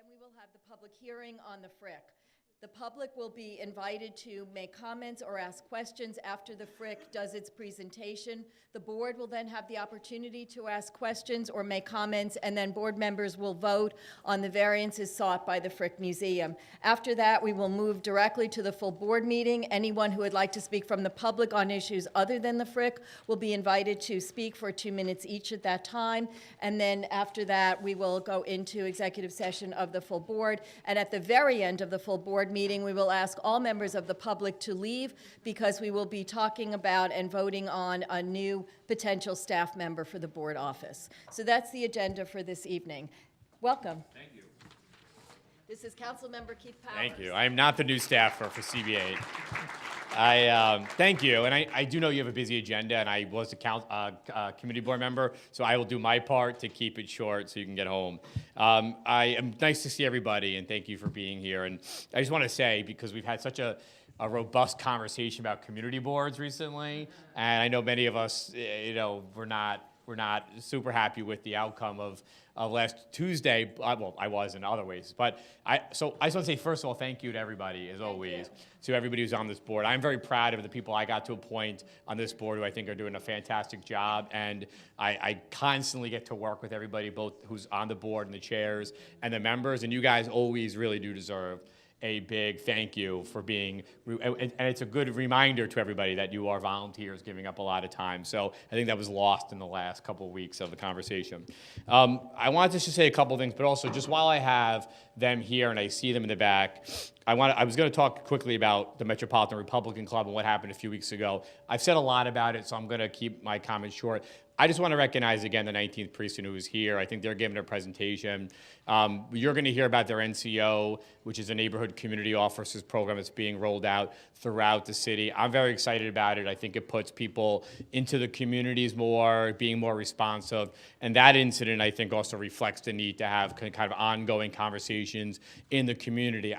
we will have the public hearing on the FRIC. The public will be invited to make comments or ask questions after the FRIC does its presentation. The board will then have the opportunity to ask questions or make comments, and then board members will vote on the variances sought by the FRIC Museum. After that, we will move directly to the full board meeting. Anyone who would like to speak from the public on issues other than the FRIC will be invited to speak for 2 minutes each at that time. And then after that, we will go into executive session of the full board. And at the very end of the full board meeting, we will ask all members of the public to leave because we will be talking about and voting on a new potential staff member for the board office. So that's the agenda for this evening. Welcome. Thank you. This is Councilmember Keith Powers. Thank you. I am not the new staffer for CB8. Thank you, and I do know you have a busy agenda, and I was a committee board member, so I will do my part to keep it short so you can get home. I am nice to see everybody, and thank you for being here. And I just want to say, because we've had such a robust conversation about community boards recently, and I know many of us, we're not super happy with the outcome of last Tuesday. Well, I was in other ways, but so I just want to say, first of all, thank you to everybody, as always, to everybody who's on this board. I'm very proud of the people I got to appoint on this board who I think are doing a fantastic job, and I constantly get to work with everybody, both who's on the board and the chairs and the members, and you guys always really do deserve a big thank you for being, and it's a good reminder to everybody that you are volunteers giving up a lot of time. So I think that was lost in the last couple of weeks of the conversation. I wanted to just say a couple of things, but also just while I have them here and I see them in the back, I was going to talk quickly about the Metropolitan Republican Club and what happened a few weeks ago. I've said a lot about it, so I'm going to keep my comments short. I just want to recognize again the 19th precinct who is here. I think they're giving a presentation. You're going to hear about their NCO, which is a neighborhood community officers program that's being rolled out throughout the city. I'm very excited about it. I think it puts people into the communities more, being more responsive. And that incident, I think, also reflects the need to have kind of ongoing conversations in the community.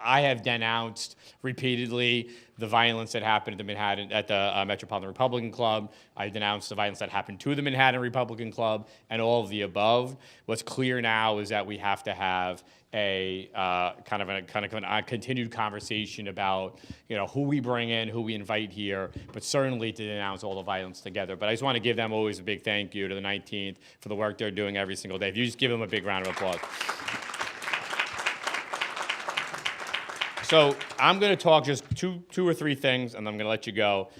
I have denounced repeatedly the violence that happened at the Metropolitan Republican Club. I denounced the violence that happened to the Manhattan Republican Club, and all of the above. What's clear now is that we have to have a kind of a continued conversation about who we bring in, who we invite here, but certainly to denounce all the violence together. But I just want to give them always a big thank you to the 19th for the work they're doing every single day. If you just give them a big round of applause. So I'm going to talk just two or three things, and I'm going to let you go.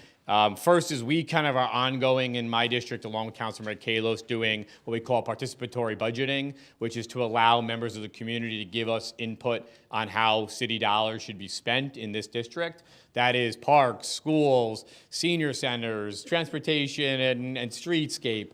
First is we kind of are ongoing in my district, along with Councilmember Kallos, doing what we call participatory budgeting, which is to allow members of the community to give us input on how city dollars should be spent in this district. That is parks, schools, senior centers, transportation, and streetscape.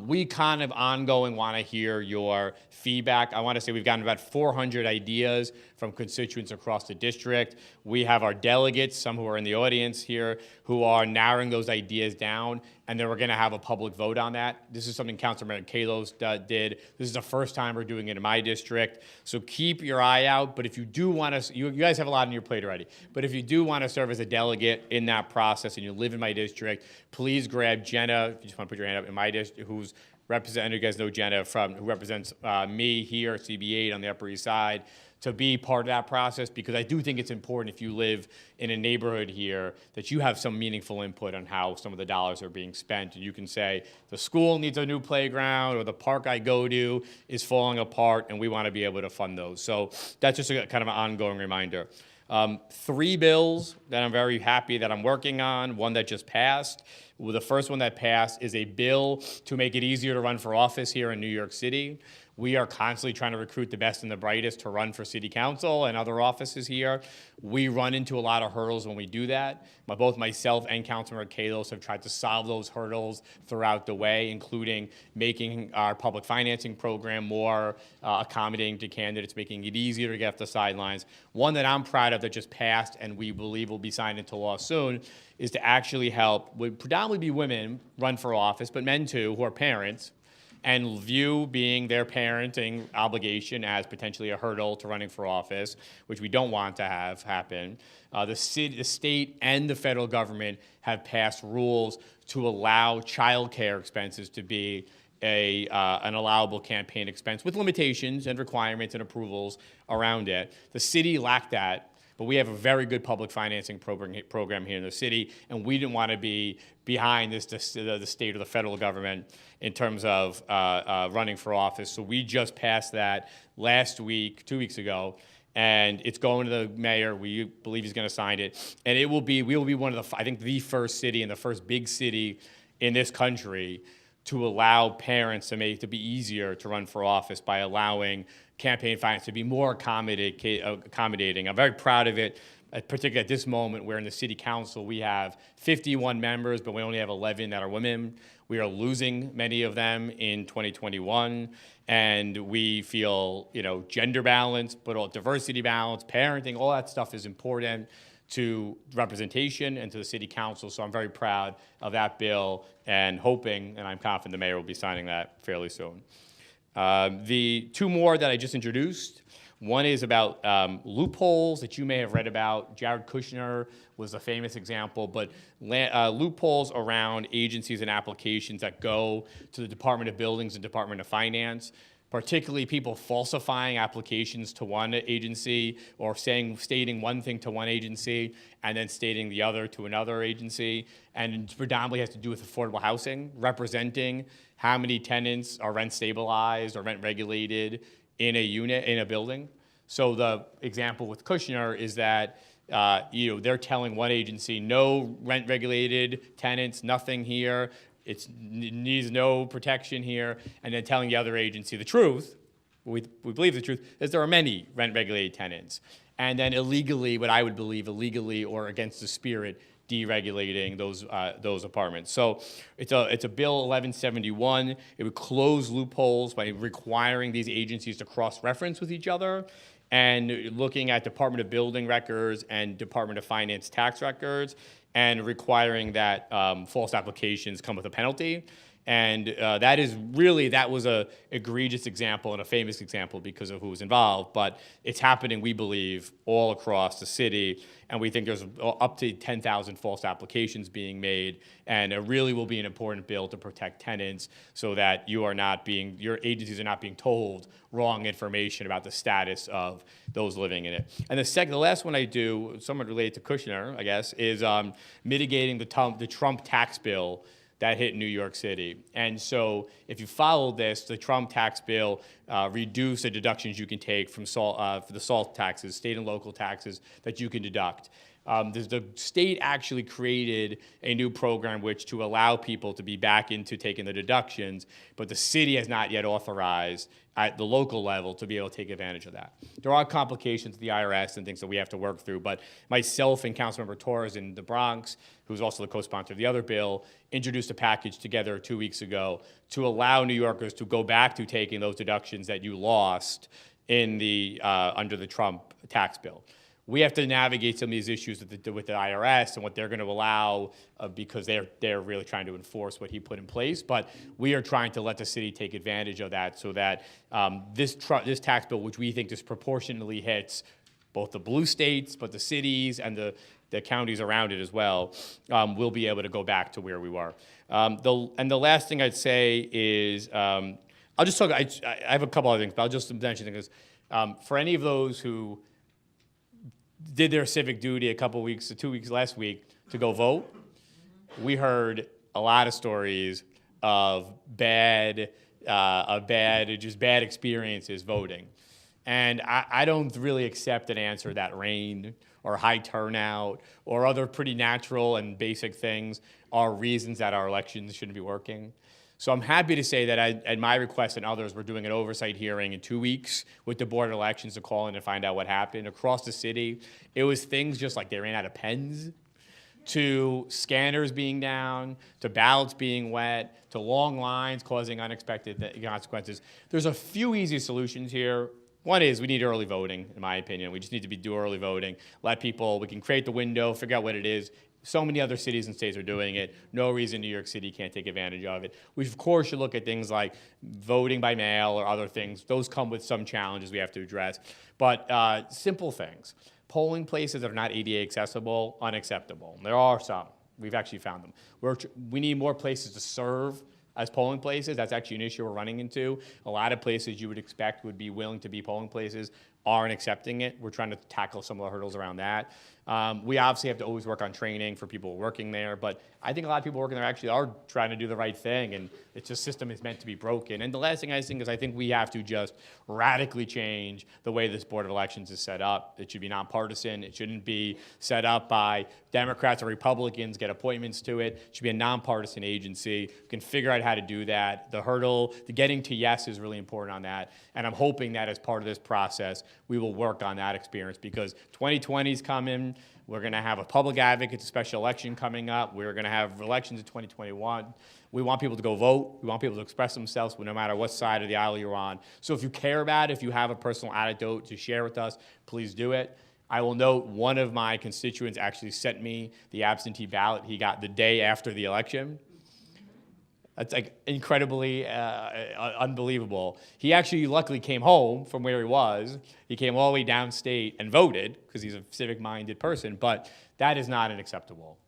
We kind of ongoing want to hear your feedback. I want to say we've gotten about 400 ideas from constituents across the district. We have our delegates, some who are in the audience here, who are narrowing those ideas down, and then we're going to have a public vote on that. This is something Councilmember Kallos did. This is the first time we're doing it in my district. So keep your eye out, but if you do want to, you guys have a lot on your plate already, but if you do want to serve as a delegate in that process and you live in my district, please grab Jenna, if you just want to put your hand up, in my district, who's representing, you guys know Jenna, who represents me here at CB8 on the Upper East Side, to be part of that process, because I do think it's important, if you live in a neighborhood here, that you have some meaningful input on how some of the dollars are being spent. And you can say, the school needs a new playground, or the park I go to is falling apart, and we want to be able to fund those. So that's just a kind of an ongoing reminder. 3 bills that I'm very happy that I'm working on, one that just passed. Well, the first one that passed is a bill to make it easier to run for office here in New York City. We are constantly trying to recruit the best and the brightest to run for city council and other offices here. We run into a lot of hurdles when we do that. Both myself and Councilmember Kallos have tried to solve those hurdles throughout the way, including making our public financing program more accommodating to candidates, making it easier to get off the sidelines. One that I'm proud of that just passed and we believe will be signed into law soon is to actually help, would predominantly be women run for office, but men too, who are parents, and view being their parenting obligation as potentially a hurdle to running for office, which we don't want to have happen. The state and the federal government have passed rules to allow child care expenses to be an allowable campaign expense with limitations and requirements and approvals around it. The city lacked that. But we have a very good public financing program here in the city, and we didn't want to be behind the state or the federal government in terms of running for office. So we just passed that last week, 2 weeks ago, and it's going to the mayor. We believe he's going to sign it, and we will be one of I think the first city and the first big city in this country to allow parents to be easier to run for office by allowing campaign finance to be more accommodating. I'm very proud of it, particularly at this moment where in the city council we have 51 members, but we only have 11 that are women. We are losing many of them in 2021, and we feel, gender balance, but all diversity balance, parenting, all that stuff is important to representation and to the city council. So I'm very proud of that bill and hoping, and I'm confident the mayor will be signing that fairly soon. The two more that I just introduced, one is about loopholes that you may have read about. Jared Kushner was a famous example, but loopholes around agencies and applications that go to the Department of Buildings and Department of Finance, particularly people falsifying applications to one agency or stating one thing to one agency and then stating the other to another agency. And predominantly has to do with affordable housing, representing how many tenants are rent stabilized or rent regulated in a unit, in a building. So the example with Kushner is that they're telling one agency, no rent regulated tenants, nothing here. It needs no protection here, and then telling the other agency the truth, we believe the truth, is there are many rent-regulated tenants. And then illegally, what I would believe illegally or against the spirit, deregulating those apartments. So it's a bill 1171. It would close loopholes by requiring these agencies to cross-reference with each other and looking at Department of Building records and Department of Finance tax records and requiring that false applications come with a penalty. And that was a egregious example and a famous example because of who was involved, but it's happening, we believe, all across the city, and we think there's up to 10,000 false applications being made, and it really will be an important bill to protect tenants so that your agencies are not being told wrong information about the status of those living in it. And the last one I do, somewhat related to Kushner, I guess, is mitigating the Trump tax bill that hit New York City. And so if you follow this, the Trump tax bill reduced the deductions you can take from for the SALT taxes, state and local taxes that you can deduct. The state actually created a new program to allow people to be back into taking the deductions, but the city has not yet authorized at the local level to be able to take advantage of that. There are complications with the IRS and things that we have to work through, but myself and Councilmember Powers in the Bronx, who's also the co-sponsor of the other bill, introduced a package together 2 weeks ago to allow New Yorkers to go back to taking those deductions that you lost in under the Trump tax bill. We have to navigate some of these issues with the IRS and what they're going to allow because they're really trying to enforce what he put in place. But we are trying to let the city take advantage of that so that this tax bill, which we think disproportionately hits both the blue states, but the cities and the counties around it as well, will be able to go back to where we were. And the last thing I'd say is, I'll just talk, I have a couple other things, but I'll just mention things. For any of those who did their civic duty 2 weeks last week to go vote, we heard a lot of stories of bad experiences voting. And I don't really accept an answer that rain or high turnout or other pretty natural and basic things are reasons that our elections shouldn't be working. So I'm happy to say that at my request and others, we're doing an oversight hearing in 2 weeks with the Board of Elections to call in and find out what happened. Across the city, it was things just like they ran out of pens, to scanners being down, to ballots being wet, to long lines causing unexpected consequences. There's a few easy solutions here. One is we need early voting, in my opinion. We just need to do early voting. We can create the window, figure out what it is. So many other cities and states are doing it. No reason New York City can't take advantage of it. We, of course, should look at things like voting by mail or other things. Those come with some challenges we have to address. But simple things. Polling places that are not ADA accessible, unacceptable. There are some. We've actually found them. We need more places to serve as polling places. That's actually an issue we're running into. A lot of places you would expect would be willing to be polling places aren't accepting it. We're trying to tackle some of the hurdles around that. We obviously have to always work on training for people working there, but I think a lot of people working there actually are trying to do the right thing, and it's just system is meant to be broken. And the last thing I think is I think we have to just radically change the way this Board of Elections is set up. It should be nonpartisan. It shouldn't be set up by Democrats or Republicans, get appointments to it. It should be a nonpartisan agency. We can figure out how to do that. The getting to yes is really important on that, and I'm hoping that as part of this process, we will work on that experience because 2020 is coming. We're going to have a public advocate special election coming up. We're going to have elections in 2021. We want people to go vote. We want people to express themselves no matter what side of the aisle you're on. So if you care about it, if you have a personal anecdote to share with us, please do it. I will note one of my constituents actually sent me the absentee ballot he got the day after the election. That's like incredibly unbelievable. He actually luckily came home from where he was. He came all the way downstate and voted because he's a civic-minded person, but that is not an acceptable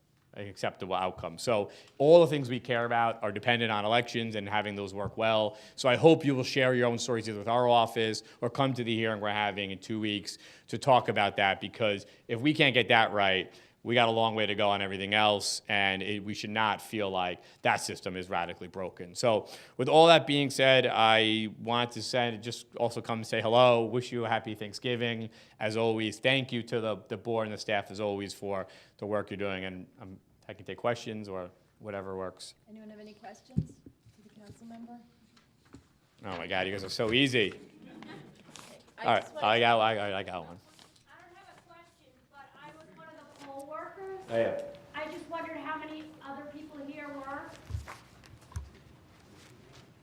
outcome. So all the things we care about are dependent on elections and having those work well. So I hope you will share your own stories either with our office or come to the hearing we're having in 2 weeks to talk about that, because if we can't get that right, we got a long way to go on everything else, and we should not feel like that system is radically broken. So with all that being said, I want to just also come and say hello, wish you a happy Thanksgiving. As always, thank you to the board and the staff, as always, for the work you're doing, and I can take questions or whatever works. Anyone have any questions for the council member? Oh my God, you guys are so easy. I All right, just I wanted got one. Oh, yeah. I just wondered how many other people here were.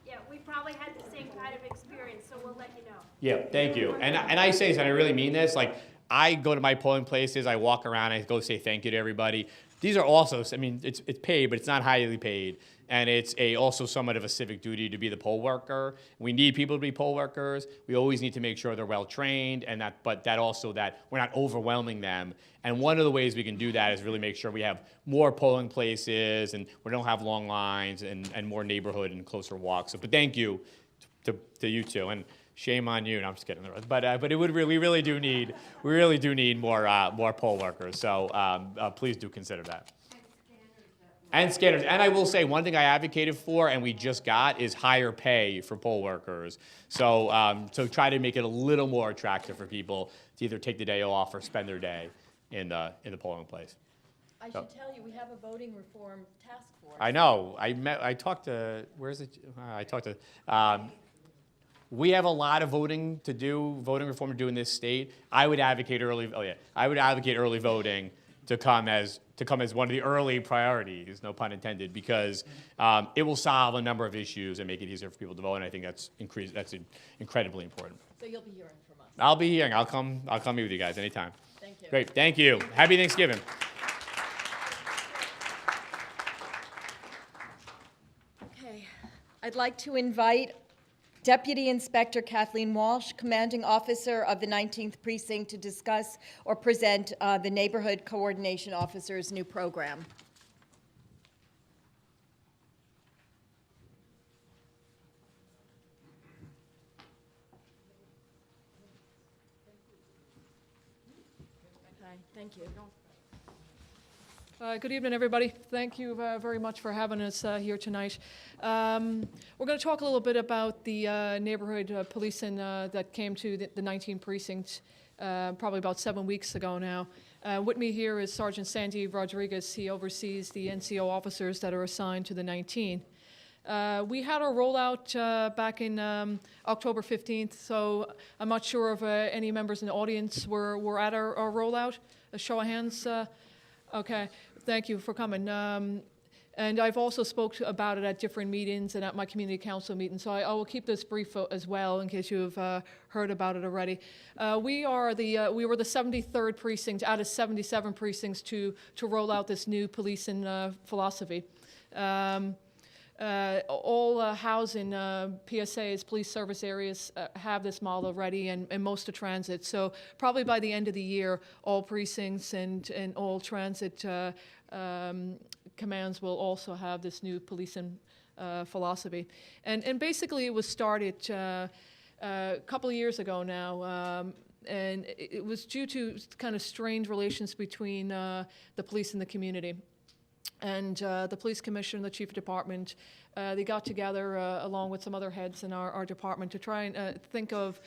Yeah, we probably had the same kind of experience, so we'll let you know. Yeah, thank you. And I say this, and I really mean this, like, I go to my polling places, I walk around, I go say thank you to everybody. These are also, I mean, it's paid, but it's not highly paid. And it's also somewhat of a civic duty to be the poll worker. We need people to be poll workers. We always need to make sure they're well trained, and that we're not overwhelming them. And one of the ways we can do that is really make sure we have more polling places and we don't have long lines and more neighborhood and closer walks. So, but thank you to you two, and shame on you. No, I'm just kidding. But we really do need more poll workers. So please do consider that. And scanners. And I will say, one thing I advocated for and we just got is higher pay for poll workers. So try to make it a little more attractive for people to either take the day off or spend their day in the polling place. I should tell you, we have a voting reform task force. I know. We have a lot of voting reform to do in this state. I would advocate early voting to come as one of the early priorities, no pun intended, because it will solve a number of issues and make it easier for people to vote, and I think that's incredibly important. So you'll be hearing from us. I'll be hearing. I'll come meet with you guys anytime. Thank you. Great. Thank you. Happy Thanksgiving. Okay. I'd like to invite Deputy Inspector Kathleen Walsh, Commanding Officer of the 19th Precinct, to discuss or present the Neighborhood Coordination Officer's new program. Okay, thank you. Good evening, everybody. Thank you very much for having us here tonight. We're going to talk a little bit about the neighborhood policing that came to the 19th Precinct probably about 7 weeks ago now. With me here is Sergeant Sandy Rodriguez. He oversees the NCO officers that are assigned to the 19. We had our rollout back in October 15th, so I'm not sure if any members in the audience were at our rollout. A show of hands. Okay, thank you for coming. And I've also spoke about it at different meetings and at my community council meetings, so I will keep this brief as well in case you've heard about it already. We were the 73rd precinct out of 77 precincts to roll out this new policing philosophy. All housing PSAs, police service areas, have this model already, and most of transit. So probably by the end of the year, all precincts and all transit commands will also have this new policing philosophy. And basically it was started a couple of years ago now, and it was due to kind of strained relations between the police and the community. And the police commissioner, the chief of department, they got together along with some other heads in our department to try and think of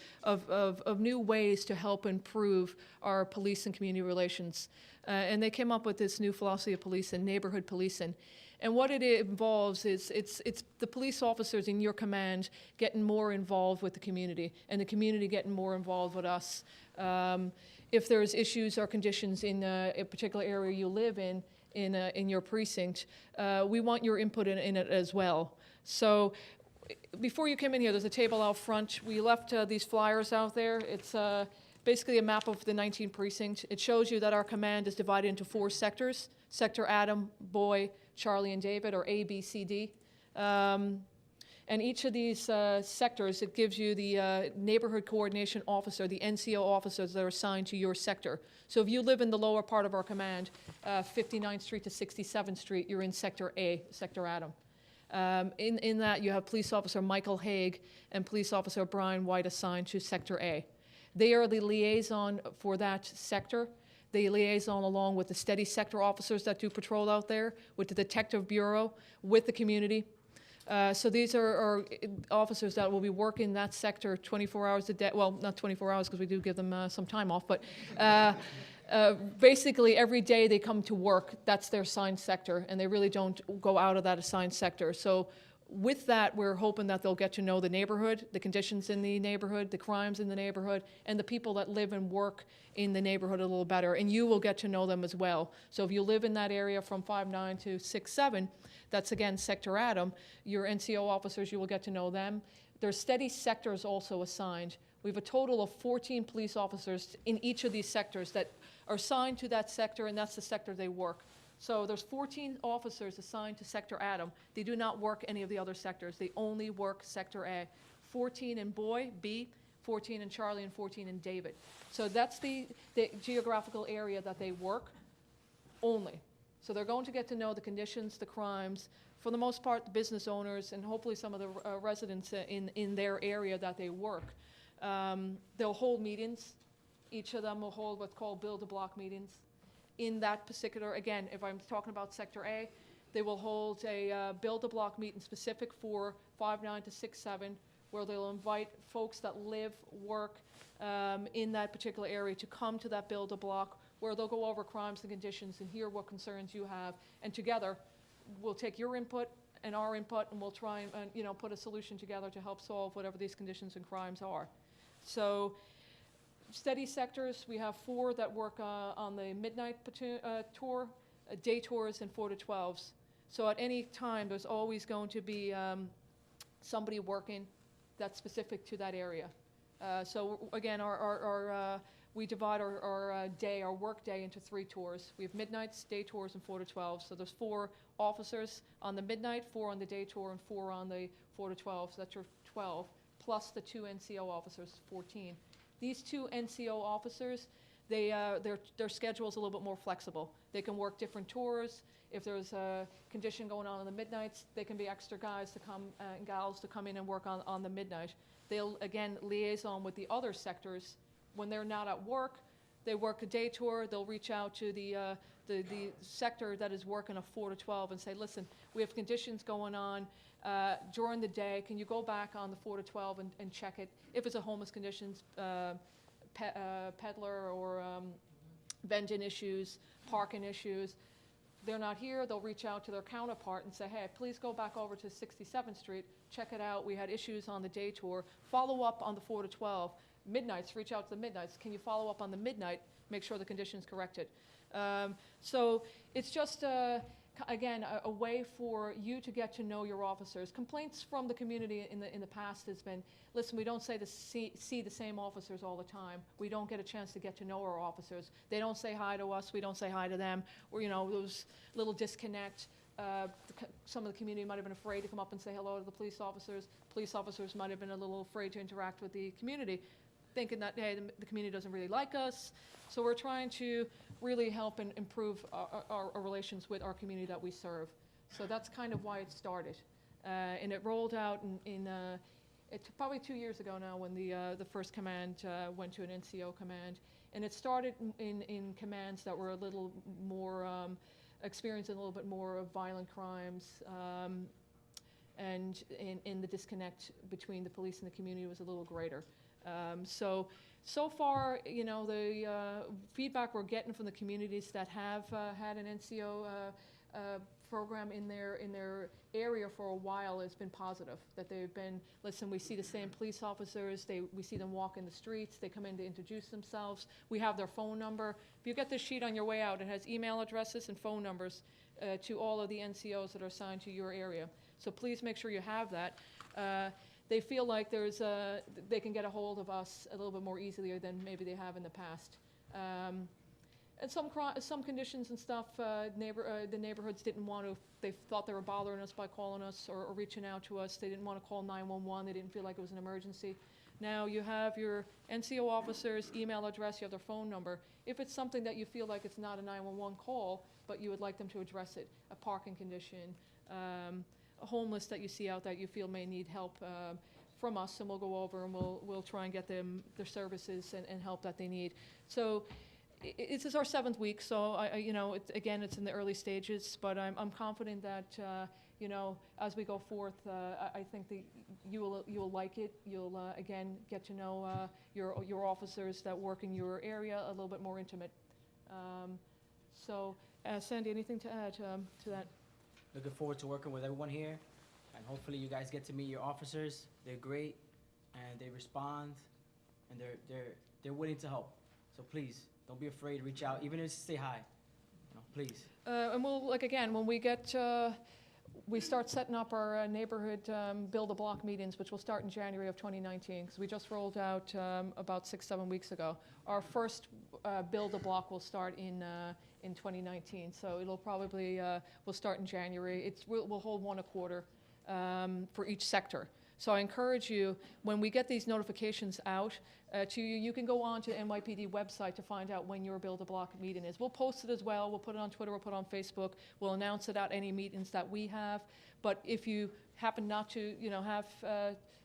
new ways to help improve our police and community relations. And they came up with this new philosophy of policing, neighborhood policing. And what it involves is it's the police officers in your command getting more involved with the community, and the community getting more involved with us. If there's issues or conditions in a particular area you live in your precinct, we want your input in it as well. So before you came in here, there's a table out front. We left these flyers out there. It's basically a map of the 19 precincts. It shows you that our command is divided into 4 sectors: Sector Adam, Boy, Charlie, and David, or A, B, C, D. And each of these sectors, it gives you the neighborhood coordination officer, the NCO officers that are assigned to your sector. So if you live in the lower part of our command, 59th Street to 67th Street, you're in Sector A, Sector Adam. In that, you have Police Officer Michael Haig and Police Officer Brian White assigned to Sector A. They are the liaison for that sector. They liaison along with the steady sector officers that do patrol out there, with the detective bureau, with the community. So these are officers that will be working that sector 24 hours a day. Well, not 24 hours because we do give them some time off, but basically every day they come to work, that's their assigned sector, and they really don't go out of that assigned sector. So with that, we're hoping that they'll get to know the neighborhood, the conditions in the neighborhood, the crimes in the neighborhood, and the people that live and work in the neighborhood a little better. And you will get to know them as well. So if you live in that area from 5-9 to 6-7, that's again Sector Adam, your NCO officers, you will get to know them. There's steady sectors also assigned. We have a total of 14 police officers in each of these sectors that are assigned to that sector, and that's the sector they work. So there's 14 officers assigned to Sector Adam. They do not work any of the other sectors. They only work Sector A. 14 in Boy, B, 14 in Charlie, and 14 in David. So that's the geographical area that they work only. So they're going to get to know the conditions, the crimes, for the most part, the business owners, and hopefully some of the residents in their area that they work. They'll hold meetings. Each of them will hold what's called build-a-block meetings. In that particular, again, if I'm talking about Sector A, they will hold a build-a-block meeting specific for 5-9 to 6-7, where they'll invite folks that live, work in that particular area to come to that build-a-block, where they'll go over crimes and conditions and hear what concerns you have. And together, we'll take your input and our input, and we'll try and put a solution together to help solve whatever these conditions and crimes are. So, steady sectors, we have 4 that work on the midnight tour, day tours, and 4 to 12s. So at any time, there's always going to be somebody working that's specific to that area. So again, we divide our work day into 3 tours. We have midnights, day tours, and 4 to 12. So there's 4 officers on the midnight, 4 on the day tour, and 4 on the 4 to 12. So that's your 12, plus the 2 NCO officers, 14. These 2 NCO officers, their schedule is a little bit more flexible. They can work different tours. If there's a condition going on in the midnights, they can be extra guys to come and gals to come in and work on the midnight. They'll, again, liaison with the other sectors. When they're not at work, they work a day tour. They'll reach out to the sector that is working a 4 to 12 and say, listen, we have conditions going on during the day. Can you go back on the 4 to 12 and check it? If it's a homeless conditions, peddler or vending issues, parking issues, they're not here, they'll reach out to their counterpart and say, hey, please go back over to 67th Street, check it out. We had issues on the day tour. Follow up on the 4 to 12. Midnights, reach out to the midnights. Can you follow up on the midnight? Make sure the condition's corrected. So it's just, again, a way for you to get to know your officers. Complaints from the community in the past has been, listen, we don't see the same officers all the time. We don't get a chance to get to know our officers. They don't say hi to us. We don't say hi to them. Or, there's a little disconnect. Some of the community might have been afraid to come up and say hello to the police officers. Police officers might have been a little afraid to interact with the community, thinking that, hey, the community doesn't really like us. So we're trying to really help and improve our relations with our community that we serve. So that's kind of why it started. And it rolled out it's probably 2 years ago now when the first command went to an NCO command. And it started in commands that were a little more, experiencing a little bit more of violent crimes, and in the disconnect between the police and the community was a little greater. So far, you know, the feedback we're getting from the communities that have had an NCO program in their area for a while has been positive. That they've been, listen, we see the same police officers, we see them walk in the streets, they come in to introduce themselves, we have their phone number. If you get this sheet on your way out, it has email addresses and phone numbers to all of the NCOs that are assigned to your area. So please make sure you have that. They feel like they can get a hold of us a little bit more easily than maybe they have in the past. And some conditions and stuff, the neighborhoods didn't want to, they thought they were bothering us by calling us or reaching out to us. They didn't want to call 911, they didn't feel like it was an emergency. Now you have your NCO officer's email address, you have their phone number. If it's something that you feel like it's not a 911 call, but you would like them to address it, a parking condition, a homeless that you see out that you feel may need help from us, and we'll go over and we'll try and get them their services and help that they need. So this is our 7th week, so you know, again, it's in the early stages, but I'm confident that you know, as we go forth, I think that you'll like it. You'll again get to know your officers that work in your area a little bit more intimate. So, Sandy, anything to add to that? Looking forward to working with everyone here, and hopefully you guys get to meet your officers. They're great, and they respond, and they're willing to help. So please, don't be afraid to reach out, even if it's say hi. You know, please. And we'll, like, again, when we start setting up our neighborhood build-a-block meetings, which will start in January of 2019, because we just rolled out about 6-7 weeks ago. Our first build-a-block will start in 2019, so it'll probably will start in January. We'll hold one a quarter for each sector. So I encourage you, when we get these notifications out to you, you can go on to the NYPD website to find out when your Build-A-Block meeting is. We'll post it as well. We'll put it on Twitter. We'll put it on Facebook. We'll announce it at any meetings that we have. But if you happen not to, you know, have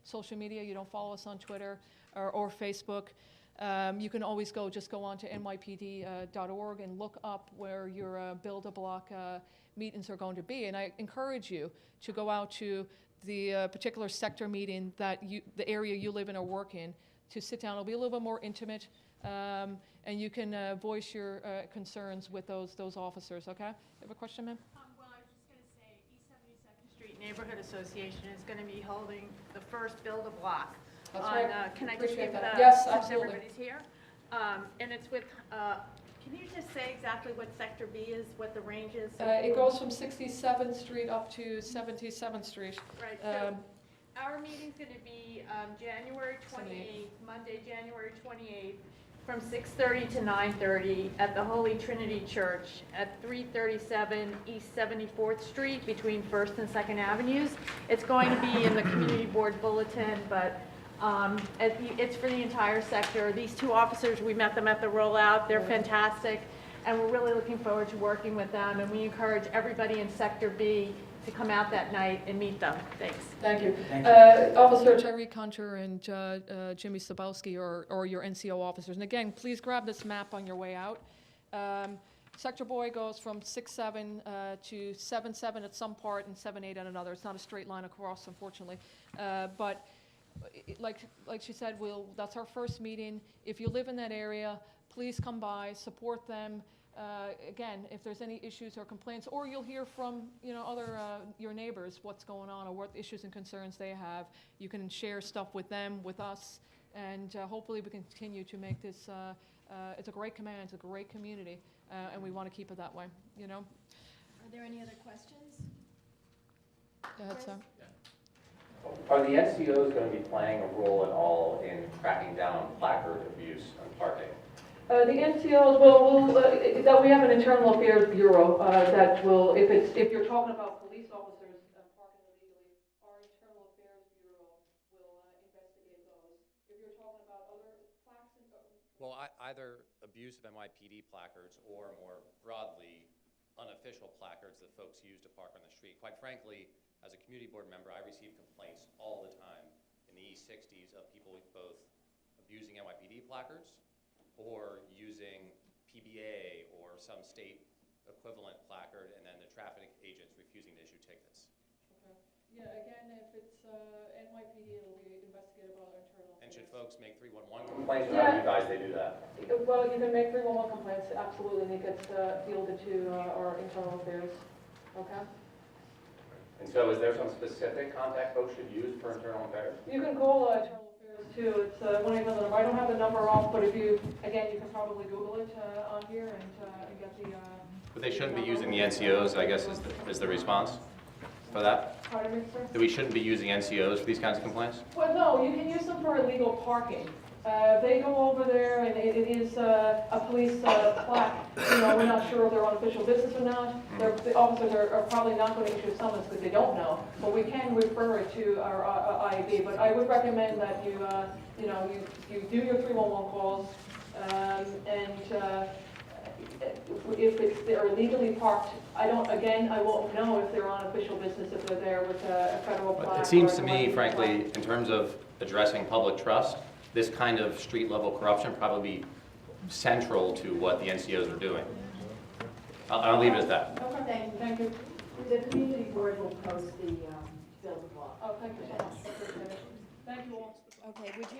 social media, you don't follow us on Twitter or Facebook, you can always just go on to nypd.org and look up where your Build-A-Block meetings are going to be. And I encourage you to go out to the particular sector meeting that the area you live in or work in, to sit down. It'll be a little bit more intimate, and you can voice your concerns with those officers, okay? You have a question, ma'am? Well, I was just going to say, East 72nd Street Neighborhood Association is going to be holding the first Build-A-Block. That's right. Can I just Appreciate give that. the, Yes, since absolutely. everybody's here? And it's with, can you just say exactly what Sector B is, what the range is? It goes from 67th Street up to 77th Street. Right, so our meeting's going to be January 28th, Monday, January 28th, from 6:30 to 9:30 at the Holy Trinity Church at 337 East 74th Street between 1st and 2nd Avenues. It's going to be in the Community Board Bulletin, but it's for the entire sector. These two officers, we met them at the rollout. They're fantastic, and we're really looking forward to working with them, and we encourage everybody in Sector B to come out that night and meet them. Thanks. Thank you. Thank you. Officer Tyreek Hunter and Jimmy Sabowski or your NCO officers. And again, please grab this map on your way out. Sector Boy goes from 6-7 to 7-7 at some part and 7-8 at another. It's not a straight line across, unfortunately. But like she said, that's our first meeting. If you live in that area, please come by, support them. Again, if there's any issues or complaints, or you'll hear from other your neighbors what's going on or what issues and concerns they have, you can share stuff with them, with us, and hopefully we can continue to make this. It's a great command, it's a great community, and we want to keep it that way. Are there any other questions? Go ahead, Sam. Are the NCOs going to be playing a role at all in cracking down on placard abuse and parking? The NCOs that we have an internal affairs bureau that will, if you're talking about police officers parking illegally, our internal affairs bureau will investigate those. If you're talking about other plaques and well, either abuse of NYPD placards or more broadly unofficial placards that folks use to park on the street. Quite frankly, as a community board member, I receive complaints all the time in the East 60s of people both abusing NYPD placards or using PBA or some state equivalent placard, and then the traffic agents refusing to issue tickets. Yeah, again, if it's NYPD, it'll be investigated by our internal. And should folks make 311 Complaints Yeah. about you guys, they do that. Well, you can make 311 complaints, absolutely, and it gets fielded to our internal affairs, okay? And so is there some specific contact folks should use for internal affairs? You can call internal affairs too, it's 1-800 number, I don't have the number off, but if you, again, you can probably Google it on here and get the. But they shouldn't be using the NCOs, I guess, is the response for that? Pardon me, sir? That we shouldn't be using NCOs for these kinds of complaints? Well, no, you can use them for illegal parking. They go over there and it is a police plaque. You know, we're not sure if they're on official business or not. The officers are probably not going to issue summons because they don't know. But we can refer it to our IAB. But I would recommend that you do your 311 calls and if they're illegally parked, I won't know if they're on official business, if they're there with a federal plaque. It seems or to a me, license frankly, plaque. in terms of addressing public trust, this kind of street-level corruption probably be central to what the NCOs are doing. I'll leave it at that. Okay, thank you. The community board will post the bill of law. Oh, thank you so much. Appreciate it. Thank you all. Okay, would you?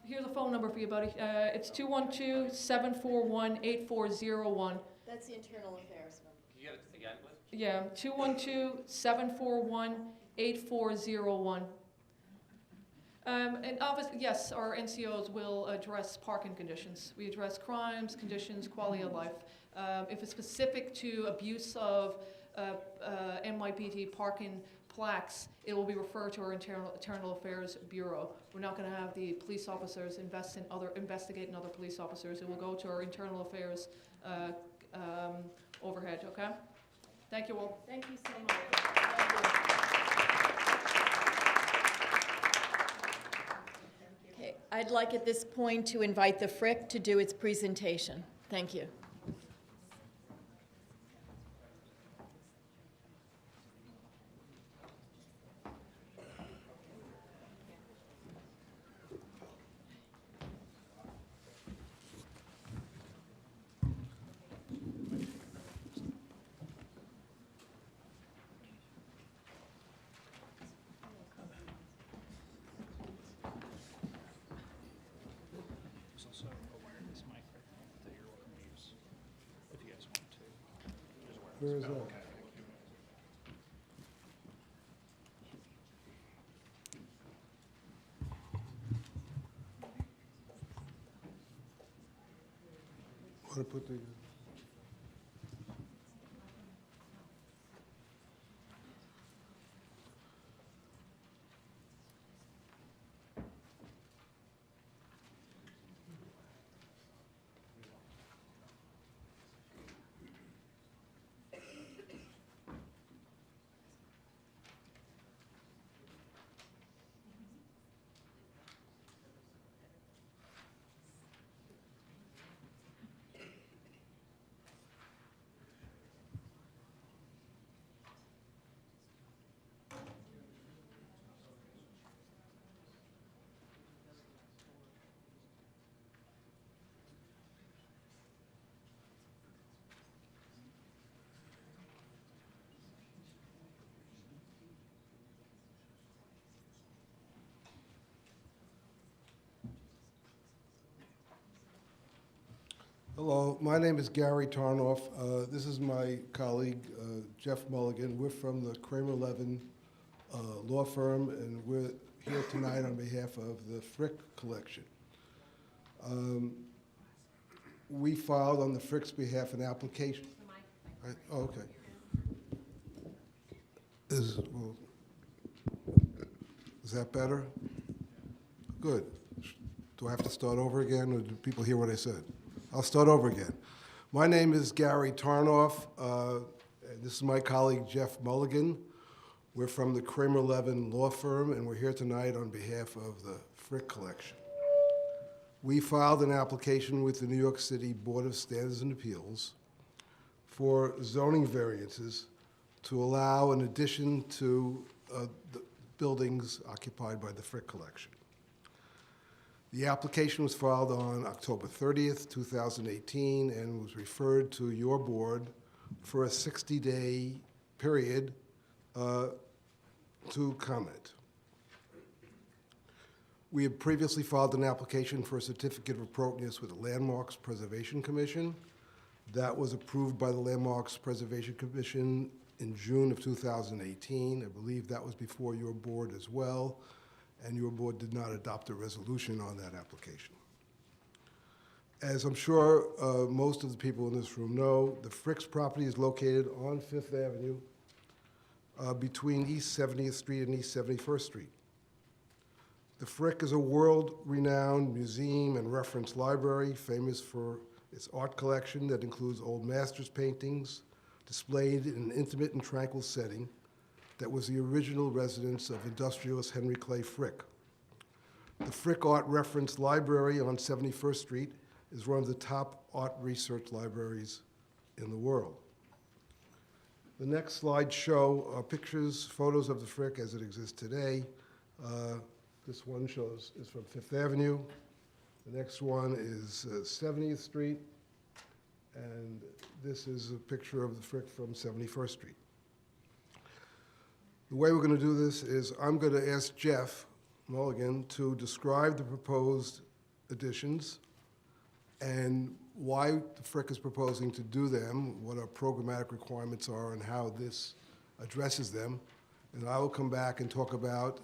Here's a phone number for you, buddy. It's 212-741-8401. That's the internal affairs number. Can you get it again, please? Yeah, 212-741-8401. And obviously, yes, our NCOs will address parking conditions. We address crimes, conditions, quality of life. If it's specific to abuse of NYPD parking plaques, it will be referred to our internal affairs bureau. We're not going to have the police officers investigate in other police officers. It will go to our internal affairs overhead. Okay. Thank you all. Thank you so much. Okay, I'd like at this point to invite the FRIC to do its presentation. Thank you. There's also awareness microphone that you're welcome to use if you guys want to. Where is that? Want to put the... Hello, my name is Gary Tarnoff. This is my colleague, Jeff Mulligan. We're from the Kramer Levin law firm, and we're here tonight on behalf of the Frick collection. We filed on the Frick's behalf an application. Oh, okay. Is that better? Good. Do I have to start over again, or do people hear what I said? I'll start over again. My name is Gary Tarnoff. And this is my colleague, Jeff Mulligan. We're from the Kramer Levin law firm, and we're here tonight on behalf of the Frick collection. we filed an application with the New York City Board of Standards and Appeals for zoning variances to allow an addition to the buildings occupied by the Frick Collection. The application was filed on October 30th, 2018, and was referred to your board for a 60-day period to comment. We have previously filed an application for a certificate of appropriateness with the Landmarks Preservation Commission. That was approved by the Landmarks Preservation Commission in June of 2018. I believe that was before your board as well, and your board did not adopt a resolution on that application. As I'm sure most of the people in this room know, the Frick's property is located on Fifth Avenue between East 70th Street and East 71st Street. The Frick is a world-renowned museum and reference library famous for its art collection that includes old masters' paintings displayed in an intimate and tranquil setting that was the original residence of industrialist Henry Clay Frick. The Frick Art Reference Library on 71st Street is one of the top art research libraries in the world. The next slides show pictures, photos of the Frick as it exists today. This one is from Fifth Avenue. The next one is 70th Street. And this is a picture of the Frick from 71st Street. The way we're going to do this is I'm going to ask Jeff Mulligan to describe the proposed additions and why the Frick is proposing to do them, what our programmatic requirements are, and how this addresses them. And I will come back and talk about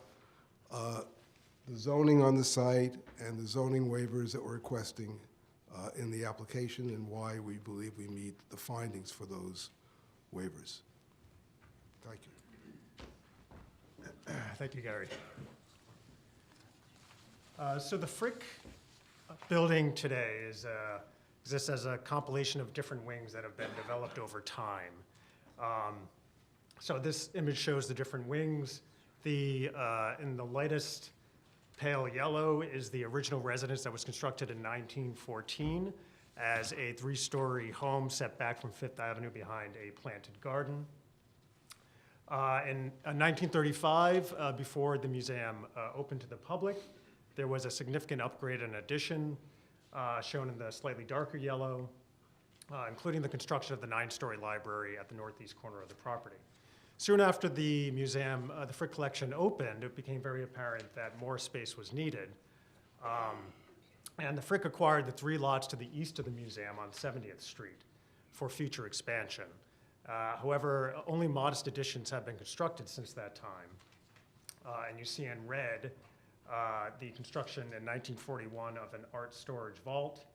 the zoning on the site and the zoning waivers that we're requesting in the application and why we believe we meet the findings for those waivers. Thank you. Thank you, Gary. So the Frick building today exists as a compilation of different wings that have been developed over time. So this image shows the different wings. In the lightest pale yellow is the original residence that was constructed in 1914 as a 3-story home set back from Fifth Avenue behind a planted garden. In 1935, before the museum opened to the public, there was a significant upgrade and addition shown in the slightly darker yellow, including the construction of the 9-story library at the northeast corner of the property. Soon after the museum, the Frick collection opened, it became very apparent that more space was needed. And the Frick acquired the 3 lots to the east of the museum on 70th Street for future expansion. However, only modest additions have been constructed since that time. And you see in red the construction in 1941 of an art storage vault.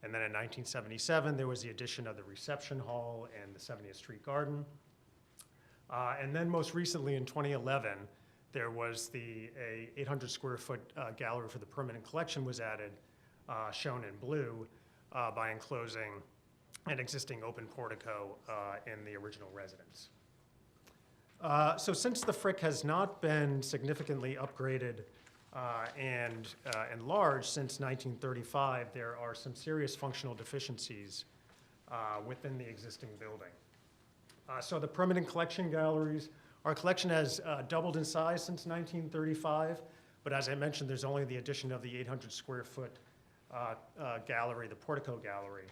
And then in 1977, there was the addition of the reception hall and the 70th Street garden. And then most recently in 2011, there was a 800 square foot gallery for the permanent collection was added, shown in blue, by enclosing an existing open portico in the original residence. So since the Frick has not been significantly upgraded and enlarged since 1935, there are some serious functional deficiencies within the existing building. So the permanent collection galleries, our collection has doubled in size since 1935, but as I mentioned, there's only the addition of the 800 square foot gallery, the portico gallery.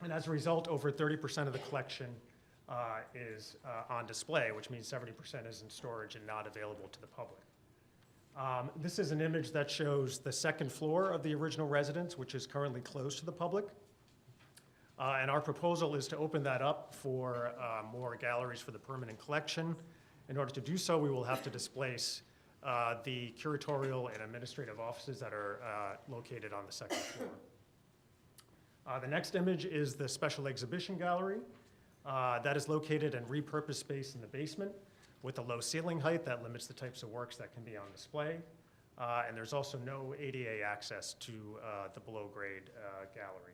And as a result, over 30% of the collection is on display, which means 70% is in storage and not available to the public. This is an image that shows the second floor of the original residence, which is currently closed to the public. And our proposal is to open that up for more galleries for the permanent collection. In order to do so, we will have to displace the curatorial and administrative offices that are located on the second floor. The next image is the special exhibition gallery. That is located in repurposed space in the basement with a low ceiling height that limits the types of works that can be on display. And there's also no ADA access to the below-grade gallery.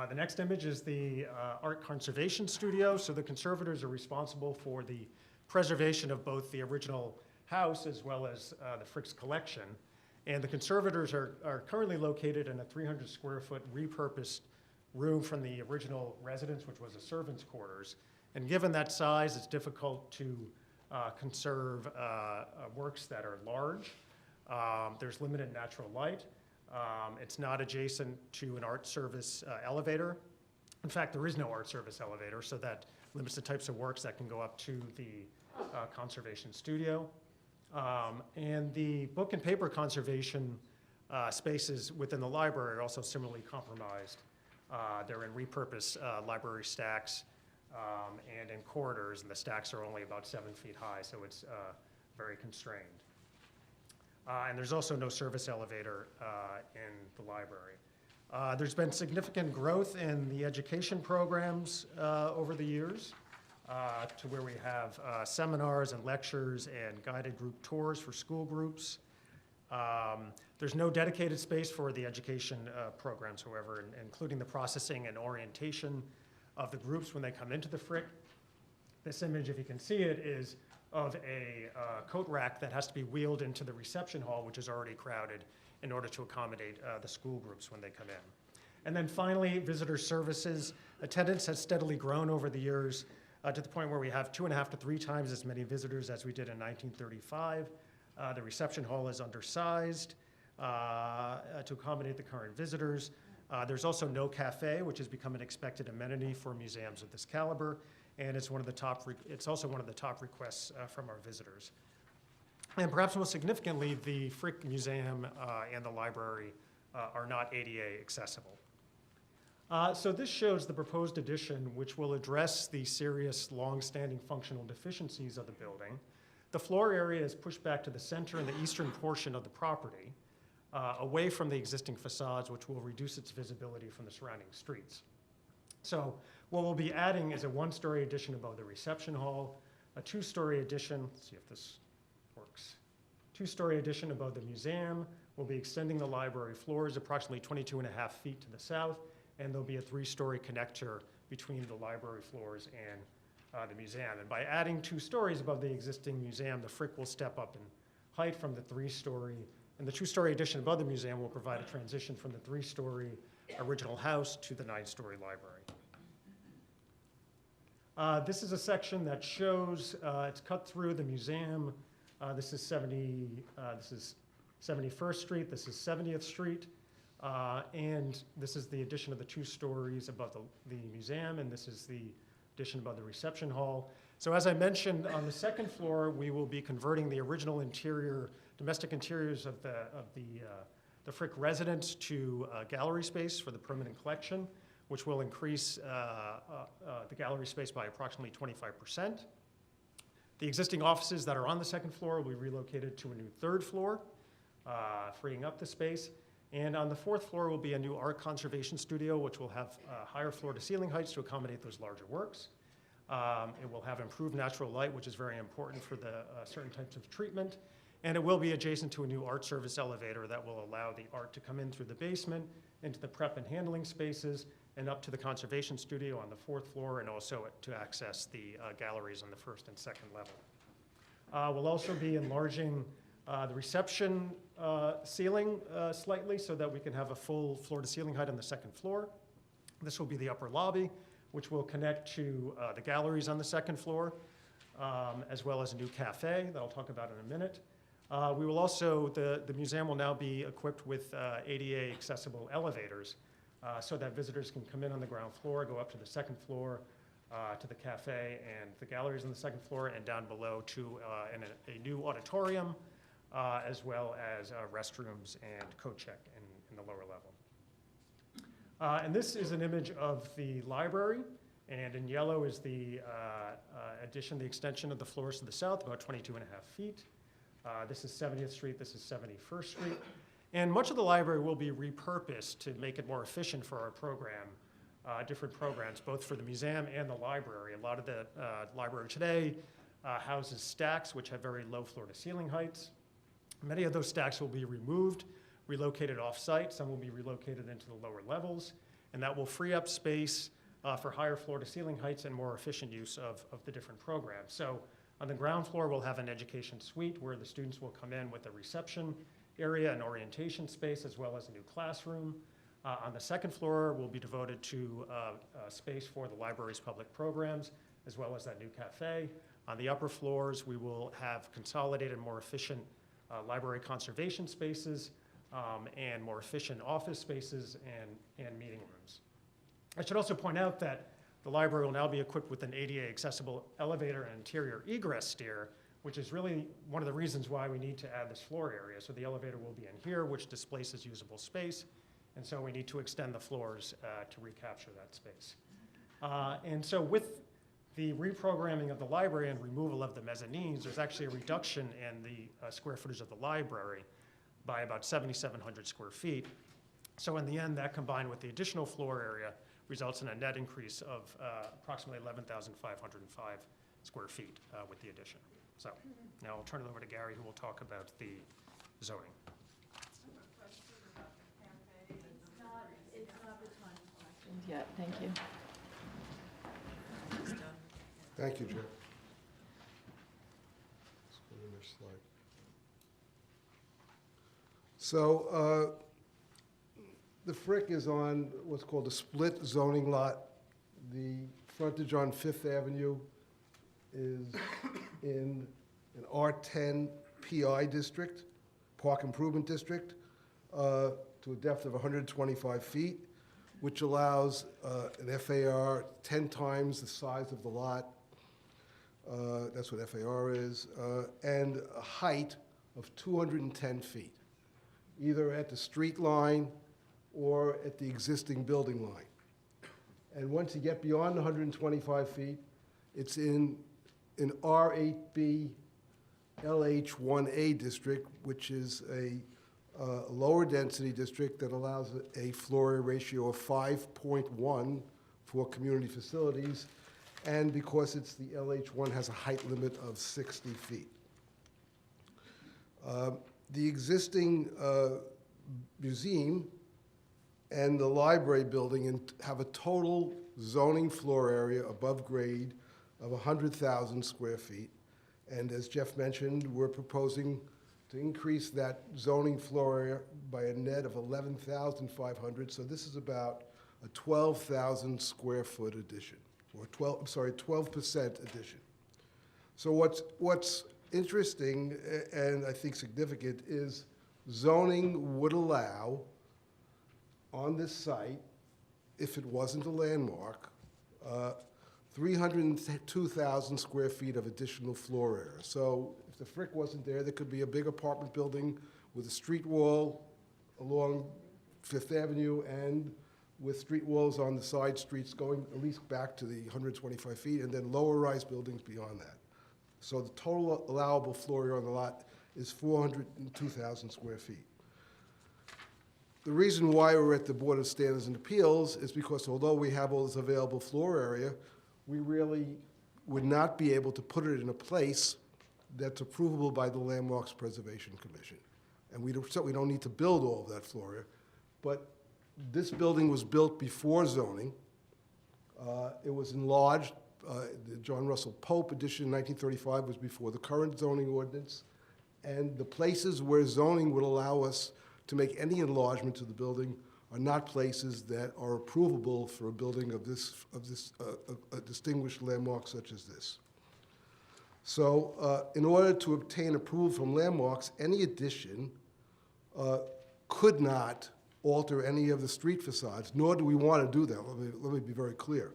The next image is the art conservation studio. So the conservators are responsible for the preservation of both the original house as well as the Frick's collection. And the conservators are currently located in a 300 square foot repurposed room from the original residence, which was a servant's quarters. And given that size, it's difficult to conserve works that are large. There's limited natural light. It's not adjacent to an art service elevator. In fact, there is no art service elevator, so that limits the types of works that can go up to the conservation studio. And the book and paper conservation spaces within the library are also similarly compromised. They're in repurposed library stacks and in corridors, and the stacks are only about 7 feet high, so it's very constrained. And there's also no service elevator in the library. There's been significant growth in the education programs over the years to where we have seminars and lectures and guided group tours for school groups. There's no dedicated space for the education programs, however, including the processing and orientation of the groups when they come into the Frick. This image, if you can see it, is of a coat rack that has to be wheeled into the reception hall, which is already crowded, in order to accommodate the school groups when they come in. And then finally, visitor services. Attendance has steadily grown over the years to the point where we have 2.5 to 3 times as many visitors as we did in 1935. The reception hall is undersized to accommodate the current visitors. There's also no cafe, which has become an expected amenity for museums of this caliber, and it's also one of the top requests from our visitors. And perhaps most significantly, the Frick Museum and the library are not ADA accessible. So this shows the proposed addition, which will address the serious, long-standing functional deficiencies of the building. The floor area is pushed back to the center in the eastern portion of the property, away from the existing facades, which will reduce its visibility from the surrounding streets. So what we'll be adding is a 1-story addition above the reception hall, a 2-story addition, let's see if this works, 2-story addition above the museum. We'll be extending the library floors approximately 22.5 feet to the south, and there'll be a 3-story connector between the library floors and the museum. And by adding 2 stories above the existing museum, the Frick will step up in height from the 3-story, and the 2-story addition above the museum will provide a transition from the 3-story original house to the 9-story library. This is a section that shows, it's cut through the museum. This is 71st Street, this is 70th Street, and this is the addition of the 2 stories above the museum, and this is the addition above the reception hall. So as I mentioned, on the 2nd floor, we will be converting the original interior, domestic interiors of the Frick residence to gallery space for the permanent collection, which will increase the gallery space by approximately 25%. The existing offices that are on the 2nd floor will be relocated to a new 3rd floor, freeing up the space. And on the 4th floor will be a new art conservation studio, which will have higher floor-to-ceiling heights to accommodate those larger works. It will have improved natural light, which is very important for the certain types of treatment. And it will be adjacent to a new art service elevator that will allow the art to come in through the basement, into the prep and handling spaces, and up to the conservation studio on the 4th floor, and also to access the galleries on the 1st and 2nd level. We'll also be enlarging the reception ceiling slightly so that we can have a full floor-to-ceiling height on the 2nd floor. This will be the upper lobby, which will connect to the galleries on the 2nd floor, as well as a new cafe that I'll talk about in a minute. We will also, the museum will now be equipped with ADA accessible elevators so that visitors can come in on the ground floor, go up to the 2nd floor, to the cafe and the galleries on the 2nd floor, and down below to a new auditorium, as well as restrooms and coat check in the lower level. And this is an image of the library, and in yellow is the addition, the extension of the floors to the south, about 22.5 feet. This is 70th Street, this is 71st Street. And much of the library will be repurposed to make it more efficient for our program, different programs, both for the museum and the library. A lot of the library today houses stacks which have very low floor-to-ceiling heights. Many of those stacks will be removed, relocated off-site. Some will be relocated into the lower levels, and that will free up space for higher floor-to-ceiling heights and more efficient use of the different programs. So on the ground floor, we'll have an education suite where the students will come in with a reception area and orientation space, as well as a new classroom. On the second floor will be devoted to space for the library's public programs, as well as that new cafe. On the upper floors, we will have consolidated, more efficient library conservation spaces and more efficient office spaces and meeting rooms. I should also point out that the library will now be equipped with an ADA accessible elevator and interior egress stair, which is really one of the reasons why we need to add this floor area. So the elevator will be in here, which displaces usable space, and so we need to extend the floors to recapture that space. And so with the reprogramming of the library and removal of the mezzanines, there's actually a reduction in the square footage of the library by about 7,700 square feet. So in the end, that combined with the additional floor area results in a net increase of approximately 11,505 square feet with the addition. So now I'll turn it over to Gary, who will talk about the zoning. It's not the time for questions yet, thank you. Thank you, Jeff. Let's go to the next slide. So the Frick is on what's called a split zoning lot. The frontage on Fifth Avenue is in an R10 PI district, Park Improvement District, to a depth of 125 feet, which allows an FAR 10 times the size of the lot. That's what FAR is, and a height of 210 feet, either at the street line or at the existing building line. And once you get beyond 125 feet, it's in an R8B LH1A district, which is a lower density district that allows a floor area ratio of 5.1 for community facilities, and because it's the LH1 has a height limit of 60 feet. The existing museum and the library building have a total zoning floor area above grade of 100,000 square feet. And as Jeff mentioned, we're proposing to increase that zoning floor area by a net of 11,500. So this is about a 12,000 square foot addition, or 12% addition. So what's interesting and I think significant is zoning would allow on this site, if it wasn't a landmark, 302,000 square feet of additional floor area. So if the Frick wasn't there, there could be a big apartment building with a street wall along Fifth Avenue and with street walls on the side streets going at least back to the 125 feet, and then lower-rise buildings beyond that. So the total allowable floor area on the lot is 402,000 square feet. The reason why we're at the Board of Standards and Appeals is because although we have all this available floor area, we really would not be able to put it in a place that's approvable by the Landmarks Preservation Commission. And we certainly don't need to build all of that floor area, but this building was built before zoning. It was enlarged. The John Russell Pope edition in 1935 was before the current zoning ordinance. And the places where zoning would allow us to make any enlargement to the building are not places that are approvable for a building of a distinguished landmark such as this. So in order to obtain approval from landmarks, any addition could not alter any of the street facades, nor do we want to do that. Let me be very clear.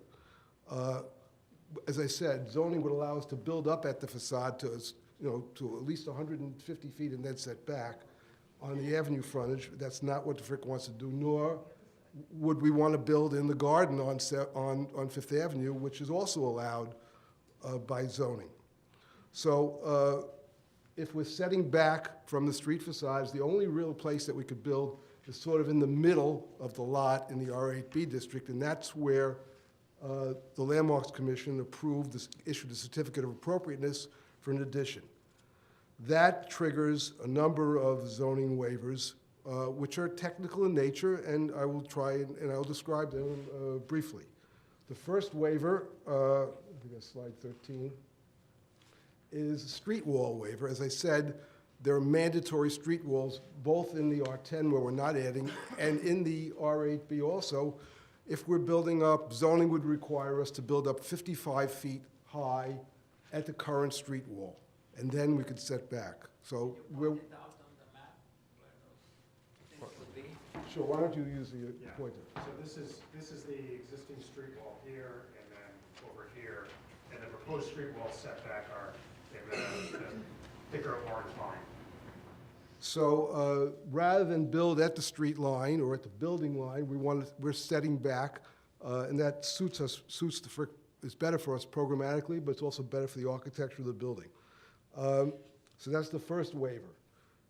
As I said, zoning would allow us to build up at the facade to at least 150 feet and then set back on the avenue frontage. That's not what the Frick wants to do, nor would we want to build in the garden on Fifth Avenue, which is also allowed by zoning. So if we're setting back from the street facades, the only real place that we could build is sort of in the middle of the lot in the R8B district, and that's where the Landmarks Commission issued a certificate of appropriateness for an addition. That triggers a number of zoning waivers, which are technical in nature, and I will try and I'll describe them briefly. The first waiver, I think that's slide 13, is a street wall waiver. As I said, There are mandatory street walls, both in the R10 where we're not adding, and in the R8B also. If we're building up, zoning would require us to build up 55 feet high at the current street wall, and then we could set back. So we're, sure, why don't you use the pointer? So this is the existing street wall here, and then over here, and the proposed street wall setback are in the thicker orange line. So rather than build at the street line or at the building line, we're setting back, and that suits the frick, is better for us programmatically, but it's also better for the architecture of the building. So that's the first waiver.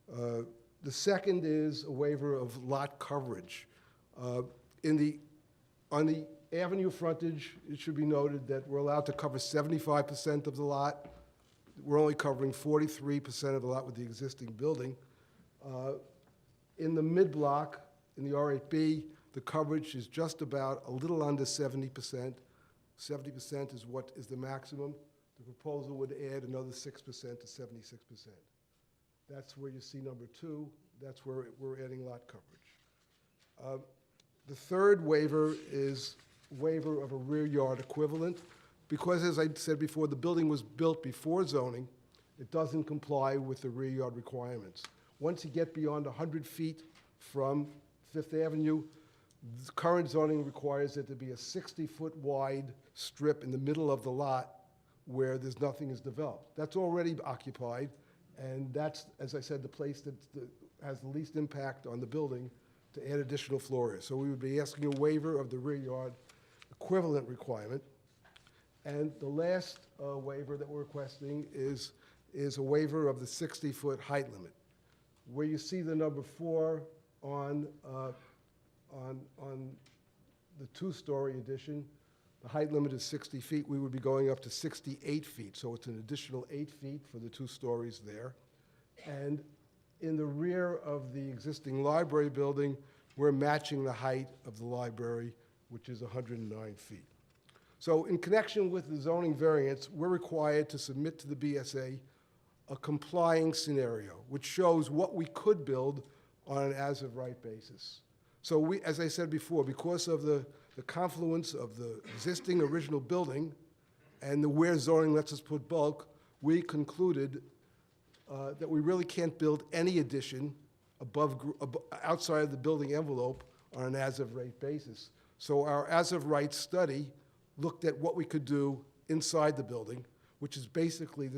The second is a waiver of lot coverage. On the avenue frontage, it should be noted that we're allowed to cover 75% of the lot. We're only covering 43% of the lot with the existing building. In the mid-block, in the R8B, the coverage is just about a little under 70%. 70% is what is the maximum. The proposal would add another 6% to 76%. That's where you see number 2. That's where we're adding lot coverage. The third waiver is waiver of a rear yard equivalent. Because, as I said before, the building was built before zoning, it doesn't comply with the rear yard requirements. Once you get beyond 100 feet from Fifth Avenue, the current zoning requires that there be a 60-foot wide strip in the middle of the lot where there's nothing is developed. That's already occupied, and that's, as I said, the place that has the least impact on the building to add additional floor area. So we would be asking a waiver of the rear yard equivalent requirement. And the last waiver that we're requesting is a waiver of the 60-foot height limit. Where you see the number 4 on the two-story addition, the height limit is 60 feet. We would be going up to 68 feet, so it's an additional 8 feet for the 2 stories there. And in the rear of the existing library building, we're matching the height of the library, which is 109 feet. So in connection with the zoning variance, we're required to submit to the BSA a complying scenario, which shows what we could build on an as-of-right basis. So we, as I said before, because of the confluence of the existing original building and the where zoning lets us put bulk, we concluded that we really can't build any addition outside of the building envelope on an as-of-right basis. So our as-of-right study looked at what we could do inside the building, which is basically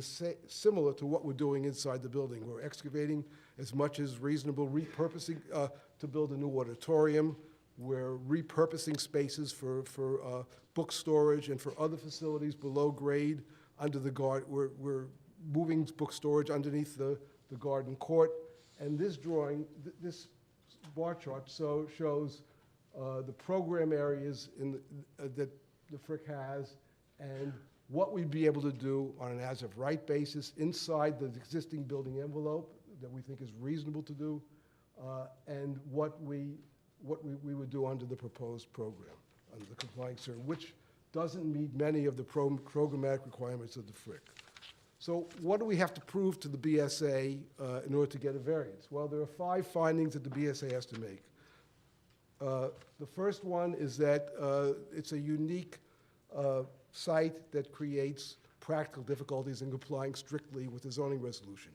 similar to what we're doing inside the building. We're excavating as much as reasonable, repurposing to build a new auditorium. We're repurposing spaces for book storage and for other facilities below grade under the garden. We're moving book storage underneath the garden court. And this drawing, this bar chart shows the program areas that the Frick has and what we'd be able to do on an as-of-right basis inside the existing building envelope that we think is reasonable to do, and what we would do under the proposed program, under the compliance cert, which doesn't meet many of the programmatic requirements of the Frick. So what do we have to prove to the BSA in order to get a variance? Well, there are 5 findings that the BSA has to make. The first one is that it's a unique site that creates practical difficulties in complying strictly with the zoning resolution.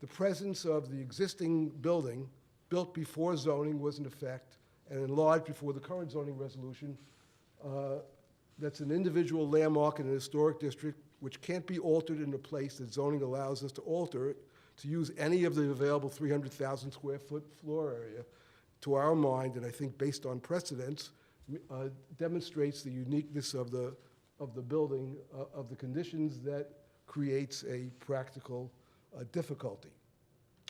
The presence of the existing building built before zoning was in effect and enlarged before the current zoning resolution, that's an individual landmark in an historic district which can't be altered in a place that zoning allows us to alter it, to use any of the available 300,000 square foot floor area, to our mind, and I think based on precedents, demonstrates the uniqueness of the building, of the conditions that creates a practical difficulty.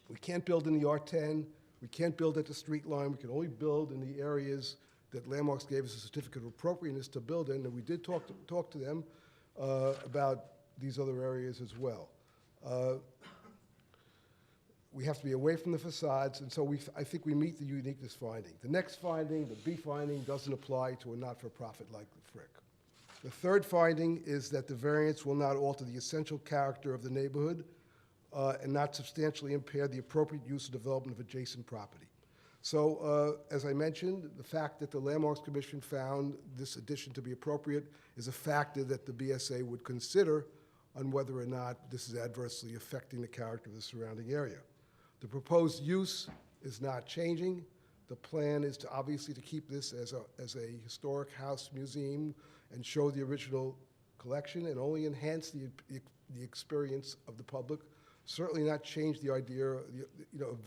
We can't build in the R10, we can't build at the street line, we can only build in the areas that Landmarks gave us a certificate of appropriateness to build in, and we did talk to them about these other areas as well. We have to be away from the facades, and so I think we meet the uniqueness finding. The next finding, the B finding, doesn't apply to a not-for-profit like the Frick. The third finding is that the variance will not alter the essential character of the neighborhood. and not substantially impair the appropriate use or development of adjacent property. So, as I mentioned, the fact that the Landmarks Commission found this addition to be appropriate is a factor that the BSA would consider on whether or not this is adversely affecting the character of the surrounding area. The proposed use is not changing. The plan is to obviously to keep this as a historic house museum and show the original collection and only enhance the experience of the public. Certainly not change the idea, of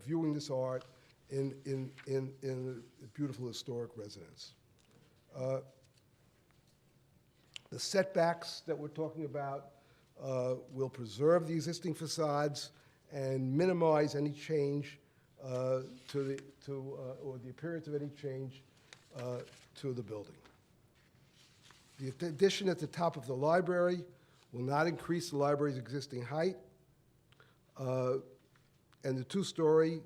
viewing this art in a beautiful historic residence. The setbacks that we're talking about will preserve the existing facades and minimize any change or the appearance of any change to the building. The addition at the top of the library will not increase the library's existing height, and the two-story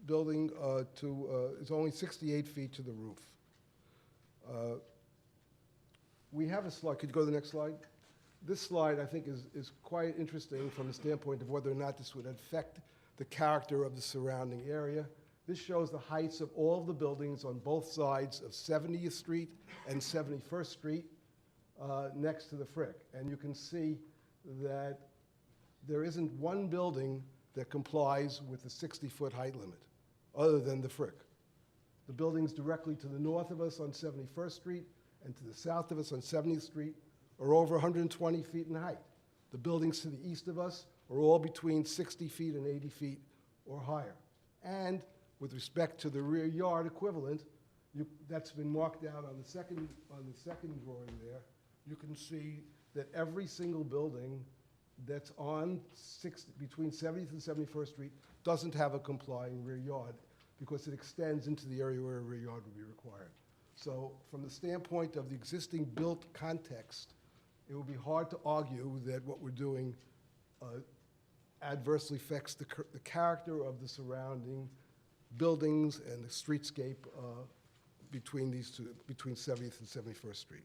building is only 68 feet to the roof. We have a slide. Could you go to the next slide? This slide, I think, is quite interesting from the standpoint of whether or not this would affect the character of the surrounding area. This shows the heights of all of the buildings on both sides of 70th Street and 71st Street next to the Frick. And you can see that there isn't one building that complies with the 60-foot height limit, other than the Frick. The buildings directly to the north of us on 71st Street and to the south of us on 70th Street are over 120 feet in height. The buildings to the east of us are all between 60 feet and 80 feet or higher. And with respect to the rear yard equivalent, that's been marked out on the second drawing there. You can see that every single building that's on between 70th and 71st Street doesn't have a complying rear yard because it extends into the area where a rear yard would be required. So from the standpoint of the existing built context, it would be hard to argue that what we're doing adversely affects the character of the surrounding buildings and the streetscape between these two, between 70th and 71st Street.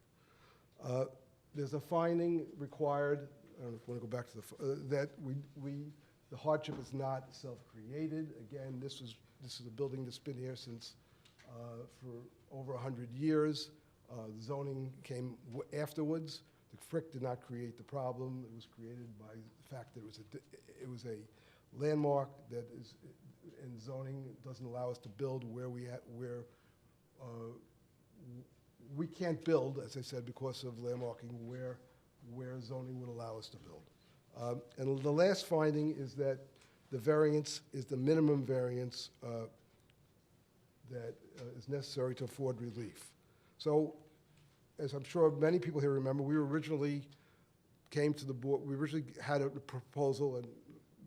There's a finding required, I don't know if you want to go back to that the hardship is not self-created. Again, this is a building that's been here since for over 100 years. The zoning came afterwards. The Frick did not create the problem. It was created by the fact that it was a landmark that is, and zoning doesn't allow us to build where we can't build, as I said, because of landmarking where zoning would allow us to build. And the last finding is that the variance is the minimum variance that is necessary to afford relief. So, as I'm sure many people here remember, we originally came to the board, we originally had a proposal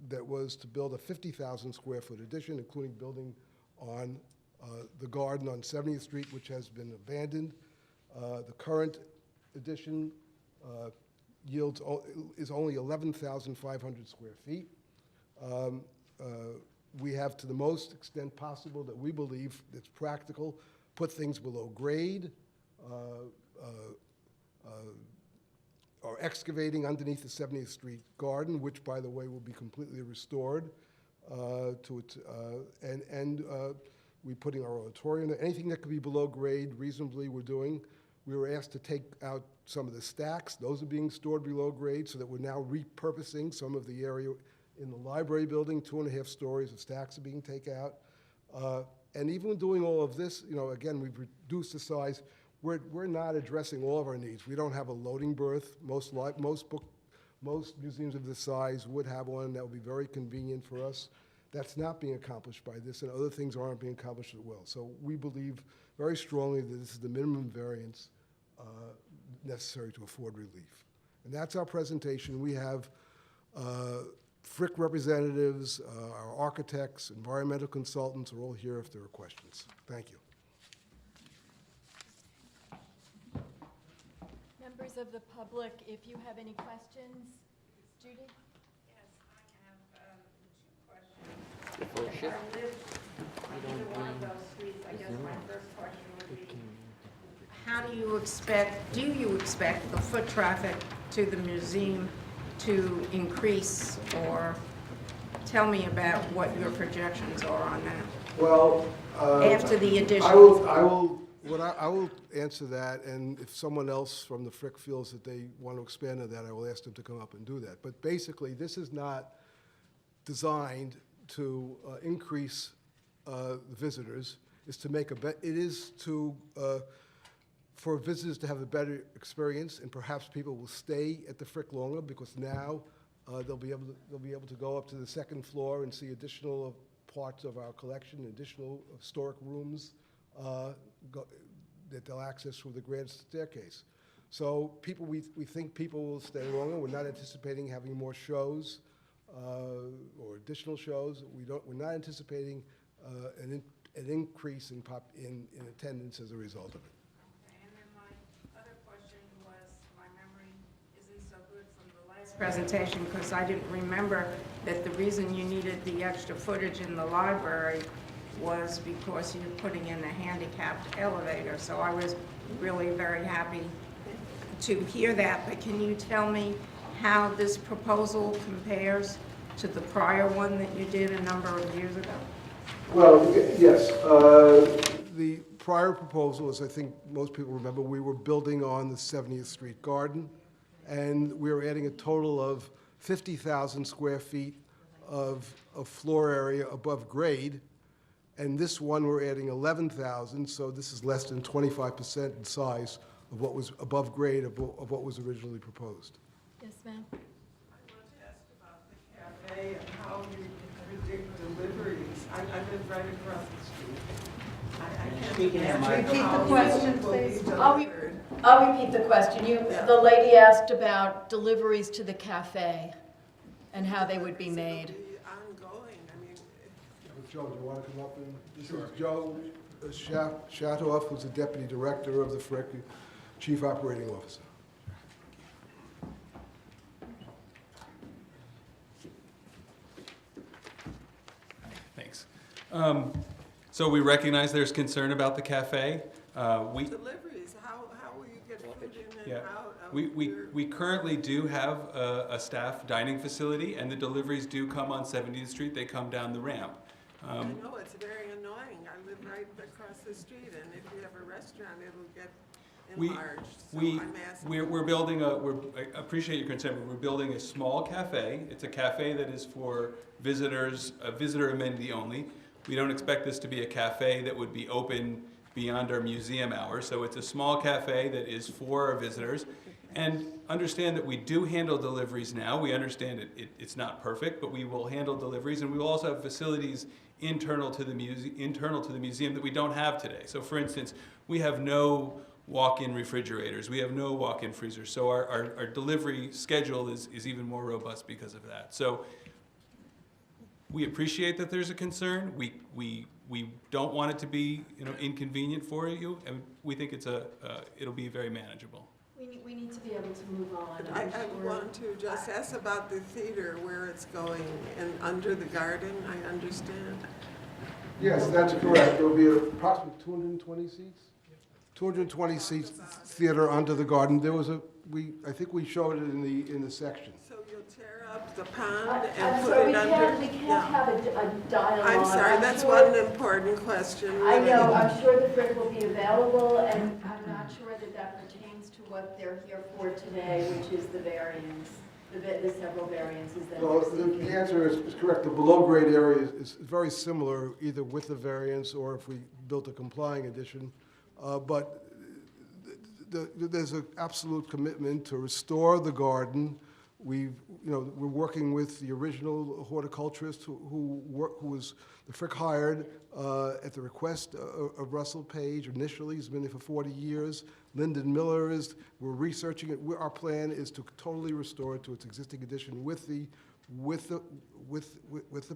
that was to build a 50,000 square foot addition, including building on the garden on 70th Street, which has been abandoned. The current addition is only 11,500 square feet. We have, to the most extent possible that we believe that's practical, put things below grade, or excavating underneath the 70th Street garden, which, by the way, will be completely restored to it, and we're putting our auditorium there. Anything that could be below grade, reasonably, we're doing. We were asked to take out some of the stacks. Those are being stored below grade, so that we're now repurposing some of the area in the library building. 2.5 stories of stacks are being taken out. And even doing all of this, again, we've reduced the size. We're not addressing all of our needs. We don't have a loading berth. Most museums of this size would have one. That would be very convenient for us. That's not being accomplished by this, and other things aren't being accomplished as well. So we believe very strongly that this is the minimum variance necessary to afford relief. And that's our presentation. We have Frick representatives, our architects, environmental consultants are all here if there are questions. Thank you. Members of the public, if you have any questions, Judy? Yes, I have two questions. I live on either one of those streets. I guess my first question would be, do you expect the foot traffic to the museum to increase, or tell me about what your projections are on that Well, after the addition. I will answer that, and if someone else from the FRIC feels that they want to expand on that, I will ask them to come up and do that. But basically, this is not designed to increase the visitors. It's to make it is to for visitors to have a better experience, and perhaps people will stay at the FRIC longer because now they'll be able to go up to the second floor and see additional parts of our collection, additional historic rooms that they'll access through the grand staircase. So we think people will stay longer. We're not anticipating having more shows or additional shows. We're not anticipating an increase in attendance as a result of it. Okay, and then my other question was, my memory isn't so good from the last presentation because I didn't remember that the reason you needed the extra footage in the library was because you're putting in a handicapped elevator. So I was really very happy to hear that, but can you tell me how this proposal compares to the prior one that you did a number of years ago? Well, yes. The prior proposal, as I think most people remember, we were building on the 70th Street Garden, and we were adding a total of 50,000 square feet of floor area above grade. And this one, we're adding 11,000, so this is less than 25% in size of what was above grade of what was originally proposed. Yes, ma'am. I want to ask about the cafe and how you predict deliveries. I live right across the street. I can't Speaking at my- imagine Repeat the how question, food will be please. delivered. I'll repeat the question. The lady asked about deliveries to the cafe and how they would be made. It'll be ongoing. I mean, Joe, do you want to come up and? This is Joe Shatoff, who's the Deputy Director of the FRIC, Chief Operating Officer. Thanks. So we recognize there's concern about the cafe. deliveries, how will you get food in and Yeah. out of We currently do have a staff dining facility, and the deliveries do come on 70th Street. They come down the ramp. I know it's very annoying. I live right across the street, and if you have a restaurant, it'll get enlarged. So I'm asking. We're building I appreciate your concern, but we're building a small cafe. It's a cafe that is for visitors, visitor amenity only. We don't expect this to be a cafe that would be open beyond our museum hours. So it's a small cafe that is for our visitors. And understand that we do handle deliveries now. We understand it's not perfect, but we will handle deliveries, and we will also have facilities internal to the museum that we don't have today. So for instance, we have no walk-in refrigerators, we have no walk-in freezers. So our delivery schedule is even more robust because of that. So we appreciate that there's a concern. We don't want it to be inconvenient for you, and we think it'll be very manageable. We need to be able to move on. I want to just ask about the theater, where it's going, and under the garden, I understand. Yes, that's correct. There will be approximately 220 seats. 220 seats theater under the garden. There was I think we showed it in the section. So you'll tear up the pond I'm and put sorry, it under? we can't have a dialogue. I'm sorry, that's sure- one important question. I really. know, I'm sure the FRIC will be available, and I'm not sure that pertains to what they're here for today, which is the variance, the several variances that Well, we're seeking. the answer is correct. The below-grade area is very similar, either with the variance or if we built a complying addition. But there's an absolute commitment to restore the garden. We're working with the original horticulturist who was the FRIC hired at the request of Russell Page initially. He's been there for 40 years. Lyndon Miller we're researching it. Our plan is to totally restore it to its existing condition with the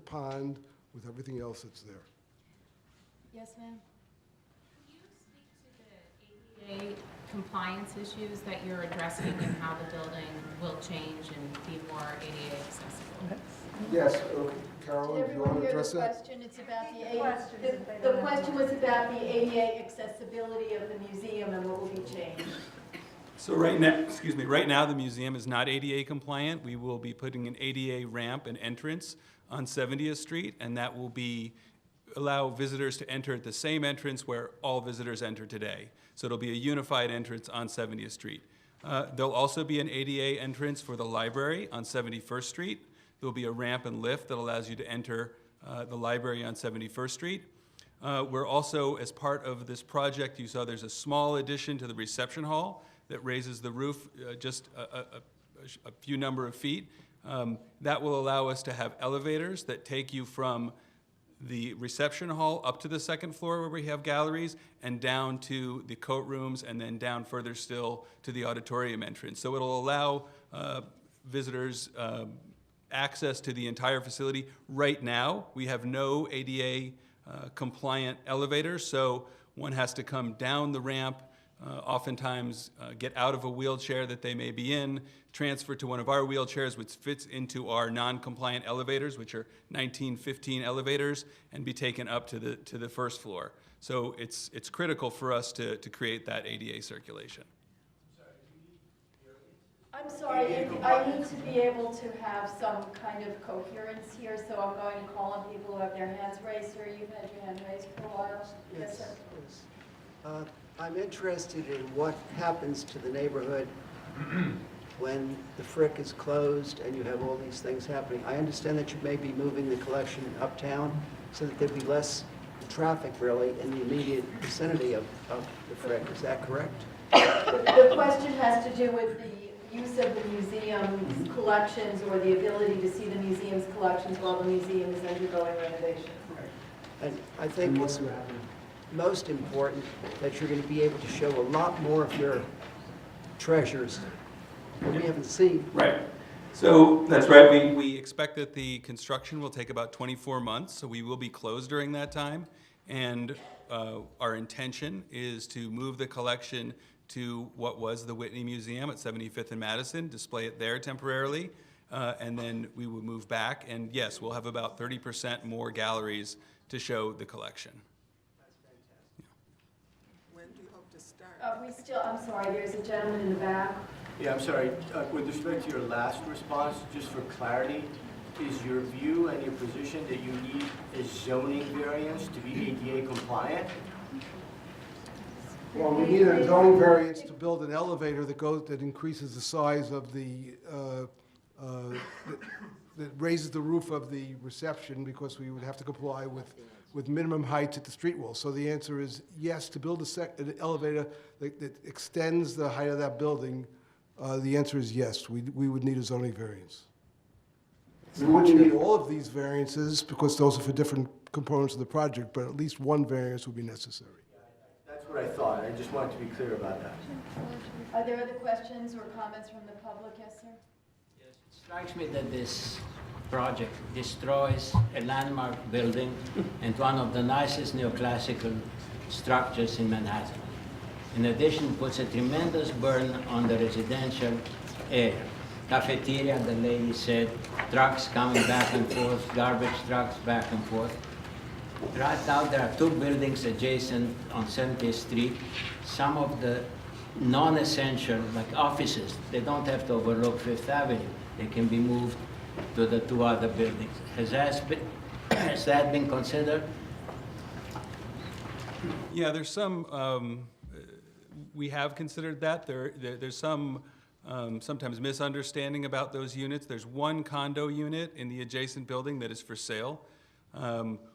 pond, with everything else that's there. Yes, ma'am? Could you speak to the ADA compliance issues that you're addressing and how the building will change and be more ADA accessible? Yes, Carolyn, do you want to address that? Question, it's about the question was about the ADA accessibility of the museum and what will be changed. So right now the museum is not ADA compliant. We will be putting an ADA ramp and entrance on 70th Street, and that will allow visitors to enter at the same entrance where all visitors enter today. So it'll be a unified entrance on 70th Street. There'll also be an ADA entrance for the library on 71st Street. There'll be a ramp and lift that allows you to enter the library on 71st Street. We're also, as part of this project, you saw there's a small addition to the reception hall that raises the roof just a few number of feet. That will allow us to have elevators that take you from the reception hall up to the second floor where we have galleries and down to the coat rooms and then down further still to the auditorium entrance. So it'll allow visitors access to the entire facility. Right now, we have no ADA compliant elevators, so one has to come down the ramp, oftentimes get out of a wheelchair that they may be in, transfer to one of our wheelchairs, which fits into our non-compliant elevators, which are 1915 elevators, and be taken up to the first floor. So it's critical for us to create that ADA circulation. I'm sorry, I need to be able to have some kind of coherence here, so I'm going to call on people who have their hands raised. Sir, you've had your hand raised for a while. Yes, sir. I'm interested in what happens to the neighborhood when the Frick is closed and you have all these things happening. I understand that you may be moving the collection uptown so that there'd be less traffic really in the immediate vicinity of the Frick. Is that correct? The question has to do with the use of the museum's collections or the ability to see the museum's collections while the museum is undergoing renovation. And I think it's most important that you're going to be able to show a lot more of your treasures that we haven't seen. Right. So that's right. We expect that the construction will take about 24 months, so we will be closed during that time. And our intention is to move the collection to what was the Whitney Museum at 75th and Madison, display it there temporarily, and then we will move back. And yes, we'll have about 30% more galleries to show the collection. When do you hope to start? I'm sorry, there's a gentleman in the back. Yeah, I'm sorry. With respect to your last response, just for clarity, is your view and your position that you need a zoning variance to be ADA compliant? Well, we need a zoning variance to build an elevator that increases the size of the, that raises the roof of the reception, because we would have to comply with minimum heights at the street wall. So the answer is yes, to build an elevator that extends the height of that building, the answer is yes, we would need a zoning variance. We wouldn't need all of these variances because those are for different components of the project, but at least one variance would be necessary. That's what I thought. I just wanted to be clear about that. Are there other questions or comments from the public? Yes, sir? Yes, it strikes me that this project destroys a landmark building and one of the nicest neoclassical structures in Manhattan. In addition, puts a tremendous burden on the residential area. Cafeteria, the lady said, trucks coming back and forth, garbage trucks back and forth. Right now, there are two buildings adjacent on 70th Street. Some of the non-essential, like offices, they don't have to overlook Fifth Avenue. They can be moved to the two other buildings. Has that been considered? Yeah, there's some, we have considered that. There's some sometimes misunderstanding about those units. There's one condo unit in the adjacent building that is for sale.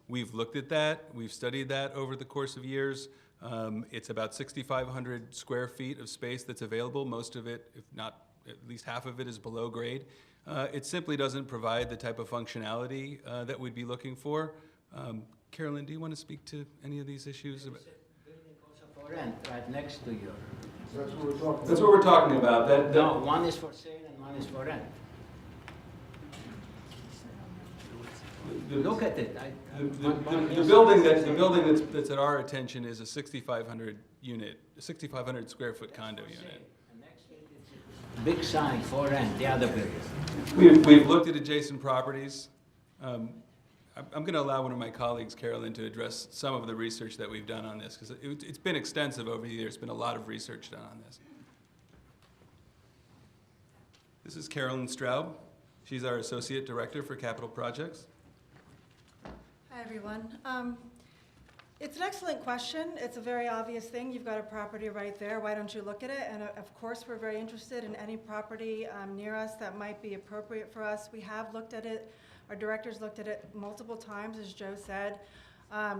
We've looked at that. We've studied that over the course of years. It's about 6,500 square feet of space that's available. Most of it, if not at least half of it, is below grade. It simply doesn't provide the type of functionality that we'd be looking for. Carolyn, do you want to speak to any of these issues? There's a building also for rent right next to you. That's what we're talking about. That's what we're talking about. No, one is for sale and one is for rent. Look at it. The building that's at our attention is a 6,500 unit, 6,500 square foot condo unit. Big sign for rent, the other building. We've looked at adjacent properties. I'm going to allow one of my colleagues, Carolyn, to address some of the research that we've done on this, because it's been extensive over the years. There's been a lot of research done on this. This is Carolyn Straub. She's our Associate Director for Capital Projects. Hi, everyone. It's an excellent question. It's a very obvious thing. You've got a property right there. Why don't you look at it? And of course, we're very interested in any property near us that might be appropriate for us. We have looked at it. Our directors looked at it multiple times, as Joe said.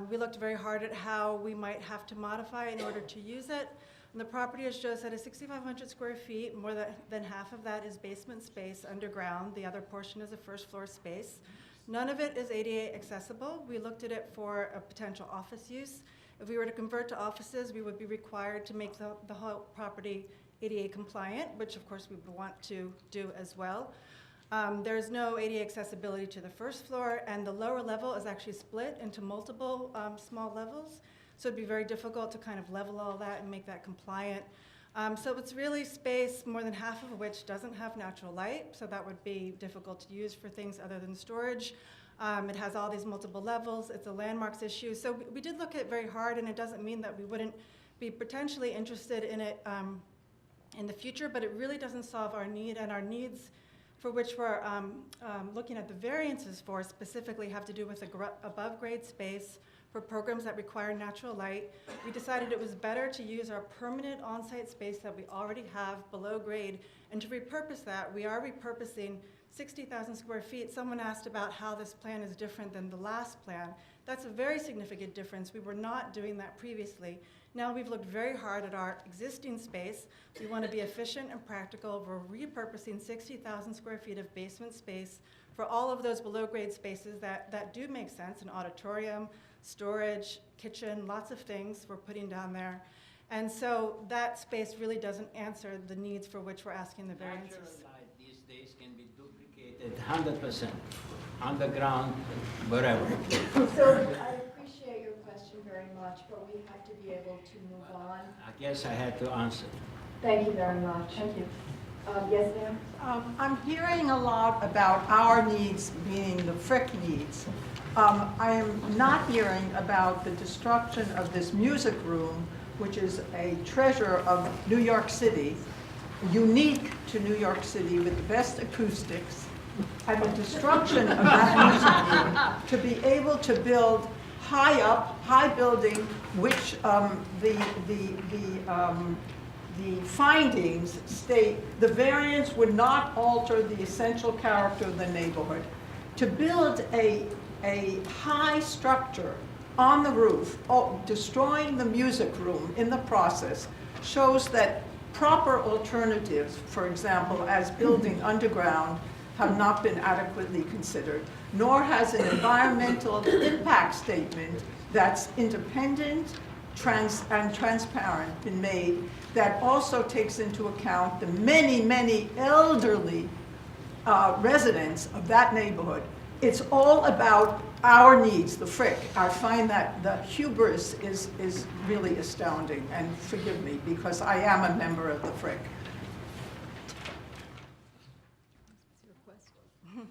We looked very hard at how we might have to modify it in order to use it. And the property, as Joe said, is 6,500 square feet. More than half of that is basement space underground. The other portion is a first floor space. None of it is ADA accessible. We looked at it for a potential office use. If we were to convert to offices, we would be required to make the whole property ADA compliant, which of course we would want to do as well. There's no ADA accessibility to the first floor, and the lower level is actually split into multiple small levels. So it'd be very difficult to kind of level all that and make that compliant. So it's really space, more than half of which doesn't have natural light, so that would be difficult to use for things other than storage. It has all these multiple levels. It's a landmarks issue. So we did look at it very hard, and it doesn't mean that we wouldn't be potentially interested in it in the future, but it really doesn't solve our need, and our needs for which we're looking at the variances for specifically have to do with above grade space for programs that require natural light. We decided it was better to use our permanent on-site space that we already have below grade and to repurpose that. We are repurposing 60,000 square feet. Someone asked about how this plan is different than the last plan. That's a very significant difference. We were not doing that previously. Now we've looked very hard at our existing space. We want to be efficient and practical. We're repurposing 60,000 square feet of basement space for all of those below grade spaces that do make sense, an auditorium, storage, kitchen, lots of things we're putting down there. And so that space really doesn't answer the needs for which we're asking the variances. Natural light these days can be duplicated 100%, underground, wherever. So I appreciate your question very much, but we have to be able to move on. I guess I had to answer. Thank you very much. Thank you. Yes, ma'am? I'm hearing a lot about our needs, meaning the Frick needs. I am not hearing about the destruction of this music room, which is a treasure of New York City, unique to New York City with the best acoustics, and the destruction of that music room to be able to build high building, which the findings state the variance would not alter the essential character of the neighborhood. To build a high structure on the roof, destroying the music room in the process, shows that proper alternatives, for example, as building underground, have not been adequately considered, nor has an environmental impact statement that's independent and transparent been made that also takes into account the many, many elderly residents of that neighborhood. It's all about our needs, the Frick. I find that the hubris is really astounding, and forgive me, because I am a member of the Frick.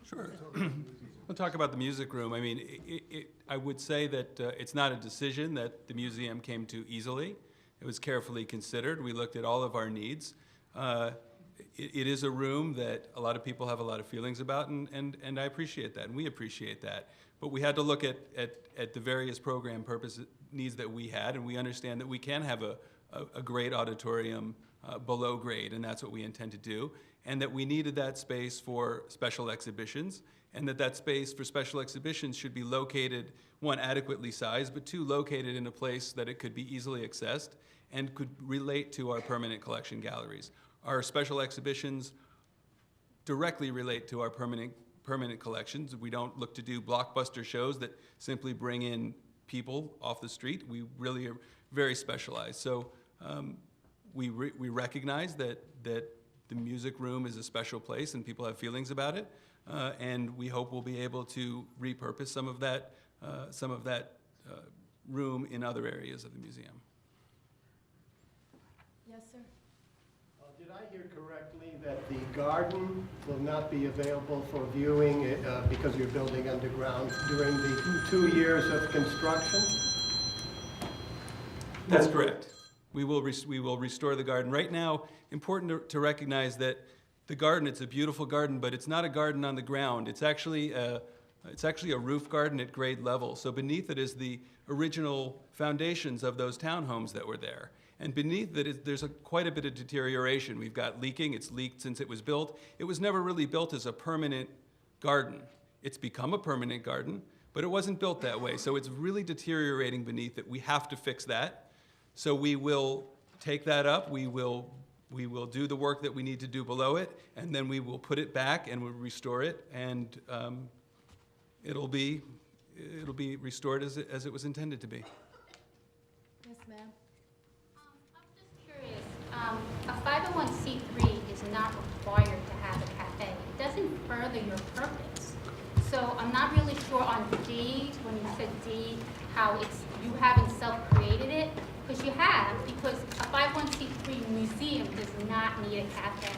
Sure. We'll talk about the music room. I mean, I would say that it's not a decision that the museum came to easily. It was carefully considered. We looked at all of our needs. It is a room that a lot of people have a lot of feelings about, and I appreciate that, and we appreciate that. But we had to look at the various program purposes, needs that we had, and we understand that we can have a great auditorium below grade, and that's what we intend to do, and that we needed that space for special exhibitions, and that space for special exhibitions should be located, one, adequately sized, but two, located in a place that it could be easily accessed and could relate to our permanent collection galleries. Our special exhibitions directly relate to our permanent collections. We don't look to do blockbuster shows that simply bring in people off the street. We really are very specialized. So we recognize that the music room is a special place and people have feelings about it. And we hope we'll be able to repurpose some of that room in other areas of the museum. Yes, sir. Did I hear correctly that the garden will not be available for viewing because you're building underground during the 2 years of construction? That's correct. We will restore the garden. Right now, important to recognize that the garden. It's a beautiful garden, but it's not a garden on the ground. It's actually a roof garden at grade level. So beneath it is the original foundations of those townhomes that were there. And beneath it, there's quite a bit of deterioration. We've got leaking. It's leaked since it was built. It was never really built as a permanent garden. It's become a permanent garden, but it wasn't built that way. So it's really deteriorating beneath it. We have to fix that. So we will take that up. We will do the work that we need to do below it, and then we will put it back and we'll restore it, and it'll be restored as it was intended to be. Yes, ma'am. I'm just curious. A 501c3 is not required to have a cafe. It doesn't further your purpose. So I'm not really sure on D, when you said D, how you haven't self-created it. Because you have, because a 501c3 museum does not need a cafe.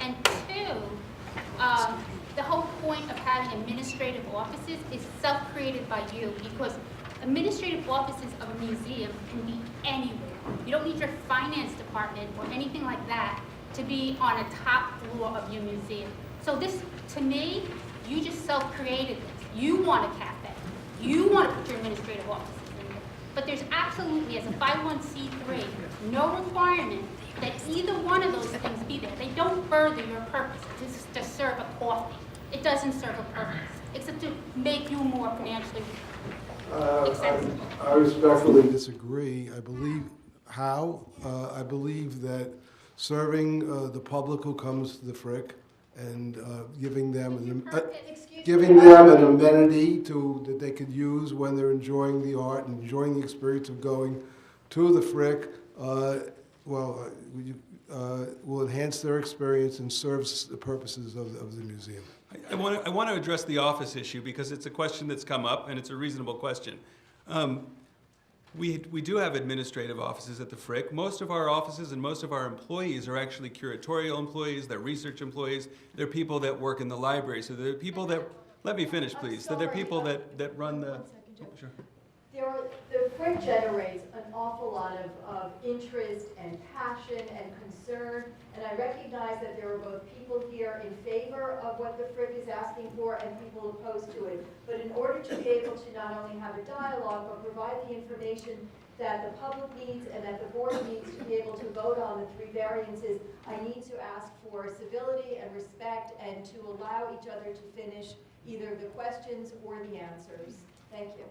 And two, the whole point of having administrative offices is self-created by you, because administrative offices of a museum can be anywhere. You don't need your finance department or anything like that to be on a top floor of your museum. So this, to me, you just self-created this. You want a cafe. You want to put your administrative offices in there. But there's absolutely, as a 501c3, no requirement that either one of those things be there. They don't further your purpose to serve a coffee. It doesn't serve a purpose, except to make you more financially accessible. I respectfully disagree. I believe that serving the public who comes to the Frick and giving them an amenity that they could use when they're enjoying the art and enjoying the experience of going to the Frick, will enhance their experience and serves the purposes of the museum. I want to address the office issue because it's a question that's come up and it's a reasonable question. We do have administrative offices at the Frick. Most of our offices and most of our employees are actually curatorial employees, they're research employees, they're people that work in the library. So they're people that, let me finish please, so they're people that run the, sure. The Frick generates an awful lot of interest and passion and concern, and I recognize that there are both people here in favor of what the Frick is asking for and people opposed to it. But in order to be able to not only have a dialogue, but provide the information that the public needs and that the board needs to be able to vote on the 3 variances, I need to ask for civility and respect and to allow each other to finish either the questions or the answers. Thank you.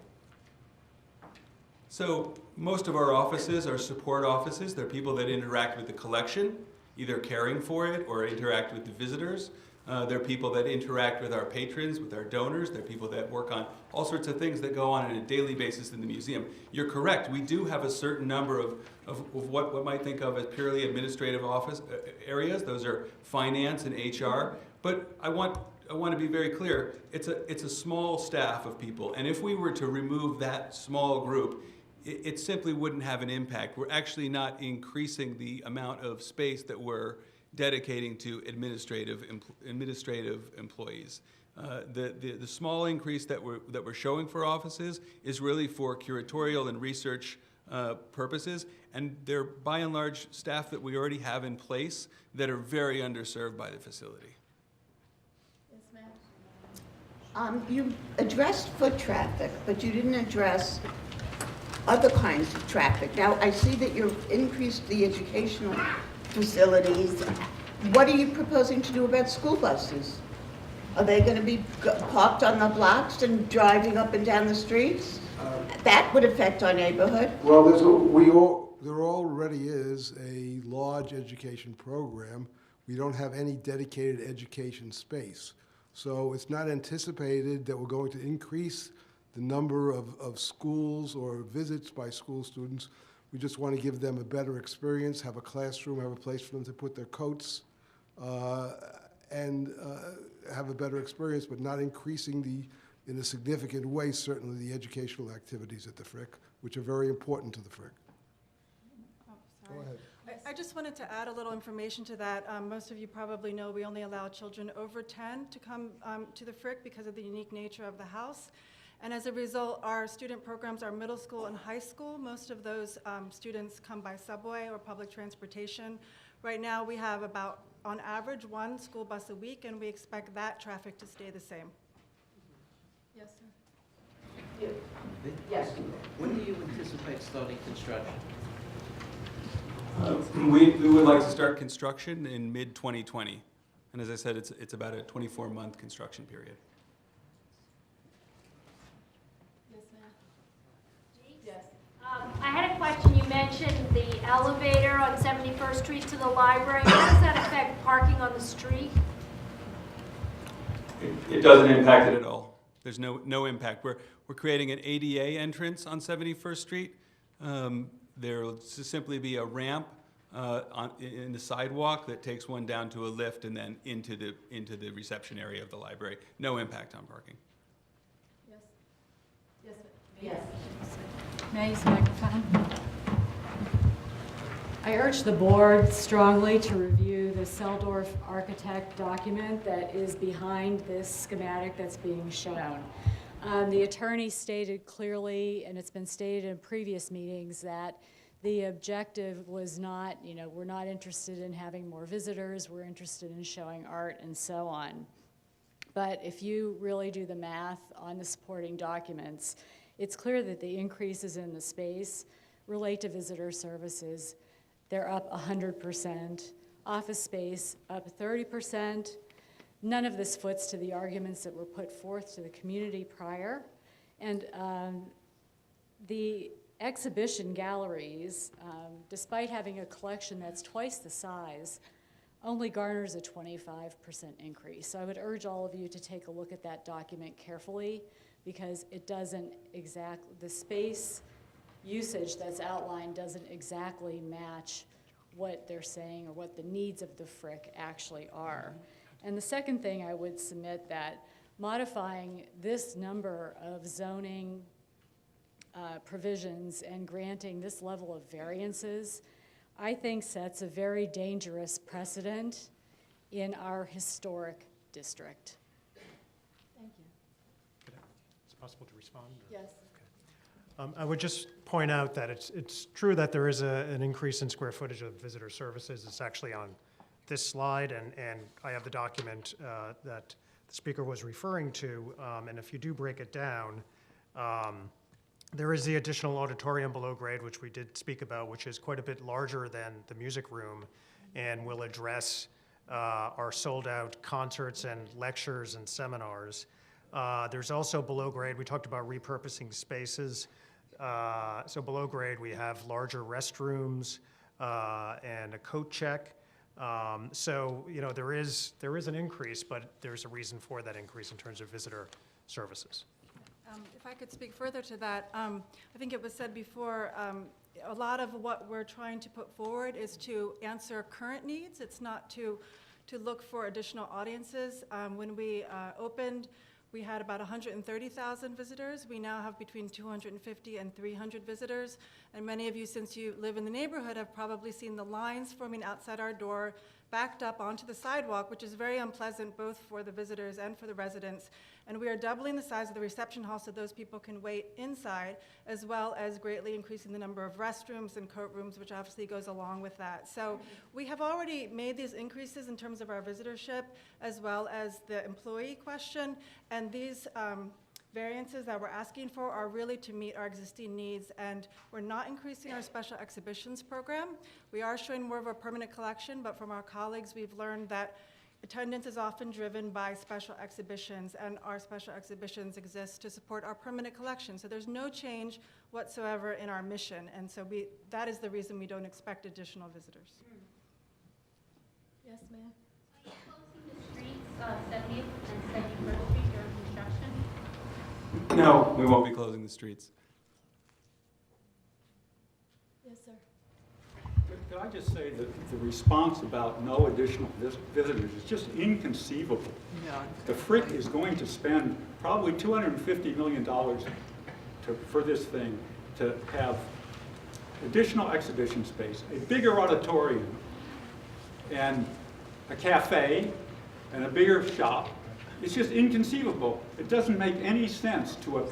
So most of our offices are support offices. They're people that interact with the collection, either caring for it or interact with the visitors. They're people that interact with our patrons, with our donors. They're people that work on all sorts of things that go on a daily basis in the museum. You're correct. We do have a certain number of what one might think of as purely administrative office areas. Those are finance and HR. But I want to be very clear. It's a small staff of people. And if we were to remove that small group, it simply wouldn't have an impact. We're actually not increasing the amount of space that we're dedicating to administrative employees. The small increase that we're showing for offices is really for curatorial and research purposes, and they're by and large staff that we already have in place that are very underserved by the facility. Yes, ma'am. You addressed foot traffic, but you didn't address other kinds of traffic. Now, I see that you've increased the educational facilities. What are you proposing to do about school buses? Are they going to be parked on the blocks and driving up and down the streets? That would affect our neighborhood. Well, there already is a large education program. We don't have any dedicated education space. So it's not anticipated that we're going to increase the number of schools or visits by school students. We just want to give them a better experience, have a classroom, have a place for them to put their coats, and have a better experience, but not increasing in a significant way, certainly the educational activities at the Frick, which are very important to the Frick. Oh, sorry. Go ahead. I just wanted to add a little information to that. Most of you probably know we only allow children over 10 to come to the Frick because of the unique nature of the house. And as a result, our student programs are middle school and high school. Most of those students come by subway or public transportation. Right now, we have about on average 1 school bus a week, and we expect that traffic to stay the same. Yes, sir. Yes. When do you anticipate starting construction? We would like to start construction in mid-2020. And as I said, it's about a 24-month construction period. Yes, ma'am. Yes. I had a question. You mentioned the elevator on 71st Street to the library. How does that affect parking on the street? It doesn't impact it at all. There's no impact. We're creating an ADA entrance on 71st Street. There will simply be a ramp in the sidewalk that takes one down to a lift and then into the reception area of the library. No impact on parking. Yes. Yes, sir. Yes. May I use the microphone? I urge the board strongly to review the Seldorf architect document that is behind this schematic that's being shown. The attorney stated clearly, and it's been stated in previous meetings, that the objective was not, we're not interested in having more visitors, we're interested in showing art and so on. But if you really do the math on the supporting documents, it's clear that the increases in the space relate to visitor services. They're up 100%, office space up 30%. None of this foots to the arguments that were put forth to the community prior. And the exhibition galleries, despite having a collection that's twice the size, only garners a 25% increase. So I would urge all of you to take a look at that document carefully, because it doesn't the space usage that's outlined doesn't exactly match what they're saying or what the needs of the Frick actually are. And the second thing I would submit, that modifying this number of zoning provisions and granting this level of variances, I think sets a very dangerous precedent in our historic district. Thank you. Is it possible to respond? Yes. I would just point out that it's true that there is an increase in square footage of visitor services. It's actually on this slide, and I have the document that the speaker was referring to, and if you do break it down, there is the additional auditorium below grade, which we did speak about, which is quite a bit larger than the music room, and will address our sold-out concerts and lectures and seminars. There's also below grade, we talked about repurposing spaces. So below grade, we have larger restrooms and a coat check. So there is an increase, but there's a reason for that increase in terms of visitor services. If I could speak further to that, I think it was said before, a lot of what we're trying to put forward is to answer current needs. It's not to look for additional audiences. When we opened, we had about 130,000 visitors. We now have between 250 and 300 visitors. And many of you, since you live in the neighborhood, have probably seen the lines forming outside our door, backed up onto the sidewalk, which is very unpleasant both for the visitors and for the residents. And we are doubling the size of the reception hall so those people can wait inside, as well as greatly increasing the number of restrooms and coat rooms, which obviously goes along with that. So we have already made these increases in terms of our visitorship, as well as the employee question. And these variances that we're asking for are really to meet our existing needs, and we're not increasing our special exhibitions program. We are showing more of a permanent collection, but from our colleagues, we've learned that attendance is often driven by special exhibitions, and our special exhibitions exist to support our permanent collection. So there's no change whatsoever in our mission, and so that is the reason we don't expect additional visitors. Yes, ma'am. Are you closing the streets, 70th and 71st Street during construction? No, we won't be closing the streets. Yes, sir. Could I just say that the response about no additional visitors is just inconceivable. Yeah. The Frick is going to spend probably $250 million for this thing, to have additional exhibition space, a bigger auditorium, and a cafe, and a bigger shop. It's just inconceivable. It doesn't make any sense to a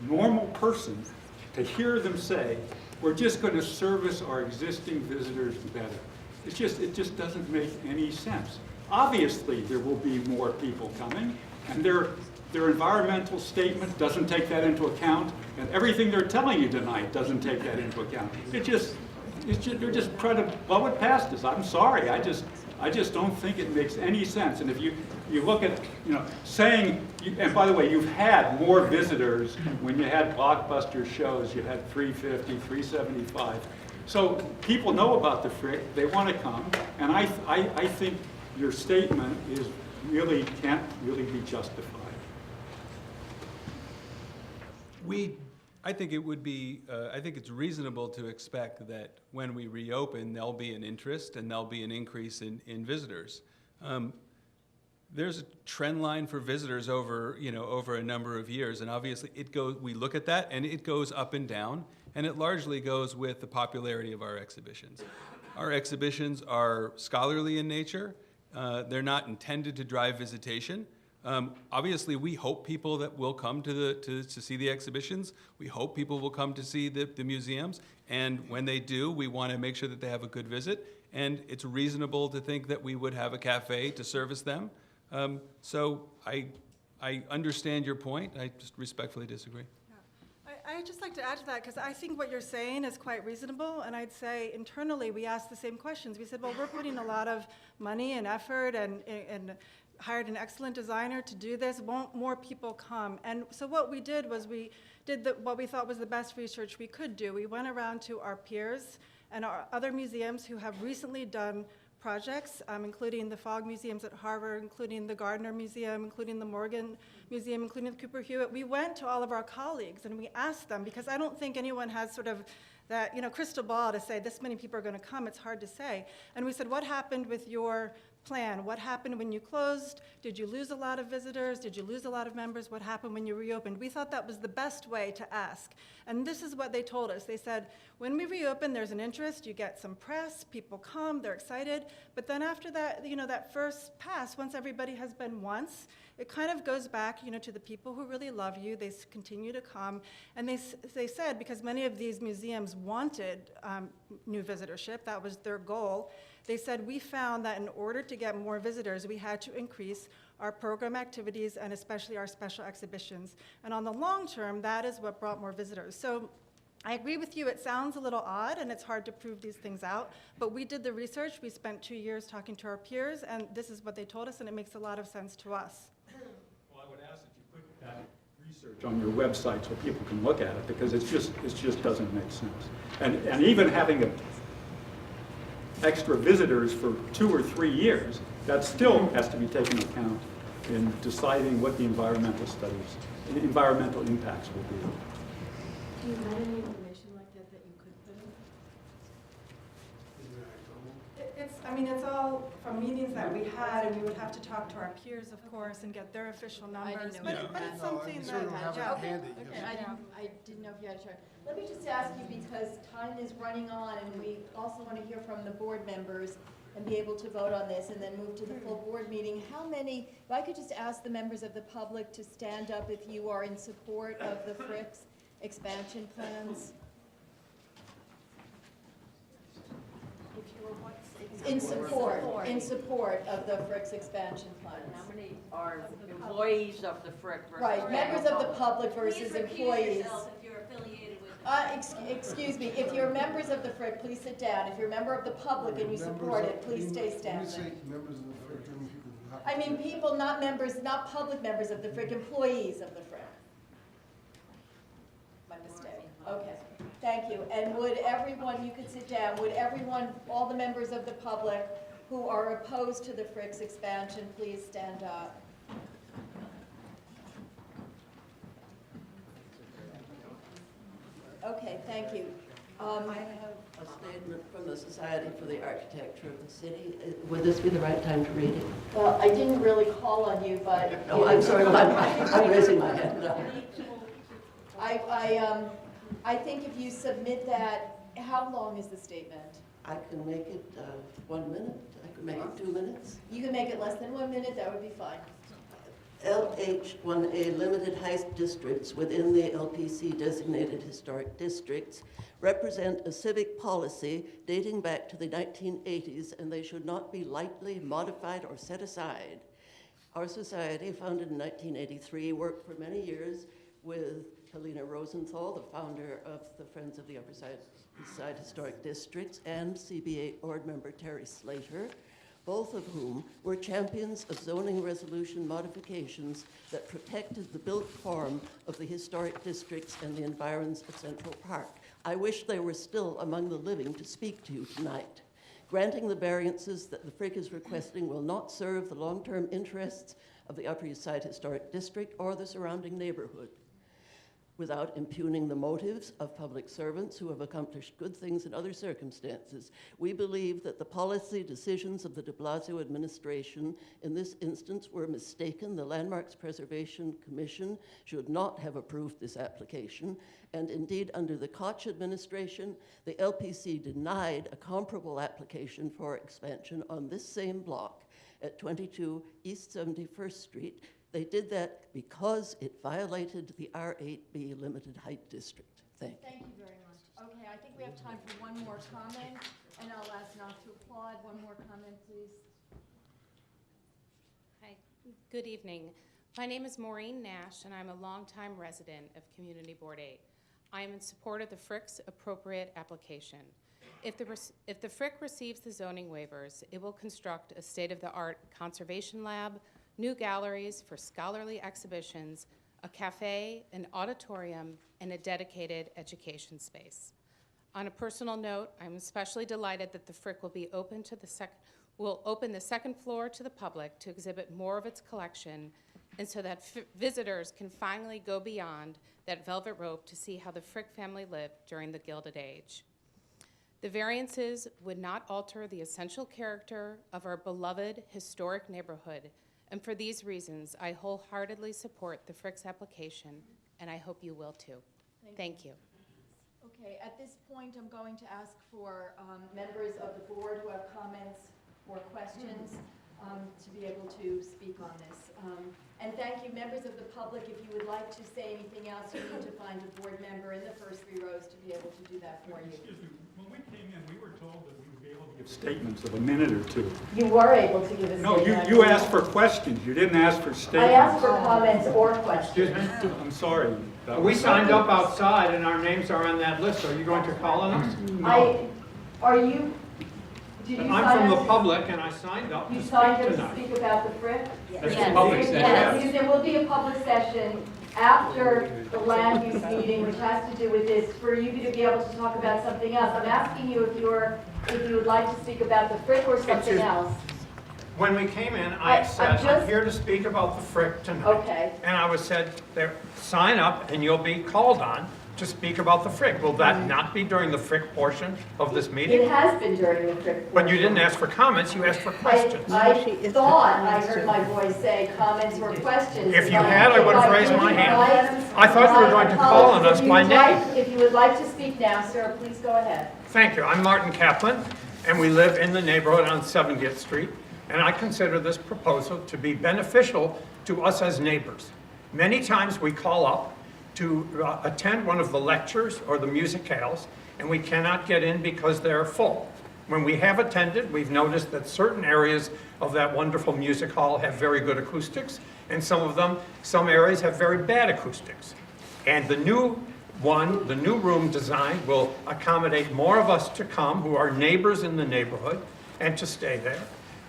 normal person to hear them say, we're just going to service our existing visitors better. it just doesn't make any sense. Obviously, there will be more people coming, and their environmental statement doesn't take that into account, and everything they're telling you tonight doesn't take that into account. They're just trying to blow it past us. I'm sorry, I just don't think it makes any sense. And if you look at, saying, and by the way, you've had more visitors when you had blockbuster shows. You had 350, 375. So people know about the Frick, they want to come, and I think your statement can't really be justified. I think it would be, I think it's reasonable to expect that when we reopen, there'll be an interest and there'll be an increase in visitors. There's a trend line for visitors over a number of years, and obviously we look at that and it goes up and down, and it largely goes with the popularity of our exhibitions. Our exhibitions are scholarly in nature. They're not intended to drive visitation. Obviously, we hope people that will come to see the exhibitions. We hope people will come to see the museums. And when they do, we want to make sure that they have a good visit. And it's reasonable to think that we would have a cafe to service them. So I understand your point. I just respectfully disagree. I'd just like to add to that, because I think what you're saying is quite reasonable, and I'd say internally we asked the same questions. We said, well, we're putting a lot of money and effort and hired an excellent designer to do this. Won't more people come? And so what we did was we did what we thought was the best research we could do. We went around to our peers and our other museums who have recently done projects, including the Fogg Museums at Harvard, including the Gardner Museum, including the Morgan Museum, including the Cooper Hewitt. We went to all of our colleagues and we asked them, because I don't think anyone has sort of that crystal ball to say this many people are going to come. It's hard to say. And we said, what happened with your plan? What happened when you closed? Did you lose a lot of visitors? Did you lose a lot of members? What happened when you reopened? We thought that was the best way to ask. And this is what they told us. They said, when we reopen, there's an interest, you get some press, people come, they're excited, but then after that, that first pass, once everybody has been once, it kind of goes back, to the people who really love you. They continue to come, and they said, because many of these museums wanted new visitorship, that was their goal. They said, we found that in order to get more visitors, we had to increase our program activities and especially our special exhibitions. And on the long term, that is what brought more visitors. So I agree with you, it sounds a little odd and it's hard to prove these things out, but we did the research. We spent 2 years talking to our peers, and this is what they told us, and it makes a lot of sense to us. Well, I would ask that you put that research on your website so people can look at it, because it just doesn't make sense. And even having extra visitors for 2 or 3 years, that still has to be taken into account in deciding what the environmental impacts will be. Do you have any information like that you could put in? It's all from meetings that we had, and we would have to talk to our peers, of course, and get their official numbers. But it's something that, Okay, I didn't know if you had a chart. Let me just ask you, because time is running on, and we also want to hear from the board members and be able to vote on this and then move to the full board meeting. If I could just ask the members of the public to stand up if you are in support of the Frick's expansion plans. In support of the Frick's expansion plans. How many are employees of the Frick versus? Right, members of the public versus employees. Please recuse yourself if you're affiliated with. Excuse me, if you're members of the Frick, please sit down. If you're a member of the public and you support it, please stay standing. Members of the Frick, I mean people, not members, not public members of the Frick, employees of the Frick. My mistake. Okay, thank you. And would everyone, you could sit down, would everyone, all the members of the public who are opposed to the Frick's expansion, please stand up. Okay, thank you. I have a statement from the Society for the Architecture of the City. Would this be the right time to read it? Well, I didn't really call on you, but... No, I'm sorry, I'm raising my hand. I think if you submit that, how long is the statement? I can make it 1 minute. I can make it 2 minutes. You can make it less than 1 minute, that would be fine. LH1A limited height districts within the LPC designated historic districts represent a civic policy dating back to the 1980s, and they should not be lightly modified or set aside. Our society, founded in 1983, worked for many years with Helena Rosenthal, the founder of the Friends of the Upper Side Historic Districts, and CBA board member Terry Slater, both of whom were champions of zoning resolution modifications that protected the built form of the historic districts and the environs of Central Park. I wish they were still among the living to speak to you tonight. Granting the variances that the FRIC is requesting will not serve the long-term interests of the Upper East Side Historic District or the surrounding neighborhood. Without impugning the motives of public servants who have accomplished good things in other circumstances, we believe that the policy decisions of the de Blasio administration in this instance were mistaken. The Landmarks Preservation Commission should not have approved this application, and indeed under the Koch administration, the LPC denied a comparable application for expansion on this same block at 22 East 71st Street. They did that because it violated the R8B limited height district. Thank you. Thank you very much. Okay, I think we have time for one more comment, and I'll ask not to applaud. One more comment, please. Hi, good evening. My name is Maureen Nash, and I'm a longtime resident of Community Board 8. I am in support of the FRIC's appropriate application. If the FRIC receives the zoning waivers, it will construct a state-of-the-art conservation lab, new galleries for scholarly exhibitions, a cafe, an auditorium, and a dedicated education space. On a personal note, I'm especially delighted that the FRIC will be open to will open the second floor to the public to exhibit more of its collection, and so that visitors can finally go beyond that velvet rope to see how the Frick family lived during the Gilded Age. The variances would not alter the essential character of our beloved historic neighborhood, and for these reasons, I wholeheartedly support the Frick's application, and I hope you will too. Thank you. Okay, at this point, I'm going to ask for members of the board who have comments or questions to be able to speak on this. And thank you, members of the public. If you would like to say anything else, you need to find a board member in the first 3 rows to be able to do that for you. Excuse me, when we came in, we were told that we would be able to give statements of a minute or two. You were able to give a statement. No, you asked for questions. You didn't ask for statements. I asked for comments or questions. Excuse me? I'm sorry. We signed up outside and our names are on that list. Are you going to call on us? No. Did you I'm sign from the up? public and I signed up You to speak signed up to tonight. speak about the Frick? That's a public session. Yes, because there will be a public session after the land use meeting, which has to do with this, for you to be able to talk about something else. I'm asking you if you would like to speak about the Frick or something else. When we came in, I said, I'm here to speak about the Frick tonight. Okay. And I was said, there, sign up and you'll be called on to speak about the Frick. Will that not be during the Frick portion of this meeting? It has been during the Frick. But you didn't ask for comments, you asked for questions. I thought I heard my voice say comments or questions. If you had, I would have raised my hand. I thought you were going to call on us by name. If you would like to speak now, sir, please go ahead. Thank you. I'm Martin Kaplan, and we live in the neighborhood on 70th Street, and I consider this proposal to be beneficial to us as neighbors. Many times we call up to attend one of the lectures or the musicales, and we cannot get in because they're full. When we have attended, we've noticed that certain areas of that wonderful music hall have very good acoustics, and some areas have very bad acoustics. And the new room design will accommodate more of us to come who are neighbors in the neighborhood and to stay there.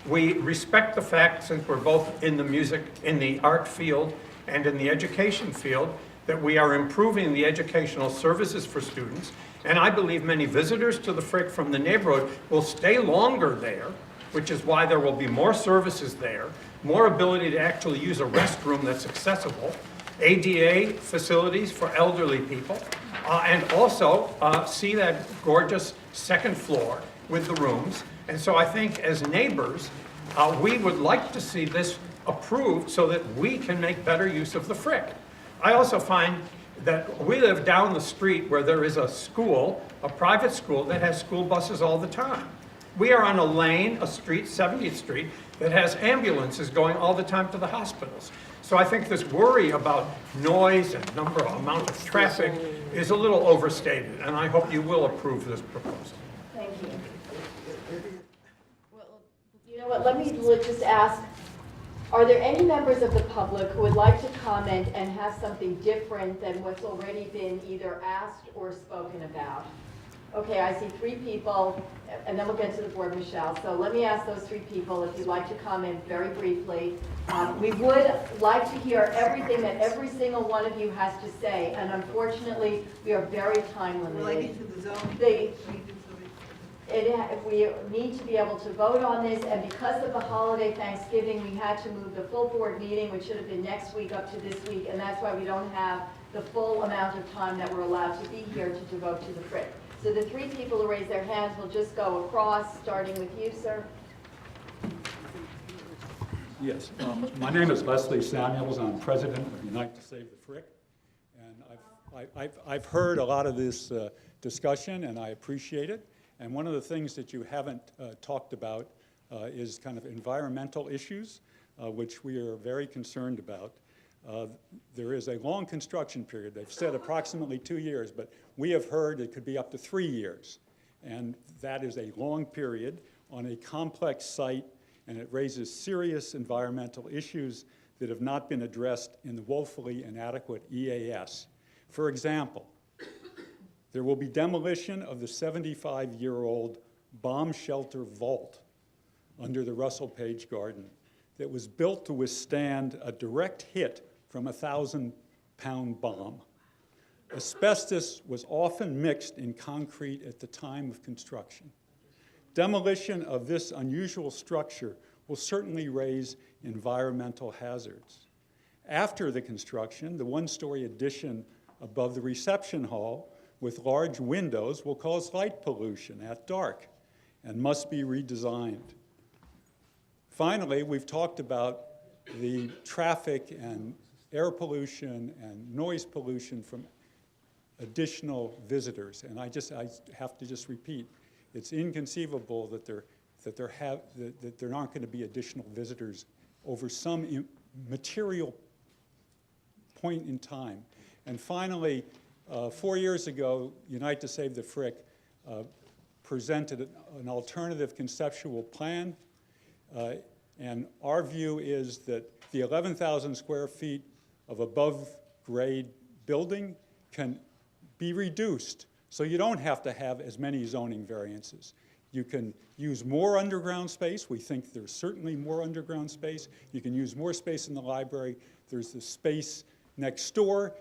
We respect the fact, since we're both in the music, in the art field and in the education field, that we are improving the educational services for students. And I believe many visitors to the Frick from the neighborhood will stay longer there, which is why there will be more services there, more ability to actually use a restroom that's accessible, ADA facilities for elderly people, and also see that gorgeous second floor with the rooms. And so I think as neighbors, we would like to see this approved so that we can make better use of the Frick. I also find that we live down the street where there is a school, a private school, that has school buses all the time. We are on a lane, a street, 70th Street, that has ambulances going all the time to the hospitals. So I think this worry about noise and amount of traffic is a little overstated, and I hope you will approve this proposal. Thank you. Well, you know what, let me just ask, are there any members of the public who would like to comment and have something different than what's already been either asked or spoken about? Okay, I see 3 people, and then we'll get to the board, Michelle. So let me ask those 3 people if you'd like to comment very briefly. We would like to hear everything that every single one of you has to say, and unfortunately, we are very time limited. Relating to the zoning. We need to be able to vote on this, and because of the holiday Thanksgiving, we had to move the full board meeting, which should have been next week, up to this week, and that's why we don't have the full amount of time that we're allowed to be here to devote to the FRIC. So the 3 people who raise their hands will just go across, starting with you, sir. Yes, my name is Leslie Samuels. I'm president of Unite to Save the Frick. And I've heard a lot of this discussion, and I appreciate it. And one of the things that you haven't talked about is kind of environmental issues, which we are very concerned about. There is a long construction period. They've said approximately 2 years, but we have heard it could be up to 3 years. And that is a long period on a complex site, and it raises serious environmental issues that have not been addressed in the woefully inadequate EAS. For example, there will be demolition of the 75-year-old bomb shelter vault under the Russell Page Garden that was built to withstand a direct hit from a 1,000-pound bomb. Asbestos was often mixed in concrete at the time of construction. Demolition of this unusual structure will certainly raise environmental hazards. After the construction, the one-story addition above the reception hall with large windows will cause light pollution at dark and must be redesigned. Finally, we've talked about the traffic and air pollution and noise pollution from additional visitors. And I have to just repeat, it's inconceivable that there aren't going to be additional visitors over some material point in time. And finally, 4 years ago, Unite to Save the Frick presented an alternative conceptual plan. And our view is that the 11,000 square feet of above-grade building can be reduced, so you don't have to have as many zoning variances. You can use more underground space. We think there's certainly more underground space. You can use more space in the library. There's the space next door.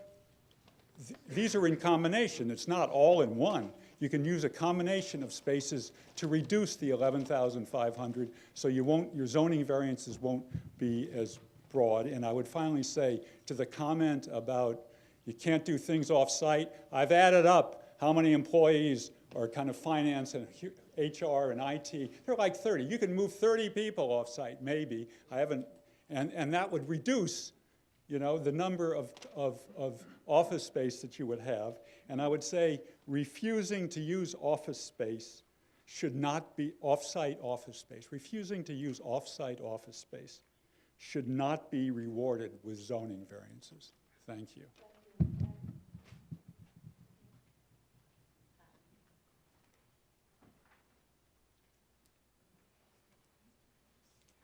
These are in combination. It's not all in one. You can use a combination of spaces to reduce the 11,500, so your zoning variances won't be as broad. And I would finally say to the comment about you can't do things off-site, I've added up how many employees are kind of finance and HR and IT. They're like 30. You can move 30 people off-site, maybe. I haven't, and that would reduce, you know, the number of office space that you would have. And I would say refusing to use office space should not be off-site office space. Refusing to use off-site office space should not be rewarded with zoning variances. Thank you.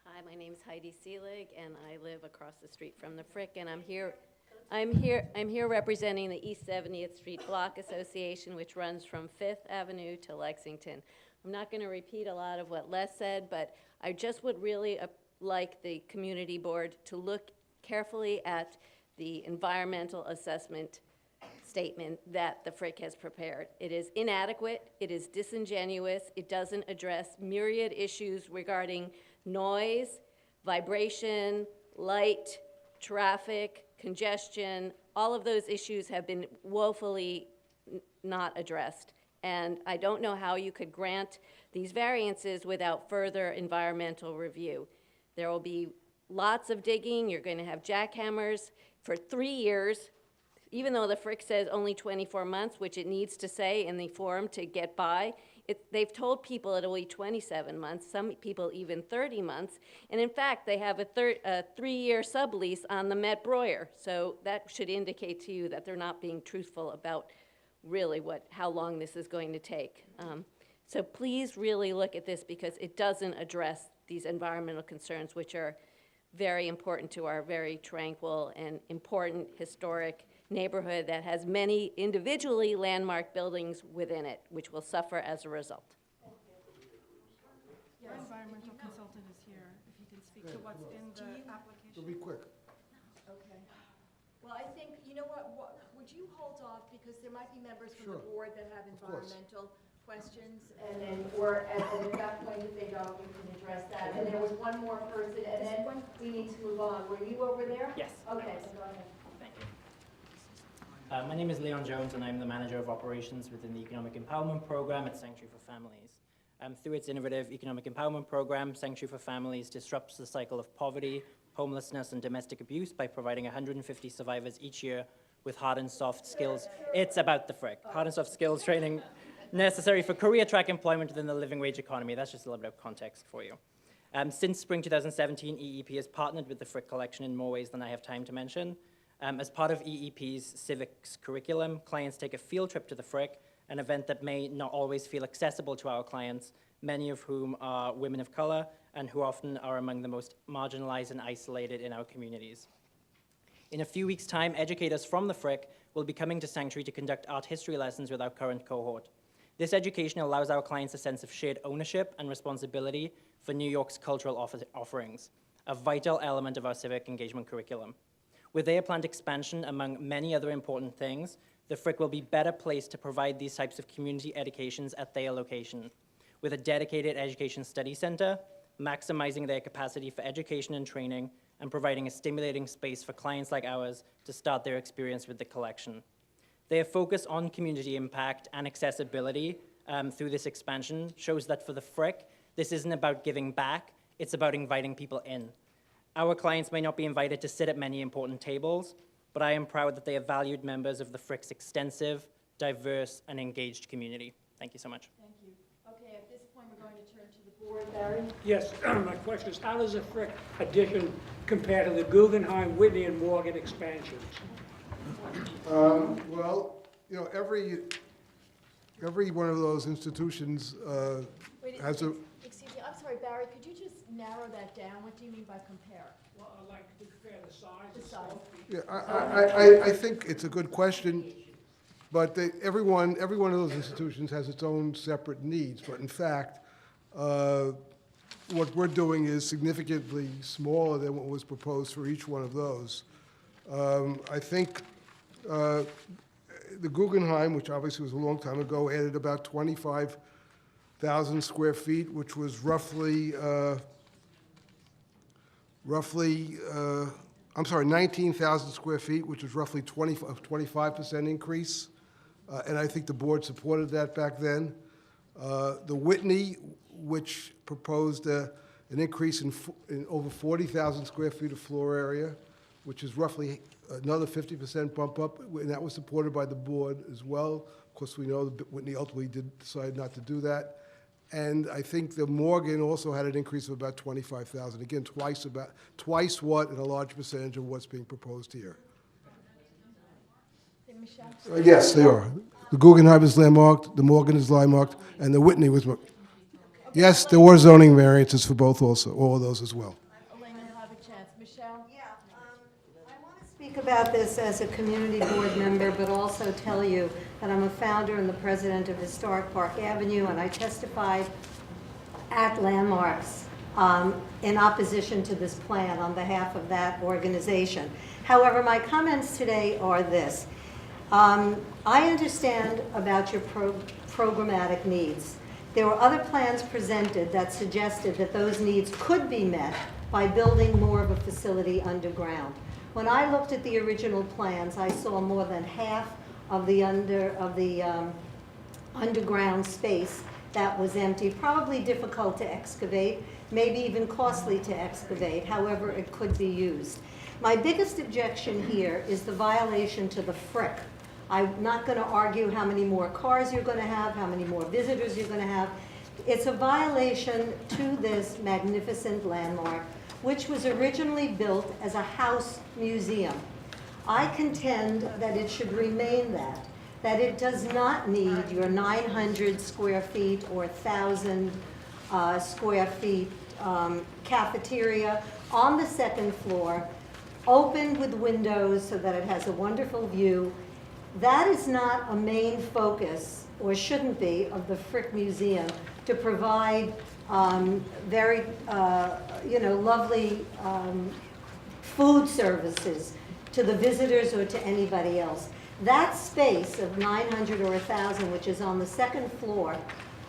Hi, my name's Heidi Seelig, and I live across the street from the Frick, and I'm here representing the East 70th Street Block Association, which runs from 5th Avenue to Lexington. I'm not going to repeat a lot of what Les said, but I just would really like the community board to look carefully at the environmental assessment statement that the Frick has prepared. It is inadequate, it is disingenuous, it doesn't address myriad issues regarding noise, vibration, light, traffic, congestion. All of those issues have been woefully not addressed. And I don't know how you could grant these variances without further environmental review. There will be lots of digging. You're going to have jackhammers for 3 years. even though the FRIC says only 24 months, which it needs to say in the form to get by, they've told people it'll be 27 months, some people even 30 months. And in fact, they have a 3-year sublease on the Met Breuer. So that should indicate to you that they're not being truthful about really how long this is going to take. So please really look at this, because it doesn't address these environmental concerns, which are very important to our very tranquil and important historic neighborhood that has many individually landmark buildings within it, which will suffer as a result. Your environmental consultant is here, if you can speak to what's in the application. It'll be quick. Okay. Well, I think, you know what, would you hold off, because there might be members from the Sure. board that have Of course. environmental questions, and then, or at that point, if they don't, you can address that. And there was one more person, and then we need to move on. Were you over there? Yes. Okay, so go ahead. Thank you. My name is Leon Jones, and I'm the Manager of Operations within the Economic Empowerment Program at Sanctuary for Families. Through its innovative Economic Empowerment Program, Sanctuary for Families disrupts the cycle of poverty, homelessness, and domestic abuse by providing 150 survivors each year with hard and soft skills. It's about the FRIC. Hard and soft skills training necessary for career track employment within the living wage economy. That's just a little bit of context for you. Since spring 2017, EEP has partnered with the FRIC collection in more ways than I have time to mention. As part of EEP's civics curriculum, clients take a field trip to the FRIC, an event that may not always feel accessible to our clients, many of whom are women of color and who often are among the most marginalized and isolated in our communities. In a few weeks' time, educators from the FRIC will be coming to Sanctuary to conduct art history lessons with our current cohort. This education allows our clients a sense of shared ownership and responsibility for New York's cultural offerings, a vital element of our civic engagement curriculum. With their planned expansion, among many other important things, the FRIC will be better placed to provide these types of community educations at their location, with a dedicated education study center, maximizing their capacity for education and training, and providing a stimulating space for clients like ours to start their experience with the collection. Their focus on community impact and accessibility through this expansion shows that for the FRIC, this isn't about giving back, it's about inviting people in. Our clients may not be invited to sit at many important tables, but I am proud that they are valued members of the FRIC's extensive, diverse, and engaged community. Thank you so much. Thank you. Okay, at this point, we're going to turn to the board. Barry? Yes, my question is, how does the FRIC addition compare to the Guggenheim, Whitney, and Morgan expansions? Well, you know, every one of those institutions has a... Excuse me, I'm sorry, Barry, could you just narrow that down? What do you mean by compare? Well, I'd like to compare the size. The size. Yeah, I think it's a good question, but every one of those institutions has its own separate needs. But in fact, what we're doing is significantly smaller than what was proposed for each one of those. I think the Guggenheim, which obviously was a long time ago, added about 25,000 square feet, which was roughly 19,000 square feet, which was roughly 25% increase. And I think the board supported that back then. The Whitney, which proposed an increase in over 40,000 square feet of floor area, which is roughly another 50% bump up, and that was supported by the board as well. Of course, we know that Whitney ultimately did decide not to do that. And I think the Morgan also had an increase of about 25,000. Again, twice what, and a large percentage of what's being proposed here. Yes, they are. The Guggenheim is landmarked, the Morgan is landmarked, and the Whitney was. Yes, there were zoning variances for both also, all of those as well. Elena, you'll have a chance. Michelle? Yeah, I want to speak about this as a community board member, but also tell you that I'm a founder and the president of Historic Park Avenue, and I testified at Landmarks in opposition to this plan on behalf of that organization. However, my comments today are this. I understand about your programmatic needs. There were other plans presented that suggested that those needs could be met by building more of a facility underground. When I looked at the original plans, I saw more than half of the underground space that was empty, probably difficult to excavate, maybe even costly to excavate. However, it could be used. My biggest objection here is the violation to the frick. I'm not going to argue how many more cars you're going to have, how many more visitors you're going to have. It's a violation to this magnificent landmark, which was originally built as a house museum. I contend that it should remain that it does not need your 900 square feet or 1,000 square feet cafeteria on the second floor, open with windows so that it has a wonderful view. That is not a main focus, or shouldn't be, of the Frick Museum, to provide very, lovely food services to the visitors or to anybody else. That space of 900 or 1,000, which is on the second floor,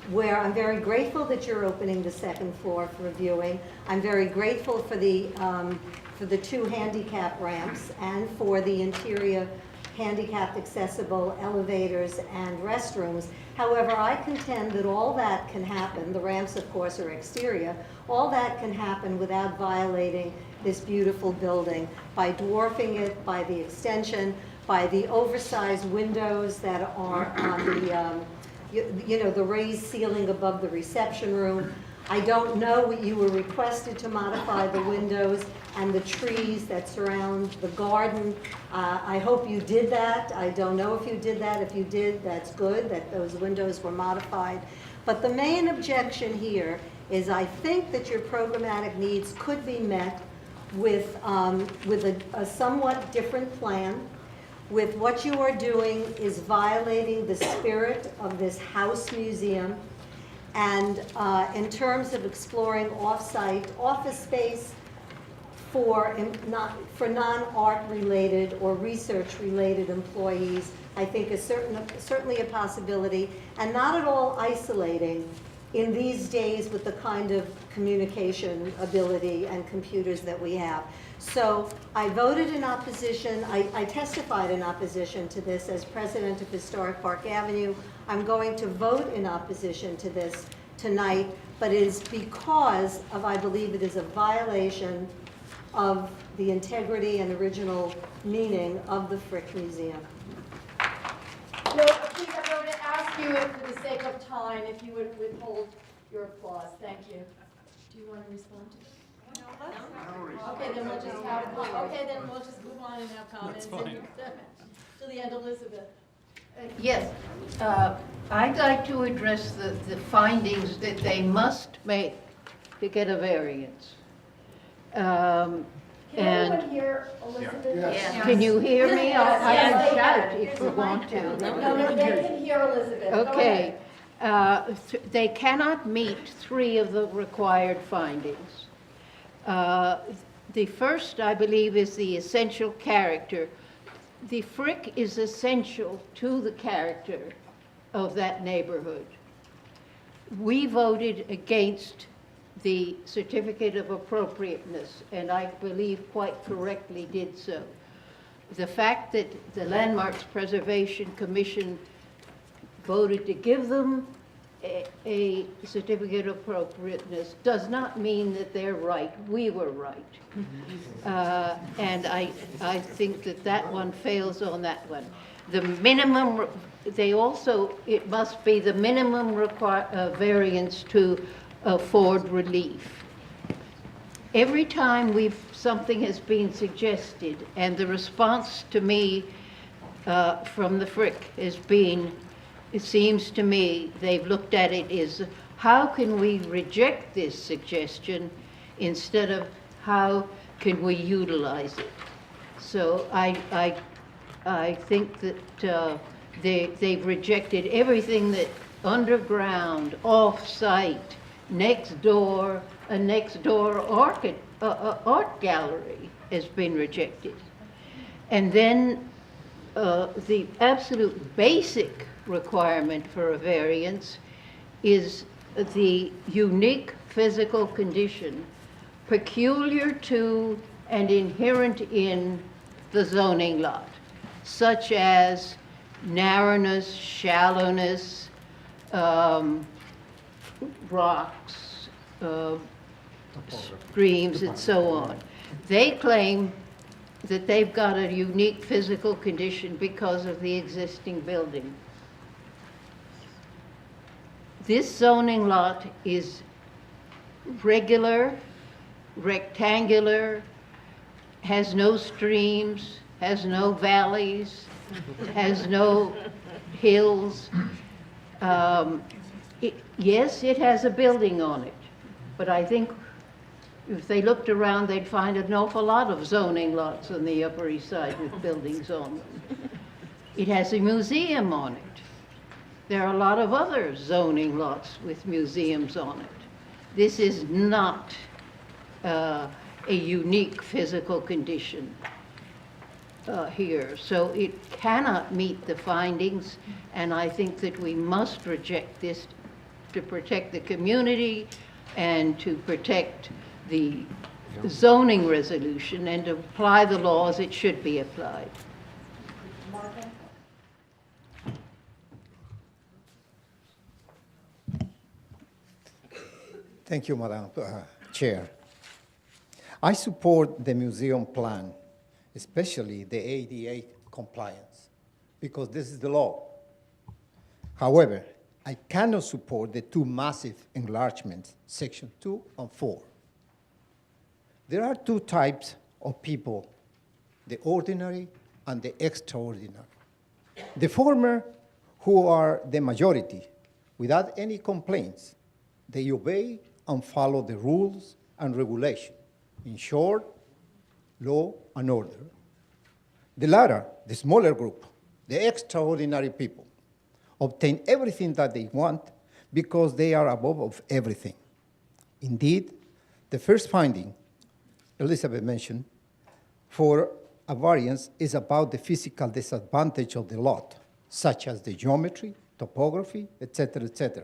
where I'm very grateful that you're opening the second floor for viewing. I'm very grateful for the 2 handicap ramps and for the interior handicapped accessible elevators and restrooms. However, I contend that all that can happen, the ramps of course are exterior, all that can happen without violating this beautiful building by dwarfing it, by the extension, by the oversized windows that are on the raised ceiling above the reception room. I don't know what you were requested to modify the windows and the trees that surround the garden. I hope you did that. I don't know if you did that. If you did, that's good that those windows were modified. But the main objection here is I think that your programmatic needs could be met with a somewhat different plan. With what you are doing is violating the spirit of this house museum. And in terms of exploring off-site office space for non-art related or research related employees, I think is certainly a possibility, and not at all isolating in these days with the kind of communication ability and computers that we have. So I voted in opposition, I testified in opposition to this as president of Historic Park Avenue. I'm going to vote in opposition to this tonight, but it is because of, I believe it is a violation of the integrity and original meaning of the Frick Museum. No, please, I'm going to ask you, for the sake of time, if you would withhold your applause. Thank you. Do you want to respond to it? Okay, then we'll just move on and have comments. That's fine. To the end, Elizabeth. Yes, I'd like to address the findings that they must make to get a variance. Can everyone hear Elizabeth? Yes. Can you hear me? I can shout if you want to. No, they can hear Elizabeth. Okay. They cannot meet 3 of the required findings. The first, I believe, is the essential character. The Frick is essential to the character of that neighborhood. We voted against the certificate of appropriateness, and I believe quite correctly did so. The fact that the Landmarks Preservation Commission voted to give them a certificate of appropriateness does not mean that they're right. We were right. And I think that one fails on that one. The minimum, it must be the minimum variance to afford relief. Every time something has been suggested, and the response to me from the Frick has been, it seems to me, they've looked at it as, how can we reject this suggestion instead of how can we utilize it? So I think that they've rejected everything that underground, off-site, next door, a next-door art gallery has been rejected. And then the absolute basic requirement for a variance is the unique physical condition peculiar to and inherent in the zoning lot, such as narrowness, shallowness, rocks, streams, and so on. They claim that they've got a unique physical condition because of the existing building. This zoning lot is regular, rectangular, has no streams, has no valleys, has no hills. Yes, it has a building on it, but I think if they looked around, they'd find an awful lot of zoning lots on the Upper East Side with buildings on them. It has a museum on it. There are a lot of other zoning lots with museums on it. This is not a unique physical condition here. So it cannot meet the findings, and I think that we must reject this to protect the community and to protect the zoning resolution and to apply the law as it should be applied. Thank you, Madam Chair. I support the museum plan, especially the ADA compliance, because this is the law. However, I cannot support the two massive enlargements, Section 2 and 4. There are two types of people, the ordinary and the extraordinary. The former, who are the majority, without any complaints, they obey and follow the rules and regulations. In short, law and order. The latter, the smaller group, the extraordinary people, obtain everything that they want because they are above of everything. Indeed, the first finding Elizabeth mentioned for a variance is about the physical disadvantage of the lot, such as the geometry, topography, etc., etc.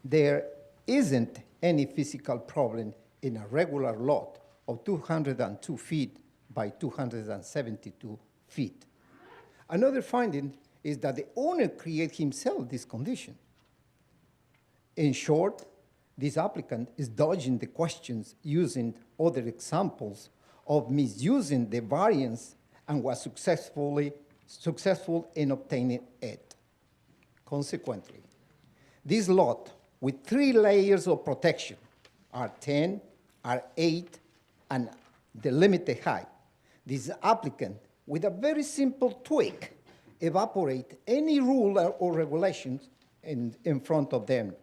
There isn't any physical problem in a regular lot of 202 feet by 272 feet. Another finding is that the owner created himself this condition. In short, this applicant is dodging the questions using other examples of misusing the variance and was successful in obtaining it. Consequently, this lot with 3 layers of protection, R10, R8, and the limited height, this applicant, with a very simple tweak, evaporate any rule or regulations in front of them,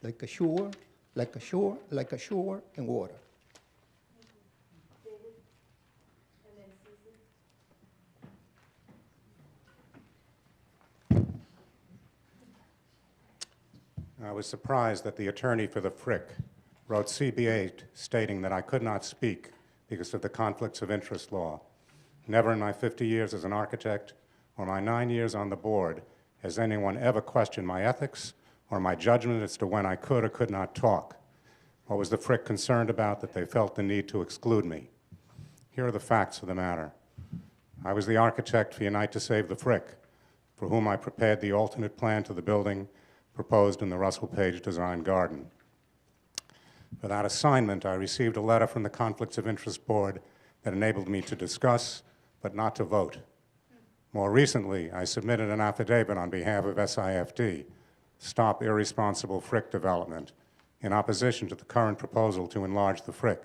like a shower, like a shower, like a shower, and water. I was surprised that the attorney for the Frick wrote CB8 stating that I could not speak because of the conflicts of interest law. Never in my 50 years as an architect or my 9 years on the board has anyone ever questioned my ethics or my judgment as to when I could or could not talk. What was the Frick concerned about that they felt the need to exclude me? Here are the facts of the matter. I was the architect for Unite to Save the Frick, for whom I prepared the alternate plan to the building proposed in the Russell Page Design Garden. For that assignment, I received a letter from the Conflicts of Interest Board that enabled me to discuss, but not to vote. More recently, I submitted an affidavit on behalf of SIFD, Stop Irresponsible Frick Development, in opposition to the current proposal to enlarge the Frick.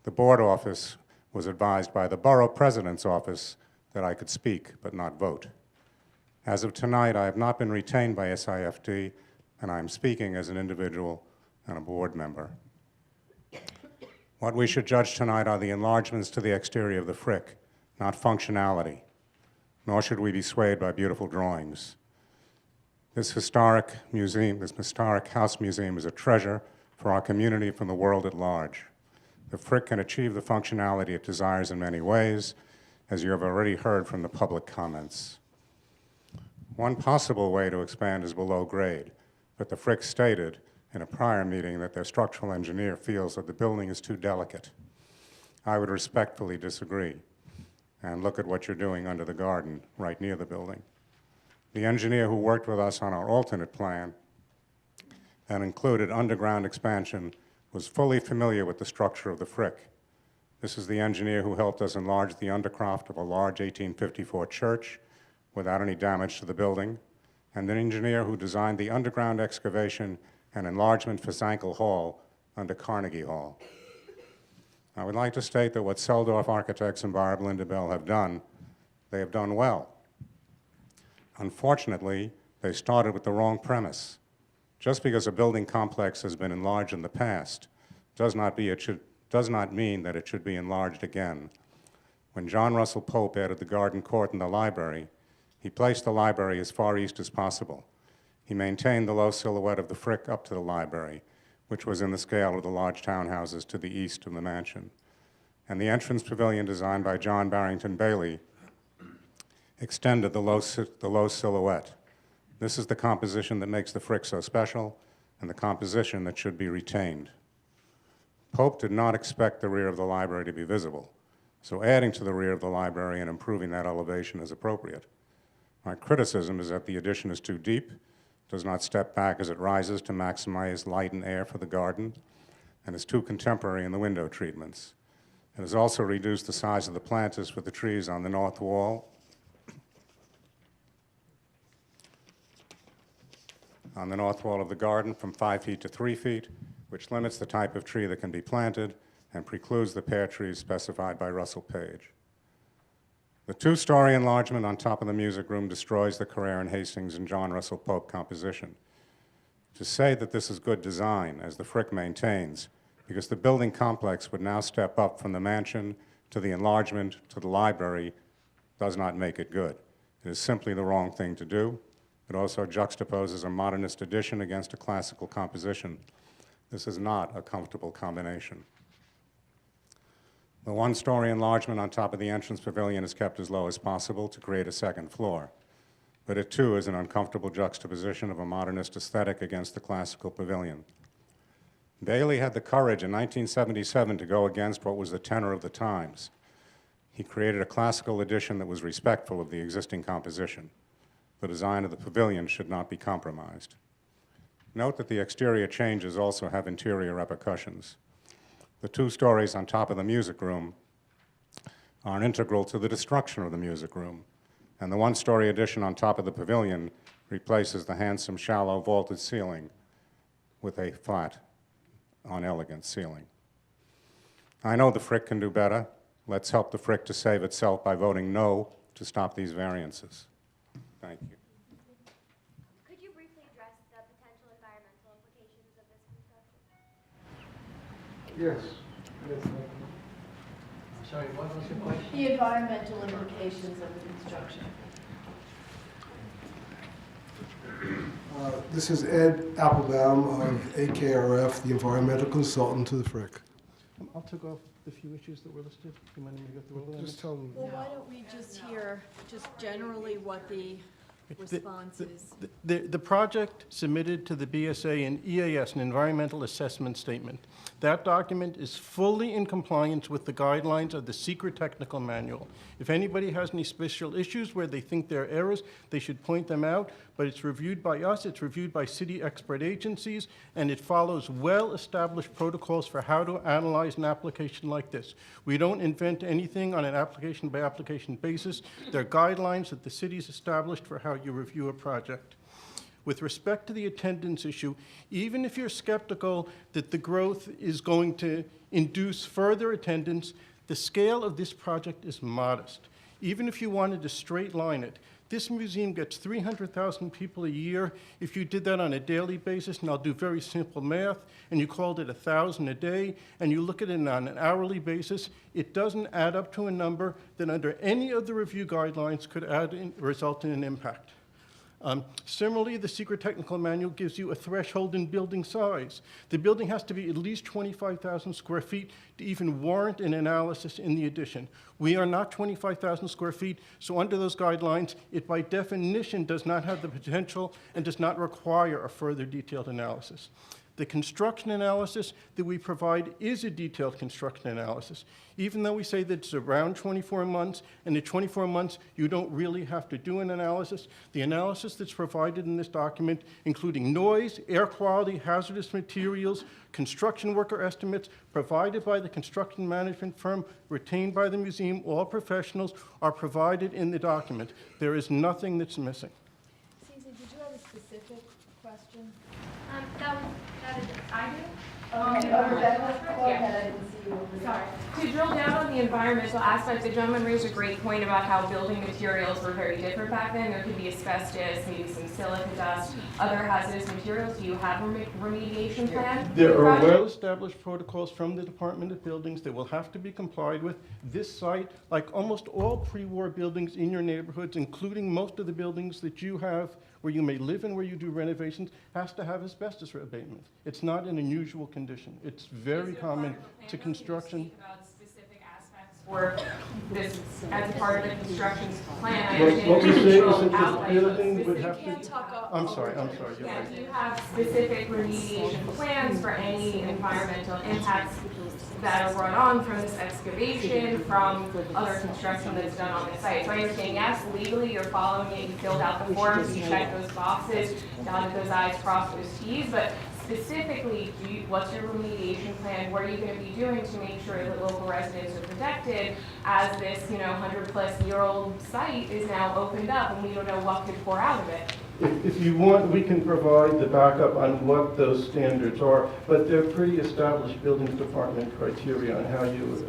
The board office was advised by the Borough President's office that I could speak, but not vote. As of tonight, I have not been retained by SIFD, and I am speaking as an individual and a board member. What we should judge tonight are the enlargements to the exterior of the Frick, not functionality, nor should we be swayed by beautiful drawings. This historic museum, this historic house museum is a treasure for our community and for the world at large. The Frick can achieve the functionality it desires in many ways, as you have already heard from the public comments. One possible way to expand is below grade, but the Frick stated in a prior meeting that their structural engineer feels that the building is too delicate. I would respectfully disagree, and look at what you're doing under the garden, right near the building. The engineer who worked with us on our alternate plan that included underground expansion was fully familiar with the structure of the Frick. This is the engineer who helped us enlarge the undercroft of a large 1854 church without any damage to the building, and an engineer who designed the underground excavation and enlargement for Zankel Hall under Carnegie Hall. I would like to state that what Seldorf Architects and Barb Lindebell have done, they have done well. Unfortunately, they started with the wrong premise. Just because a building complex has been enlarged in the past does not mean that it should be enlarged again. When John Russell Pope added the garden court and the library, he placed the library as far east as possible. He maintained the low silhouette of the Frick up to the library, which was in the scale of the large townhouses to the east of the mansion. And the entrance pavilion designed by John Barrington Bailey extended the low silhouette. This is the composition that makes the Frick so special, and the composition that should be retained. Pope did not expect the rear of the library to be visible, so adding to the rear of the library and improving that elevation is appropriate. My criticism is that the addition is too deep, does not step back as it rises to maximize light and air for the garden, and is too contemporary in the window treatments. It has also reduced the size of the planters for the trees on the north wall of the garden from 5 feet to 3 feet, which limits the type of tree that can be planted and precludes the pear trees specified by Russell Page. The two-story enlargement on top of the music room destroys the Carrere and Hastings and John Russell Pope composition. To say that this is good design, as the Frick maintains, because the building complex would now step up from the mansion to the enlargement to the library, does not make it good. It is simply the wrong thing to do. It also juxtaposes a modernist addition against a classical composition. This is not a comfortable combination. The one-story enlargement on top of the entrance pavilion is kept as low as possible to create a second floor, but it too is an uncomfortable juxtaposition of a modernist aesthetic against the classical pavilion. Bailey had the courage in 1977 to go against what was the tenor of the times. He created a classical addition that was respectful of the existing composition. The design of the pavilion should not be compromised. Note that the exterior changes also have interior repercussions. The two stories on top of the music room are integral to the destruction of the music room, and the one-story addition on top of the pavilion replaces the handsome, shallow, vaulted ceiling with a flat, unelegant ceiling. I know the Frick can do better. Let's help the Frick to save itself by voting no to stop these variances. Thank you. Could you briefly address the potential environmental implications of this construction? Yes. Sorry, what was your question? The environmental implications of the construction. This is Ed Applebaum of AKRF, the environmental consultant to the Frick. I'll take off the few issues that were listed. You mind if we go through all of them? Just tell them. Well, why don't we just hear just generally what the response is? The project submitted to the BSA an EAS, an environmental assessment statement. That document is fully in compliance with the guidelines of the secret technical manual. If anybody has any special issues where they think there are errors, they should point them out, but it's reviewed by us, it's reviewed by city expert agencies, and it follows well-established protocols for how to analyze an application like this. We don't invent anything on an application-by-application basis. There are guidelines that the city's established for how you review a project. With respect to the attendance issue, even if you're skeptical that the growth is going to induce further attendance, the scale of this project is modest. Even if you wanted to straight line it, this museum gets 300,000 people a year. If you did that on a daily basis, and I'll do very simple math, and you called it 1,000 a day, and you look at it on an hourly basis, it doesn't add up to a number that under any of the review guidelines could result in an impact. Similarly, the secret technical manual gives you a threshold in building size. The building has to be at least 25,000 square feet to even warrant an analysis in the addition. We are not 25,000 square feet, so under those guidelines, it by definition does not have the potential and does not require a further detailed analysis. The construction analysis that we provide is a detailed construction analysis. Even though we say that it's around 24 months, and at 24 months you don't really have to do an analysis, the analysis that's provided in this document, including noise, air quality, hazardous materials, construction worker estimates provided by the construction management firm, retained by the museum, all professionals, are provided in the document. There is nothing that's missing. Susie, did you have a specific question? I do. Okay, Rebecca, go ahead, I didn't see you over there. Sorry. To drill down on the environmental aspect, the gentleman raised a great point about how building materials were very different back then. There could be asbestos, maybe some silica dust, other hazardous materials. Do you have a remediation plan? There are well-established protocols from the Department of Buildings that will have to be complied with. This site, like almost all pre-war buildings in your neighborhoods, including most of the buildings that you have where you may live and where you do renovations, has to have asbestos abatement. It's not an unusual condition. It's very common to construction. Or this as part of the construction plan? I What we say is that the outlay, building but would have to... I'm sorry, you're yeah, right. do you have specific remediation plans for any environmental impacts that are brought on from this excavation, from other construction that's done on the site? So I understand, yes, legally you're following it, you filled out the forms, you checked those boxes, dotted those i's, crossed those t's, but specifically, what's your remediation plan? What are you going to be doing to make sure that local residents are protected as this, 100-plus-year-old site is now opened up and we don't know what could pour out of it? If you want, we can provide the backup on what those standards are, but they're pretty established buildings department criteria on how you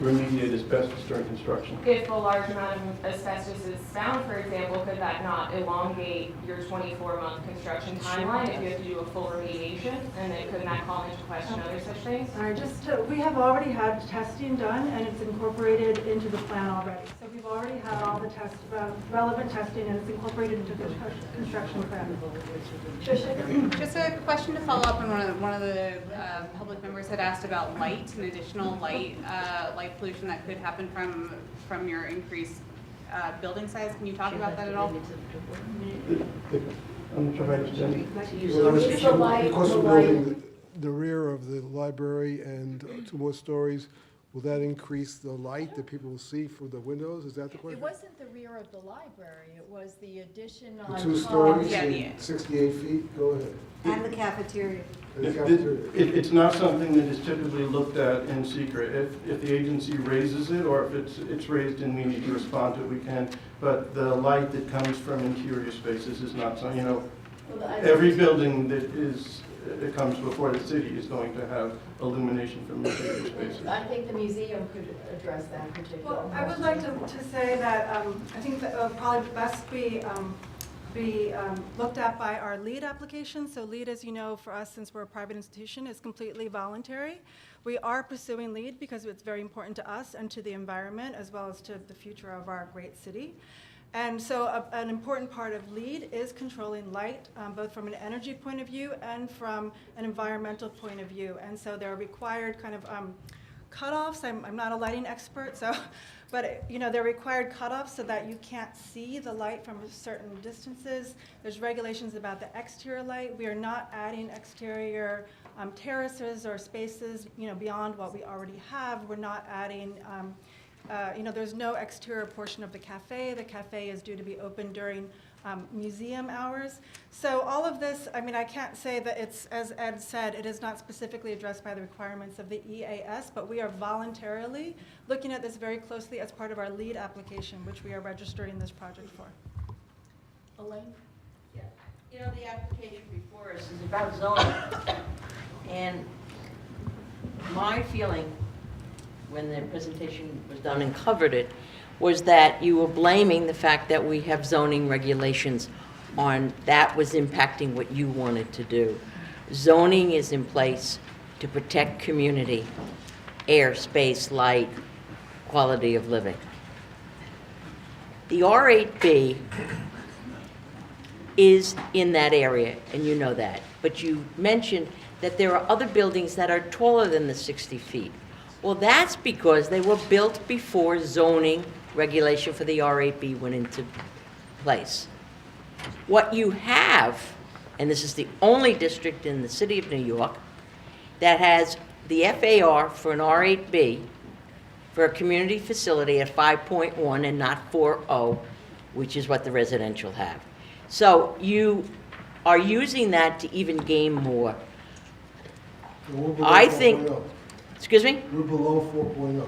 remediate asbestos during construction. If a large amount of asbestos is found, for example, could that not elongate your 24-month construction timeline if you have to do a full remediation? And then couldn't that call into question other such things? All right, we have already had testing done, and it's incorporated into the plan already. So we've already had all the relevant testing, and it's incorporated into the construction plan. Just a question to follow up on one of the public members had asked about light and additional light pollution that could happen from your increased building size. Can you talk about that at all? I'm not sure I understand. Because we're building the rear of the library and 2 more stories, will that increase the light that people will see from the windows? Is that the question? It wasn't the rear of the library, it was the addition on The top. 2 stories, 68 feet, go ahead. And the cafeteria. It's not something that is typically looked at in secret. If the agency raises it, or if it's raised and we need to respond to it, we can. But the light that comes from interior spaces is not something, every building that it comes before the city is going to have illumination from interior spaces. I think the museum could address that particular Well, I would like to say that I think that probably best be looked at by our LEED application. So LEED, as you know, for us, since we're a private institution, is completely voluntary. We are pursuing LEED because it's very important to us and to the environment, as well as to the future of our great city. And so an important part of LEED is controlling light, both from an energy point of view and from an environmental point of view. And so there are required kind of cutoffs. I'm not a lighting expert, so, but they're required cutoffs so that you can't see the light from certain distances. There's regulations about the exterior light. We are not adding exterior terraces or spaces, beyond what we already have. We're not adding. There's no exterior portion of the cafe. The cafe is due to be open during museum hours. So all of this, I can't say that it's, as Ed said, it is not specifically addressed by the requirements of the EAS, but we are voluntarily looking at this very closely as part of our LEED application, which we are registering this project for. Elaine? Yeah. The application before us is about zoning. And my feeling when the presentation was done and covered it, was that you were blaming the fact that we have zoning regulations on that was impacting what you wanted to do. Zoning is in place to protect community, air, space, light, quality of living. The R8B is in that area, and you know that. But you mentioned that there are other buildings that are taller than the 60 feet. Well, that's because they were built before zoning regulation for the R8B went into place. What you have and this is the only district in the city of New York that has the FAR for an R8B for a community facility at 5.1 and not 4.0, which is what the residential have. So you are using that to even gain more. I think, excuse me? We're below 4.0.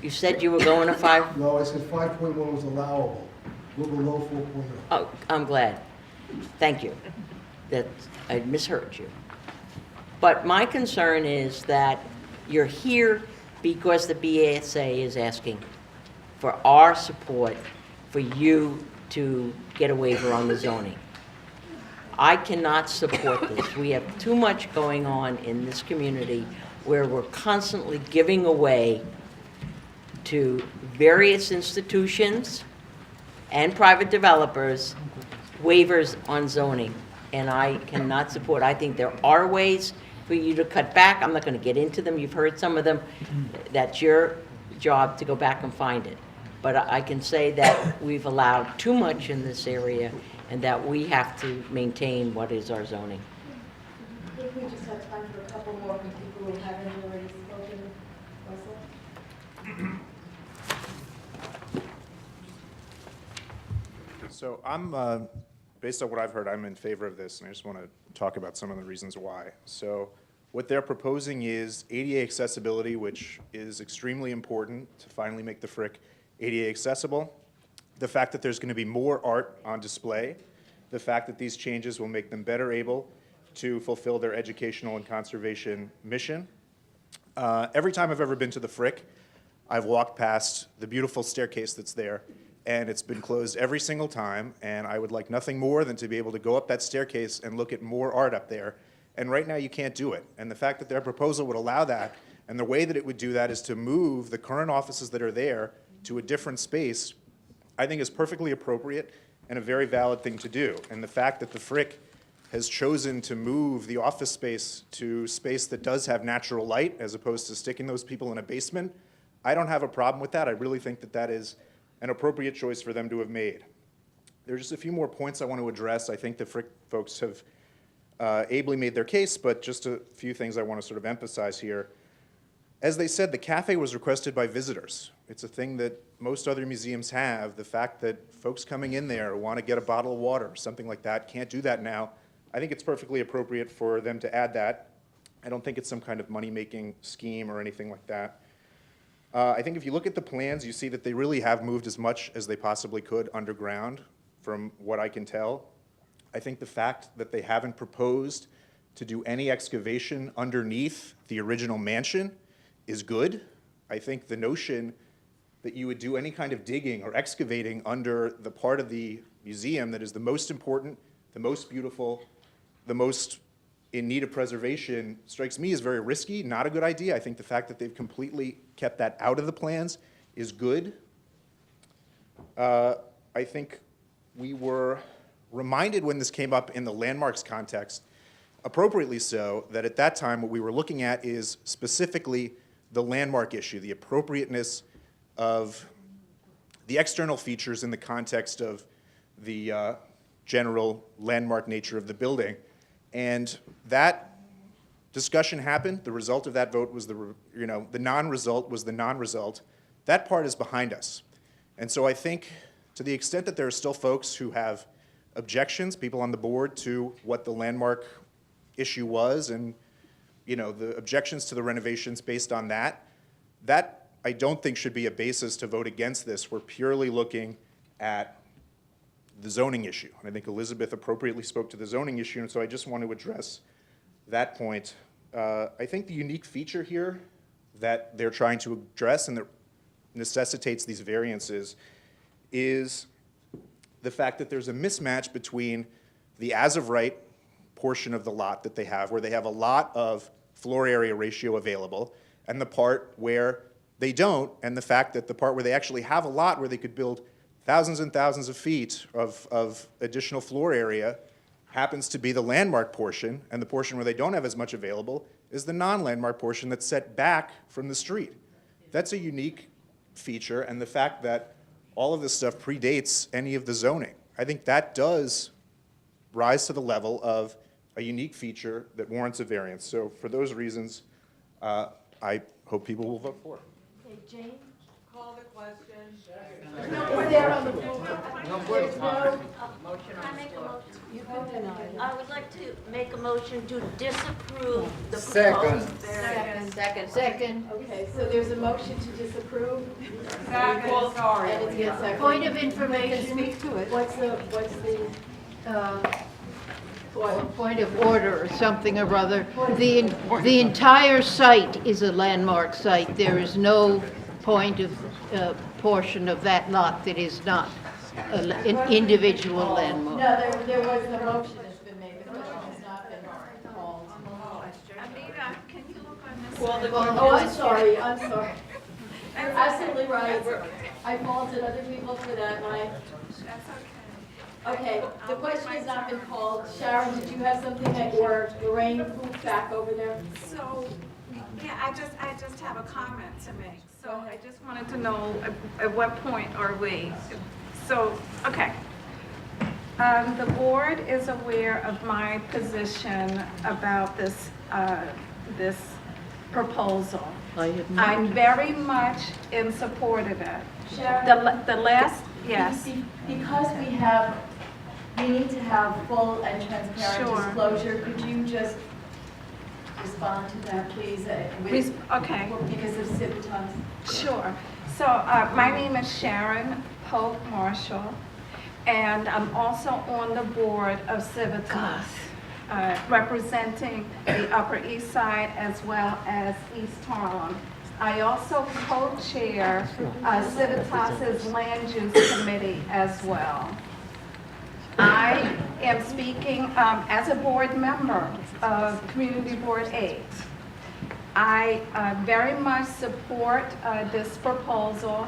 You said you were going to 5? No, I said 5.1 was allowable. We're below 4.0. Oh, I'm glad. Thank you. That I misheard you. But my concern is that you're here because the BASA is asking for our support for you to get a waiver on the zoning. I cannot support this. We have too much going on in this community where we're constantly giving away to various institutions and private developers waivers on zoning. And I cannot support. I think there are ways for you to cut back. I'm not going to get into them. You've heard some of them. That's your job to go back and find it. But I can say that we've allowed too much in this area and that we have to maintain what is our zoning. I think we just have time for a couple more from people who haven't already spoken. Russell? So I'm, based on what I've heard, I'm in favor of this, and I just want to talk about some of the reasons why. So what they're proposing is ADA accessibility, which is extremely important to finally make the Frick ADA accessible. The fact that there's going to be more art on display, the fact that these changes will make them better able to fulfill their educational and conservation mission. Every time I've ever been to the Frick, I've walked past the beautiful staircase that's there, and it's been closed every single time, and I would like nothing more than to be able to go up that staircase and look at more art up there. And right now you can't do it. And the fact that their proposal would allow that, and the way that it would do that is to move the current offices that are there to a different space, I think is perfectly appropriate and a very valid thing to do. And the fact that the Frick has chosen to move the office space to space that does have natural light as opposed to sticking those people in a basement, I don't have a problem with that. I really think that that is an appropriate choice for them to have made. There are just a few more points I want to address. I think the Frick folks have ably made their case, but just a few things I want to sort of emphasize here. As they said, the cafe was requested by visitors. It's a thing that most other museums have. The fact that folks coming in there want to get a bottle of water or something like that can't do that now. I think it's perfectly appropriate for them to add that. I don't think it's some kind of money-making scheme or anything like that. I think if you look at the plans, you see that they really have moved as much as they possibly could underground, from what I can tell. I think the fact that they haven't proposed to do any excavation underneath the original mansion is good. I think the notion that you would do any kind of digging or excavating under the part of the museum that is the most important, the most beautiful, the most in need of preservation strikes me as very risky, not a good idea. I think the fact that they've completely kept that out of the plans is good. I think we were reminded when this came up in the landmarks context, appropriately so, that at that time what we were looking at is specifically the landmark issue, the appropriateness of the external features in the context of the general landmark nature of the building. And that discussion happened. The result of that vote was the non-result was the non-result. That part is behind us. And so I think to the extent that there are still folks who have objections, people on the board, to what the landmark issue was and the objections to the renovations based on that, that I don't think should be a basis to vote against this. We're purely looking at the zoning issue. And I think Elizabeth appropriately spoke to the zoning issue, and so I just want to address that point. I think the unique feature here that they're trying to address and that necessitates these variances is the fact that there's a mismatch between the as-of-right portion of the lot that they have, where they have a lot of floor area ratio available, and the part where they don't, and the fact that the part where they actually have a lot where they could build thousands and thousands of feet of additional floor area happens to be the landmark portion, and the portion where they don't have as much available is the non-landmark portion that's set back from the street. That's a unique feature, and the fact that all of this stuff predates any of the zoning. I think that does rise to the level of a unique feature that warrants a variance. So for those reasons, I hope people will vote for it. Okay, Jane? Call the question. Is there on the floor? There's no, Can I make a motion? I would like to make a motion to disapprove the proposed variance. Second. Okay, so there's a motion to disapprove. Second, sorry. And it's been seconded. Point of information. Speak to it. What's the, Point of order or something or other. The entire site is a landmark site. There is no point of, portion of that lot that is not an individual landmark. no, there was a motion that's been made, the motion has not been called. Anita, can you look on this? Oh, I'm sorry. You're absolutely right. I faulted other people for that, Mike. That's okay. Okay, the question has not been called. Sharon, did you have something that, or Lorraine, who's back over there? So, yeah, I just have a comment to make. So I just wanted to know at what point are we? So, okay. The board is aware of my position about this, this proposal. I'm very much in support of it. Sharon? The last, yes. Because we need to have full and transparent Sure. disclosure, could you just respond to that, please? Okay. Because of Civitas. Sure. So my name is Sharon Pope Marshall, and I'm also on the board of Civitas, representing the Upper East Side as well as East Harlem. I also co-chair Civitas's Land Use Committee as well. I am speaking as a board member of Community Board 8. I very much support this proposal.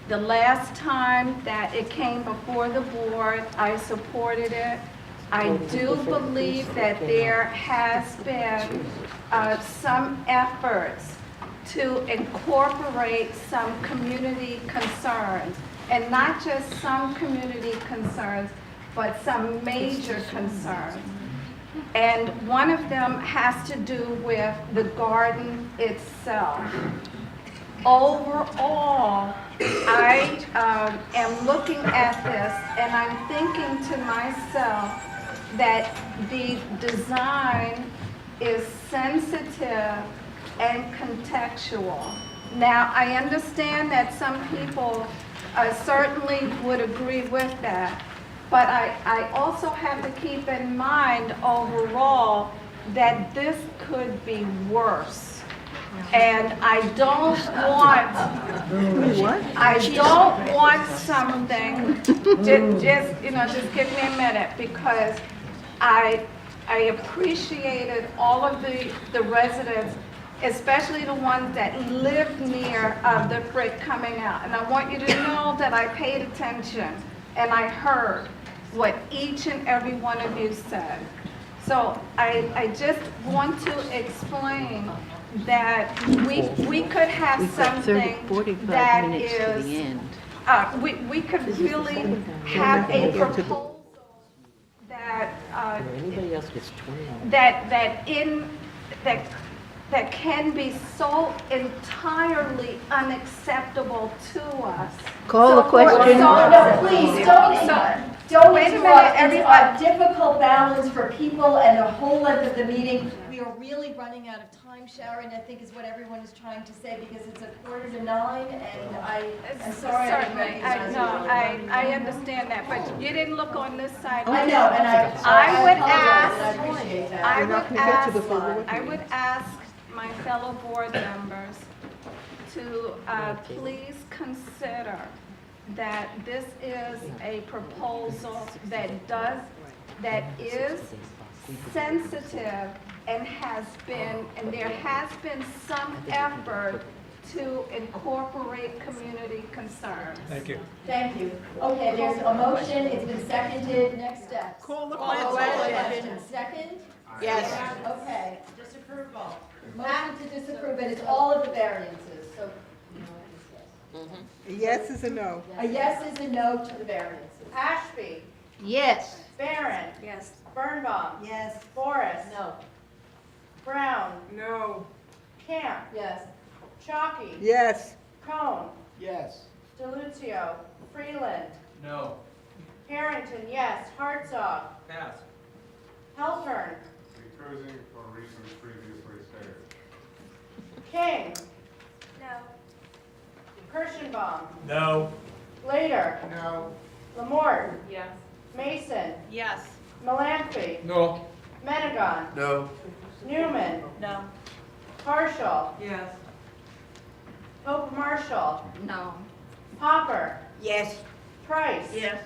The last time that it came before the board, I supported it. I do believe that there has been some efforts to incorporate some community concerns, and not just some community concerns, but some major concerns. And one of them has to do with the garden itself. Overall, I am looking at this and I'm thinking to myself that the design is sensitive and contextual. Now, I understand that some people certainly would agree with that, but I also have to keep in mind overall that this could be worse. And I don't want something, just give me a minute, because I appreciated all of the residents, especially the ones that live near the Frick coming out. And I want you to know that I paid attention and I heard what each and every one of you said. So I just want to explain that we could have something that is, we could really have a proposal that that can be so entirely unacceptable to us. Call the question. Please, don't interrupt. It's a difficult balance for people and the whole length of the meeting. We are really running out of time, Sharon, I think is what everyone is trying to say, because it's 8:45, and I'm sorry. Certainly, I understand that, but you didn't look on this side. I know, and I would apologize, ask, I appreciate that. I would ask my fellow board members to please consider that this is a proposal that is sensitive and there has been some effort to incorporate community concerns. Thank you. Thank you. Okay, there's a motion, it's been seconded, next step. Call the question. Second? Yes. Okay. Disapproval. Motion to disapprove, and it's all of the variances, so. A yes is a no. A yes is a no to the variances. Yes. Barron. Yes. Birnbaum. Yes. Forrest. No. Brown. No. Camp. Yes. Chalky. Yes. Cone. Yes. DeLucio. Freeland. No. Harrington, yes. Hartzog. Pass. Halpern. Recusing for reasons previously stated. King. No. Kirschenbaum. No. Later. No. Lamort. Yes. Mason. Yes. Malamphy. No. Menegon. No. Newman. No. Marshall. Yes. Pope Marshall. No. Hopper. Yes. Price. Yes.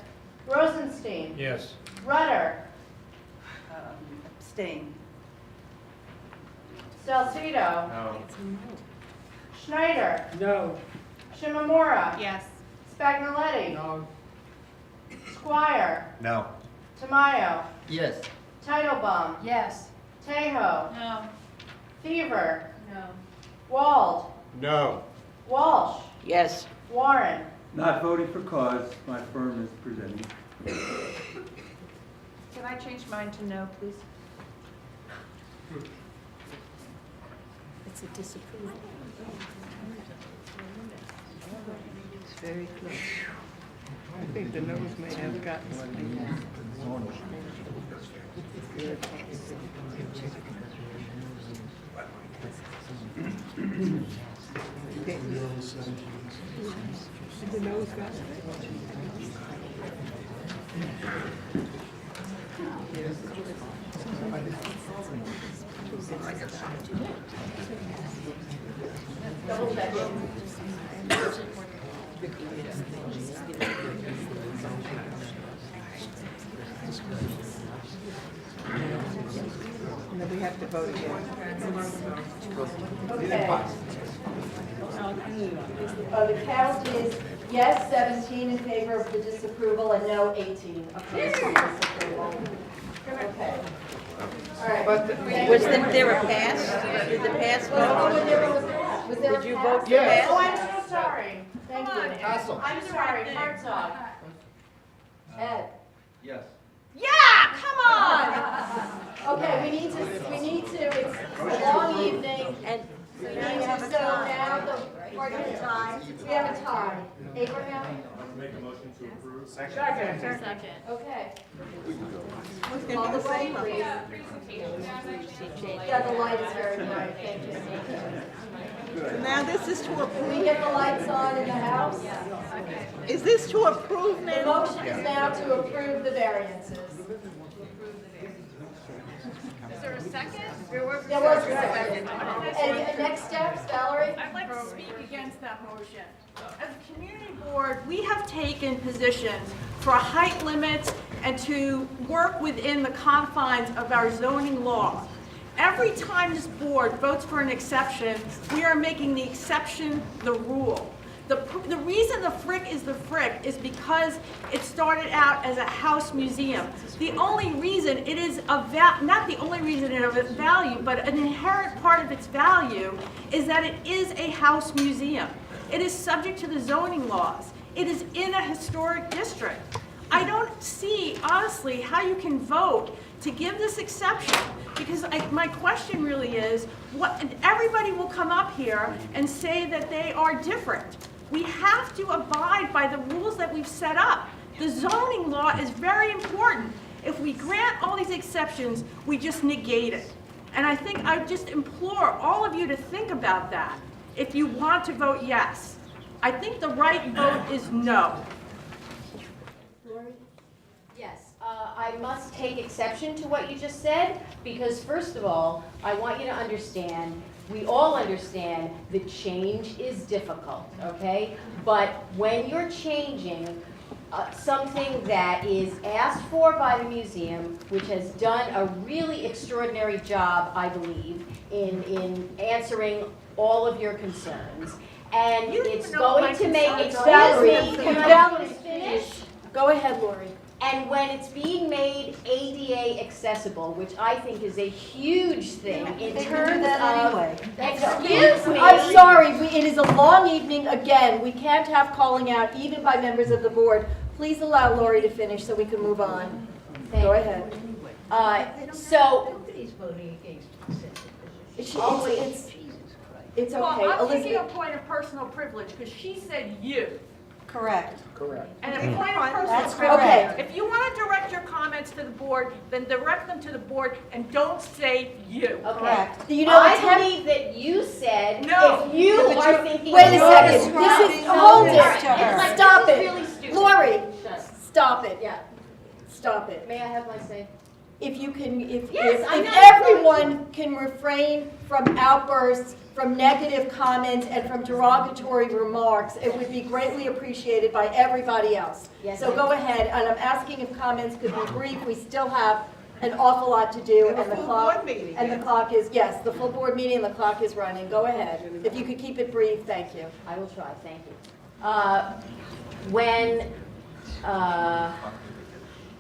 Rosenstein. Yes. Rudder. Abstain. Salcido. No. Schneider. No. Shimamura. Yes. Spagnoletti. No. Squire. No. Tamayo. Yes. Titlebaum. Yes. Tejo. No. Fever. No. Wald. No. Walsh. Yes. Warren. Not voting for cause, my firm is presenting. Can I change mine to no, please? It's a disapproval. It's very close. I think the nose may have gotten the nose got Double check. And then we have to vote again. Okay. The count is yes, 17 in favor of the disapproval and no, 18 opposed to the disapproval. Okay. All right. Was there a pass? Did the pass vote? Was there a Did you pass? vote for pass? Oh, I'm so sorry. Thank you. I'm sorry, Hartzog. Ed. Yes. Yeah, come on! Okay, we need to, it's a long evening, and we need to, so now the party has time. We have a tie. Abraham? Make a motion to approve. Second. Okay. Call the roll, please. Yeah, the light is very bright, thank you. Now this is to Can we approve. get the lights on in the house? Is this to approve The now? motion is now to approve the variances. Is there a second? There was a second. And next steps, Valerie? I'd like to speak against that motion. As a community board, we have taken positions for height limits and to work within the confines of our zoning law. Every time this board votes for an exception, we are making the exception the rule. The reason the Frick is the Frick is because it started out as a house museum. The only reason it is not the only reason it has value, but an inherent part of its value is that it is a house museum. It is subject to the zoning laws. It is in a historic district. I don't see, honestly, how you can vote to give this exception, because my question really is, everybody will come up here and say that they are different. We have to abide by the rules that we've set up. The zoning law is very important. If we grant all these exceptions, we just negate it. And I think I just implore all of you to think about that if you want to vote yes. I think the right vote is no. Yes, I must take exception to what you just said, because first of all, I want you to understand, we all understand that change is difficult, okay? But when you're changing something that is asked for by the museum, which has done a really extraordinary job, I believe, in answering all of your concerns, and it's going to make, excuse me, can I finish? Go ahead, Lori. And when it's being made ADA accessible, which I think is a huge thing in terms of, excuse me. I'm sorry, it is a long evening again. We can't have calling out even by members of the board. Please allow Lori to finish so we can move on. Go ahead. So, Nobody's voting against consent. It's Well, okay. I'm taking a Elizabeth, point of personal privilege, because she said you. Correct. Correct. And a point of personal That's privilege. correct. If you want to direct your comments to the board, then direct them to the board and don't say you. okay. Correct. you know, I believe that you said, No. if you But are you're- thinking. wait a you're second. describing This is, someone hold else, to her. it's like, Stop this is it. really stupid. Lori, Shut up. stop it. Yeah. Stop it. May I have my say? If you can, Yes, I if know. everyone can refrain from outbursts, from negative comments, and from derogatory remarks, it would be greatly appreciated by everybody else. Yes, So I- go ahead, and I'm asking if comments could be brief. We still have an awful lot to do, and the full clock, board meeting, and the yes. clock is, yes, the full board meeting, and the clock is running. Go ahead. If you could keep it brief, thank you. I will try, thank you. When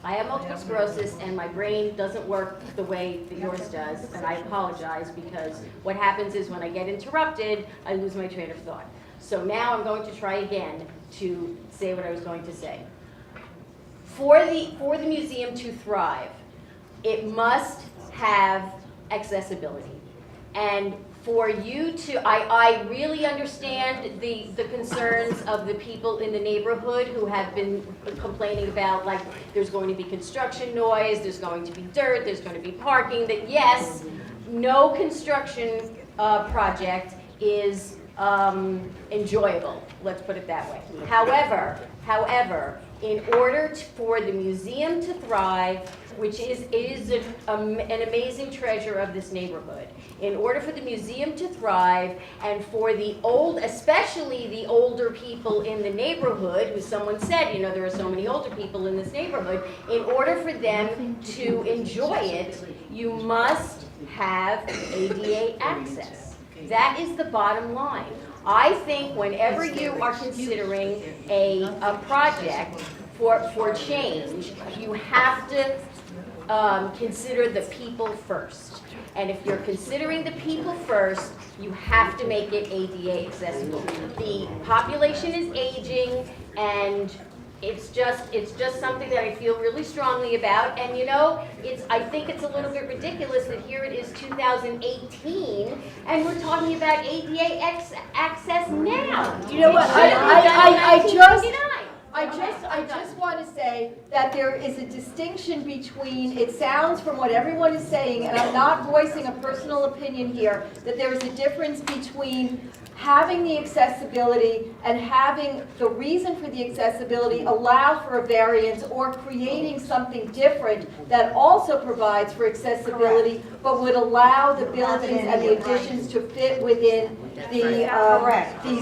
I have multiple sclerosis and my brain doesn't work the way that yours does, and I apologize because what happens is when I get interrupted, I lose my train of thought. So now I'm going to try again to say what I was going to say. For the museum to thrive, it must have accessibility. And for you to, I really understand the concerns of the people in the neighborhood who have been complaining about, like, there's going to be construction noise, there's going to be dirt, there's going to be parking, that yes, no construction project is enjoyable, let's put it that way. However, in order for the museum to thrive, which is an amazing treasure of this neighborhood, in order for the museum to thrive and for the old, especially the older people in the neighborhood, who someone said, you know, there are so many older people in this neighborhood, in order for them to enjoy it, you must have ADA access. That is the bottom line. I think whenever you are considering a project for change, you have to consider the people first. And if you're considering the people first, you have to make it ADA accessible. The population is aging, and it's just something that I feel really strongly about. And you know, I think it's a little bit ridiculous that here it is 2018, and we're talking about ADA access now. You know what, I just want to say that there is a distinction between, it sounds from what everyone is saying, and I'm not voicing a personal opinion here, that there is a difference between having the accessibility and having the reason for the accessibility allow for a variance, or creating something different that also provides for accessibility, but would allow the buildings and the additions to fit within the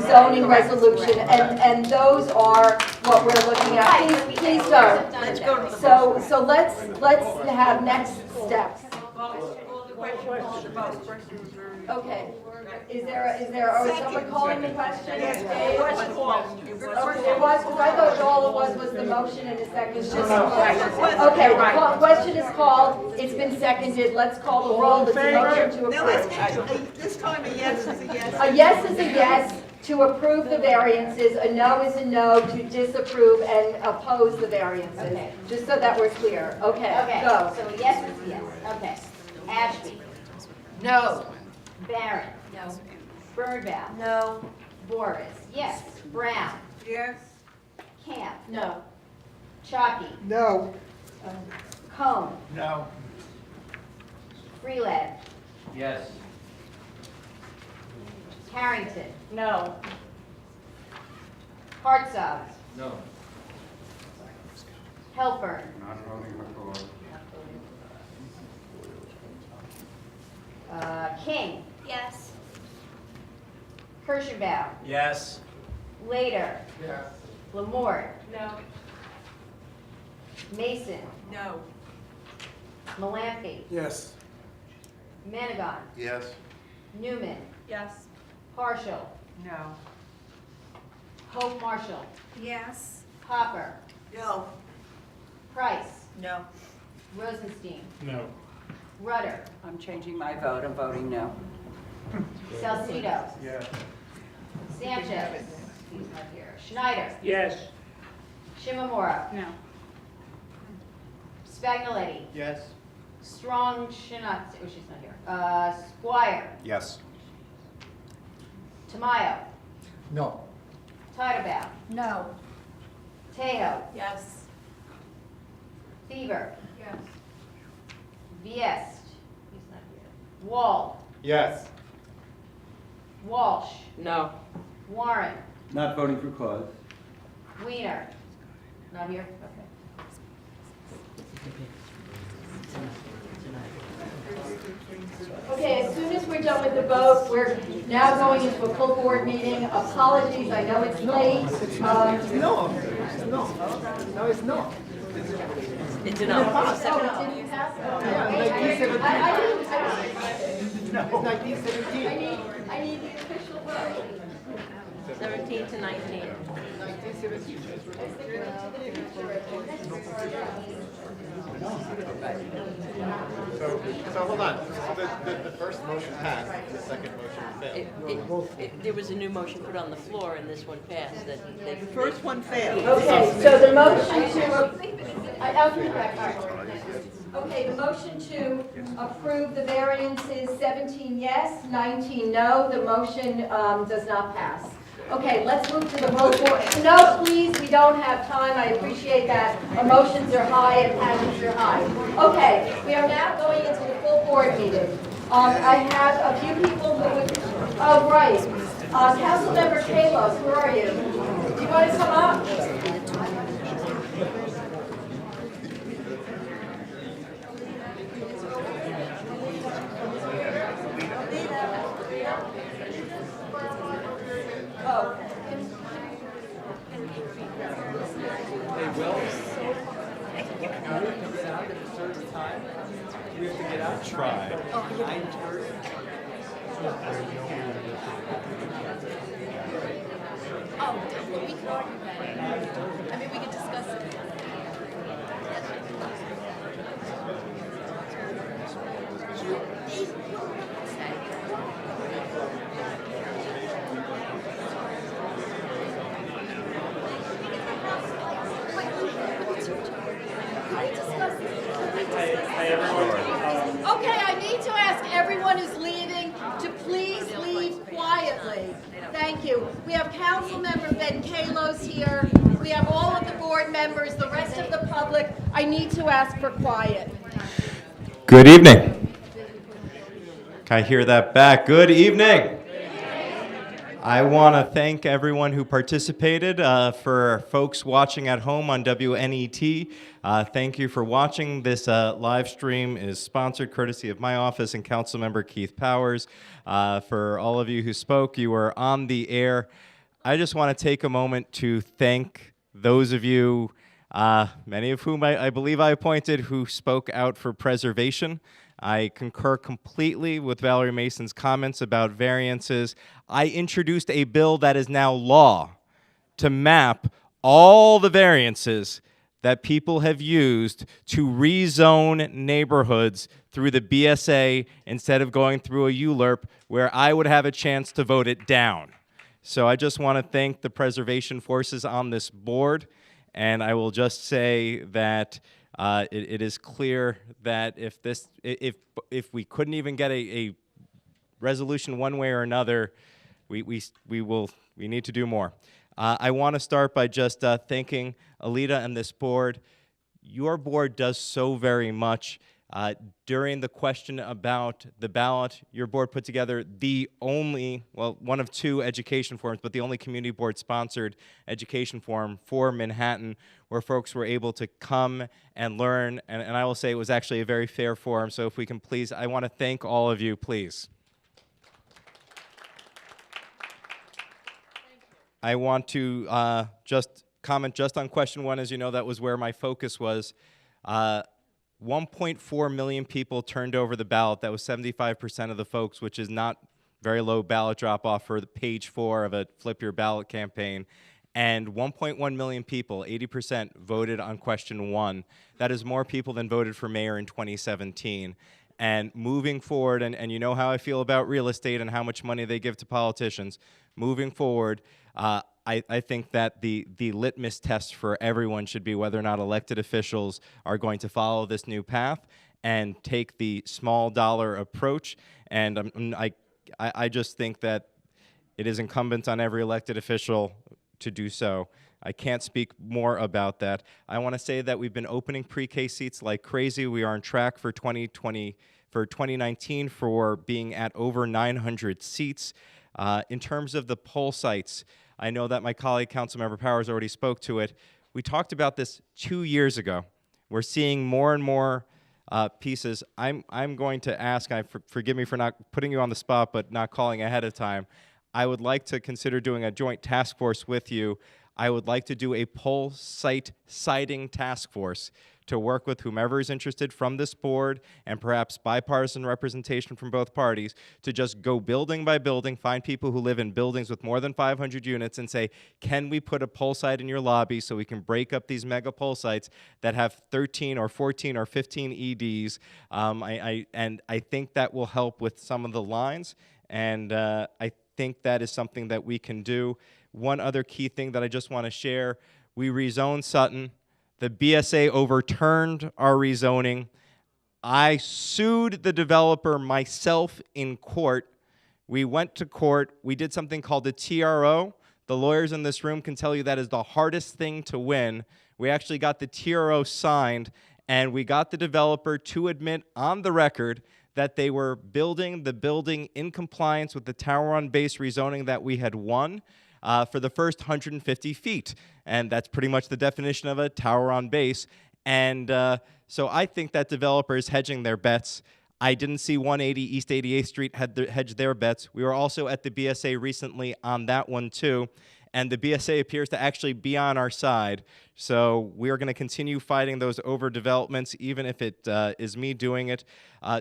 zoning resolution, and those are what we're looking at. Please don't. Let's go to the So let's have next steps. Okay. Is there someone calling the question? Yes, it was called. It was, because I thought all it was the motion and a second. Okay, Okay, the question is called, it's been seconded, let's call the roll, it's a motion to Now, let's approve. have, this time a yes is a yes. A yes is a yes to approve the variances, a no is a no to disapprove and oppose the variances. Okay. Just so that we're clear. Okay, Okay, go. so yes is yes. Okay. Ashby. No. Barron. No. Birnbaum. No. Boris. Yes. Brown. Yes. Camp. No. Chalky. No. Cone. No. Freeland. Yes. Carrington. No. Hartzog. No. Halpern. Not voting before. King. Yes. Kirschenbaum. Yes. Later. Yes. Lamort. No. Mason. No. Malamphy. Yes. Manigat. Yes. Newman. Yes. Partial. No. Hope Marshall. Yes. Hopper. No. Price. No. Rosenstein. No. Rudder. I'm changing my vote, I'm voting no. Salcido. Yes. Sanchez. He's not here. Schneider. Yes. Shimamura. No. Spagnoletti. Yes. Strong, she's not here. Squire, Yes. Tamayo, No. Titlebaum, No. Tejo, Yes. Seaver. Yes. Viest, he's not here. Wall, Yes. Walsh, No. Warren, Not voting for cause. Weiner, not here, okay. Okay, as soon as we're done with the vote, we're now going into a full board meeting. Apologies, I know it's late. No, it's not. It's enough. Oh, it didn't pass? Yeah, Okay. 1917. I 1917. need the official vote. 17 to 19. So hold on. The first motion passed, the second motion failed. There was a new motion put on the floor, and this one passed. The first one failed. Okay, so the motion to, I'll give it back, all right. Okay, the motion to approve the variance is 17 yes, 19 no. The motion does not pass. Okay, let's move to the vote for, no, please, we don't have time, I appreciate that. Emotions are high and passions are high. Okay, we are now going into the full board meeting. I have a few people who would, oh, right. Councilmember Kallos, where are you? Do you want to come up? Oh. Hey, Will? Sound at a certain time? We have to get out. Try. 9:30. Oh, we can argue that. I mean, we can discuss it. Okay, I need to ask everyone who's leaving to please leave quietly. Thank you. We have Councilmember Kallos here. We have all of the board members, the rest of the public. I need to ask for quiet. Good evening. Can I hear that back? Good evening. I want to thank everyone who participated. For folks watching at home on WNET, thank you for watching. This live stream is sponsored courtesy of my office and Councilmember Keith Powers. For all of you who spoke, you were on the air. I just want to take a moment to thank those of you, many of whom I believe I appointed, who spoke out for preservation. I concur completely with Valerie Mason's comments about variances. I introduced a bill that is now law to map all the variances that people have used to rezone neighborhoods through the BSA instead of going through a ULURP where I would have a chance to vote it down. So I just want to thank the preservation forces on this board, and I will just say that it is clear that if we couldn't even get a resolution one way or another, we need to do more. I want to start by just thanking Alita and this board. Your board does so very much. During the question about the ballot, your board put together the only, well, one of two education forums, but the only community board sponsored education forum for Manhattan, where folks were able to come and learn, and I will say it was actually a very fair forum, so if we can please, I want to thank all of you, please. I want to just comment just on question one. As you know, that was where my focus was. 1.4 million people turned over the ballot. That was 75% of the folks, which is not very low ballot drop-off for the page 4 of a Flip Your Ballot campaign. And 1.1 million people, 80%, voted on question 1. That is more people than voted for mayor in 2017. And moving forward, and you know how I feel about real estate and how much money they give to politicians, moving forward, I think that the litmus test for everyone should be whether or not elected officials are going to follow this new path. and take the small dollar approach. And I just think that it is incumbent on every elected official to do so. I can't speak more about that. I want to say that we've been opening pre-K seats like crazy. We are on track for 2019 for being at over 900 seats. In terms of the poll sites, I know that my colleague, Councilmember Powers, already spoke to it. We talked about this 2 years ago. We're seeing more and more pieces. I'm going to ask, forgive me for not putting you on the spot, but not calling ahead of time. I would like to consider doing a joint task force with you. I would like to do a poll site siting task force to work with whomever is interested from this board and perhaps bipartisan representation from both parties to just go building by building, find people who live in buildings with more than 500 units and say, can we put a poll site in your lobby so we can break up these mega poll sites that have 13 or 14 or 15 EDs? And I think that will help with some of the lines, and I think that is something that we can do. One other key thing that I just want to share, we rezoned Sutton. The BSA overturned our rezoning. I sued the developer myself in court. We went to court. We did something called the TRO. The lawyers in this room can tell you that is the hardest thing to win. We actually got the TRO signed, and we got the developer to admit on the record that they were building the building in compliance with the Tower on Base rezoning that we had won for the first 150 feet. And that's pretty much the definition of a tower on base. And so I think that developers hedging their bets. I didn't see 180 East 88th Street hedge their bets. We were also at the BSA recently on that one too. And the BSA appears to actually be on our side. So we are going to continue fighting those overdevelopments, even if it is me doing it.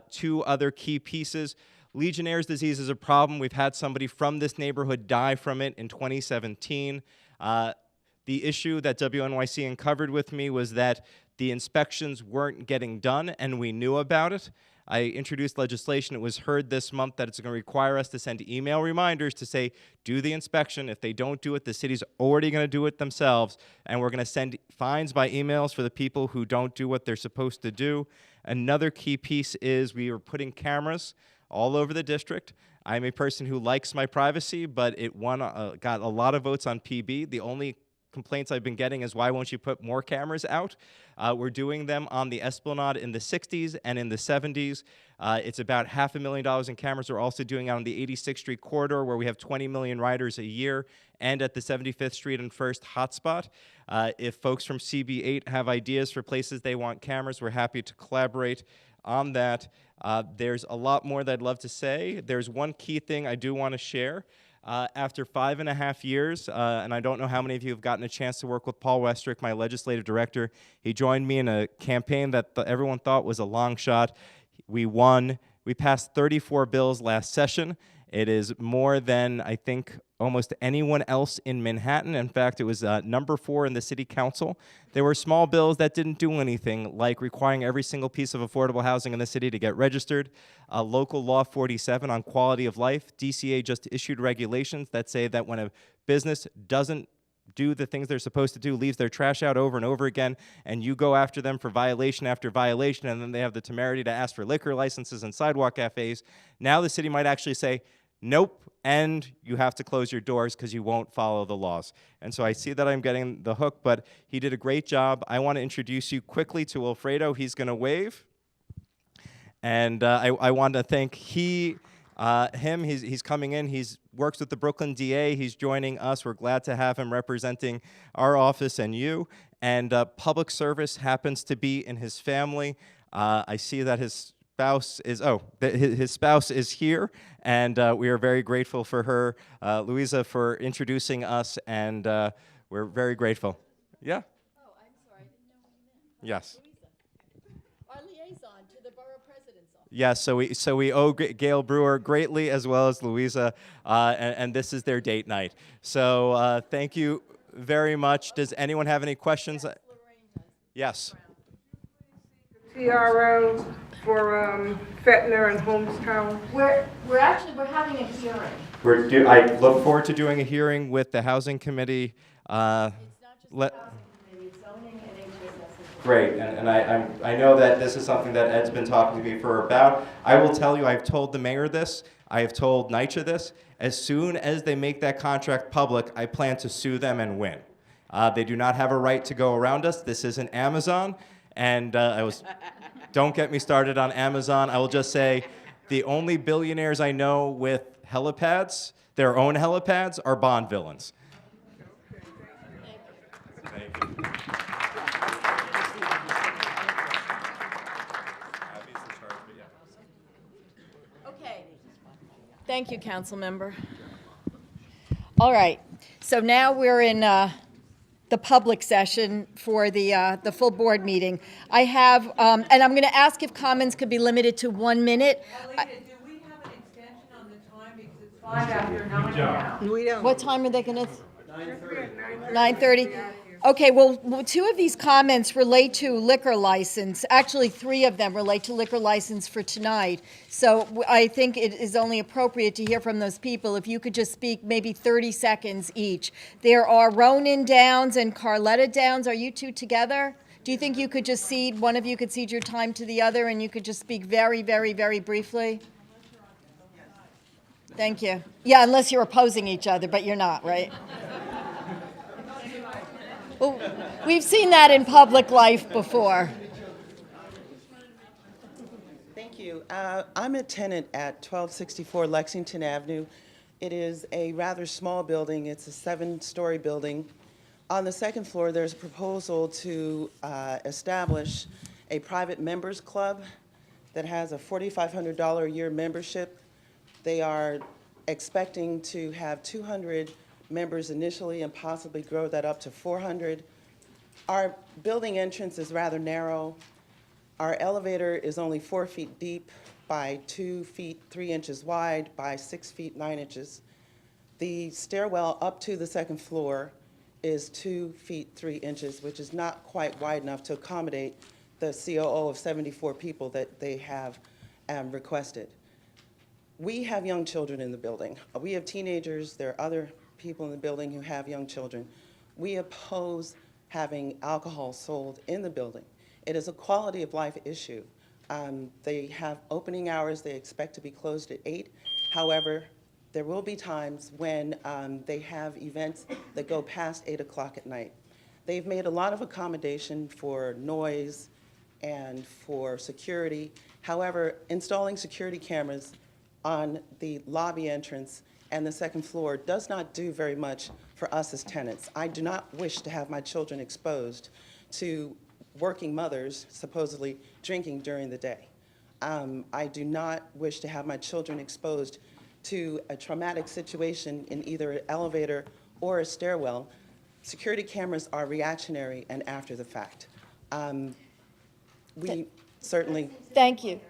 Two other key pieces. Legionnaire's disease is a problem. We've had somebody from this neighborhood die from it in 2017. The issue that WNYC uncovered with me was that the inspections weren't getting done, and we knew about it. I introduced legislation. It was heard this month that it's going to require us to send email reminders to say, do the inspection. If they don't do it, the city's already going to do it themselves, and we're going to send fines by emails for the people who don't do what they're supposed to do. Another key piece is we are putting cameras all over the district. I'm a person who likes my privacy, but it got a lot of votes on PB. The only complaints I've been getting is, why won't you put more cameras out? We're doing them on the Esplanade in the 60s and in the 70s. It's about $500,000 in cameras. We're also doing it on the 86th Street corridor, where we have 20 million riders a year, and at the 75th Street and First hotspot. If folks from CB8 have ideas for places they want cameras, we're happy to collaborate on that. There's a lot more that I'd love to say. There's one key thing I do want to share. After 5.5 years, and I don't know how many of you have gotten a chance to work with Paul Westrick, my legislative director. He joined me in a campaign that everyone thought was a long shot. We won. We passed 34 bills last session. It is more than, I think, almost anyone else in Manhattan. In fact, it was number 4 in the city council. There were small bills that didn't do anything, like requiring every single piece of affordable housing in the city to get registered. Local Law 47 on quality of life. DCA just issued regulations that say that when a business doesn't do the things they're supposed to do, leaves their trash out over and over again, and you go after them for violation after violation, and then they have the temerity to ask for liquor licenses and sidewalk cafes. Now the city might actually say, nope, and you have to close your doors because you won't follow the laws. And so I see that I'm getting the hook, but he did a great job. I want to introduce you quickly to Wilfredo. He's going to wave. And I want to thank him. He's coming in. He's works with the Brooklyn DA. He's joining us. We're glad to have him representing our office and you. And public service happens to be in his family. I see that his spouse is here, and we are very grateful for her, Louisa, for introducing us, and we're very grateful. Yeah. Oh, I'm sorry, I didn't know who you meant. Yes. Our liaison to the borough president's office. Yes, so we owe Gail Brewer greatly, as well as Louisa, and this is their date night. So thank you very much. Does anyone have any questions? Yes. TRO for Fettner and Holmestown? We're having a hearing. I look forward to doing a hearing with the Housing Committee. It's not just the Housing Committee, it's zoning and HSS as well. Great, and I know that this is something that Ed's been talking to me for about. I will tell you, I've told the mayor this, I have told NYCHA this. As soon as they make that contract public, I plan to sue them and win. They do not have a right to go around us. This isn't Amazon, and don't get me started on Amazon. I will just say the only billionaires I know with helipads, their own helipads, are Bond villains. Thank you. Okay. Thank you, council member. All right. So now we're in the public session for the full board meeting. I have, and I'm going to ask if comments could be limited to 1 minute. Alita, do we have an extension on the time because it's 5 after 9 now? We don't. What time are they going to? 9:30. 9:30? Okay, well, 2 of these comments relate to liquor license. Actually, 3 of them relate to liquor license for tonight. So I think it is only appropriate to hear from those people. If you could just speak maybe 30 seconds each. There are Ronan Downs and Carletta Downs. Are you 2 together? Do you think you could just cede, one of you could cede your time to the other and you could just speak very, very, very briefly? Thank you. Yeah, unless you're opposing each other, but you're not, right? Well, we've seen that in public life before. Thank you. I'm a tenant at 1264 Lexington Avenue. It is a rather small building. It's a 7-story building. On the second floor, there's a proposal to establish a private members club that has a $4,500 a year membership. They are expecting to have 200 members initially and possibly grow that up to 400. Our building entrance is rather narrow. Our elevator is only 4 feet deep by 2 feet 3 inches wide by 6 feet 9 inches. The stairwell up to the second floor is 2 feet 3 inches, which is not quite wide enough to accommodate the COO of 74 people that they have requested. We have young children in the building. We have teenagers. There are other people in the building who have young children. We oppose having alcohol sold in the building. It is a quality of life issue. They have opening hours. They expect to be closed at 8. However, there will be times when they have events that go past 8 o'clock at night. They've made a lot of accommodation for noise and for security. However, installing security cameras on the lobby entrance and the second floor does not do very much for us as tenants. I do not wish to have my children exposed to working mothers supposedly drinking during the day. I do not wish to have my children exposed to a traumatic situation in either an elevator or a stairwell. Security cameras are reactionary and after the fact. We certainly... Thank you.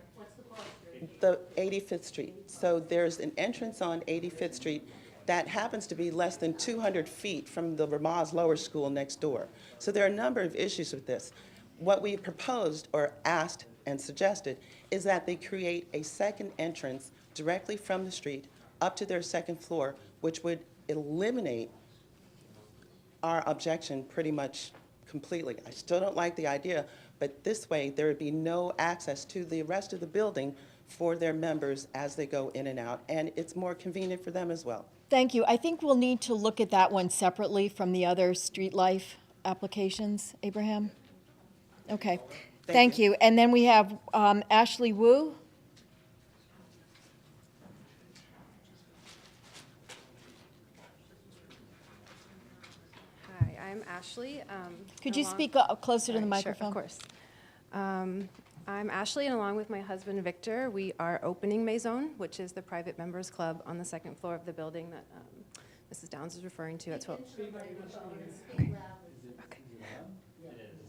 The 85th Street. So there's an entrance on 85th Street that happens to be less than 200 feet from the Ramaz Lower School next door. So there are a number of issues with this. What we proposed or asked and suggested is that they create a second entrance directly from the street up to their second floor, which would eliminate our objection pretty much completely. I still don't like the idea, but this way there would be no access to the rest of the building for their members as they go in and out, and it's more convenient for them as well. Thank you. I think we'll need to look at that one separately from the other street life applications, Abraham. Okay, thank you. And then we have Ashley Wu. Hi, I'm Ashley. Could you speak closer to the microphone? Sure, of course. I'm Ashley, and along with my husband Victor, we are opening Maison, which is the private members club on the second floor of the building that Mrs. Downs is referring to at 12.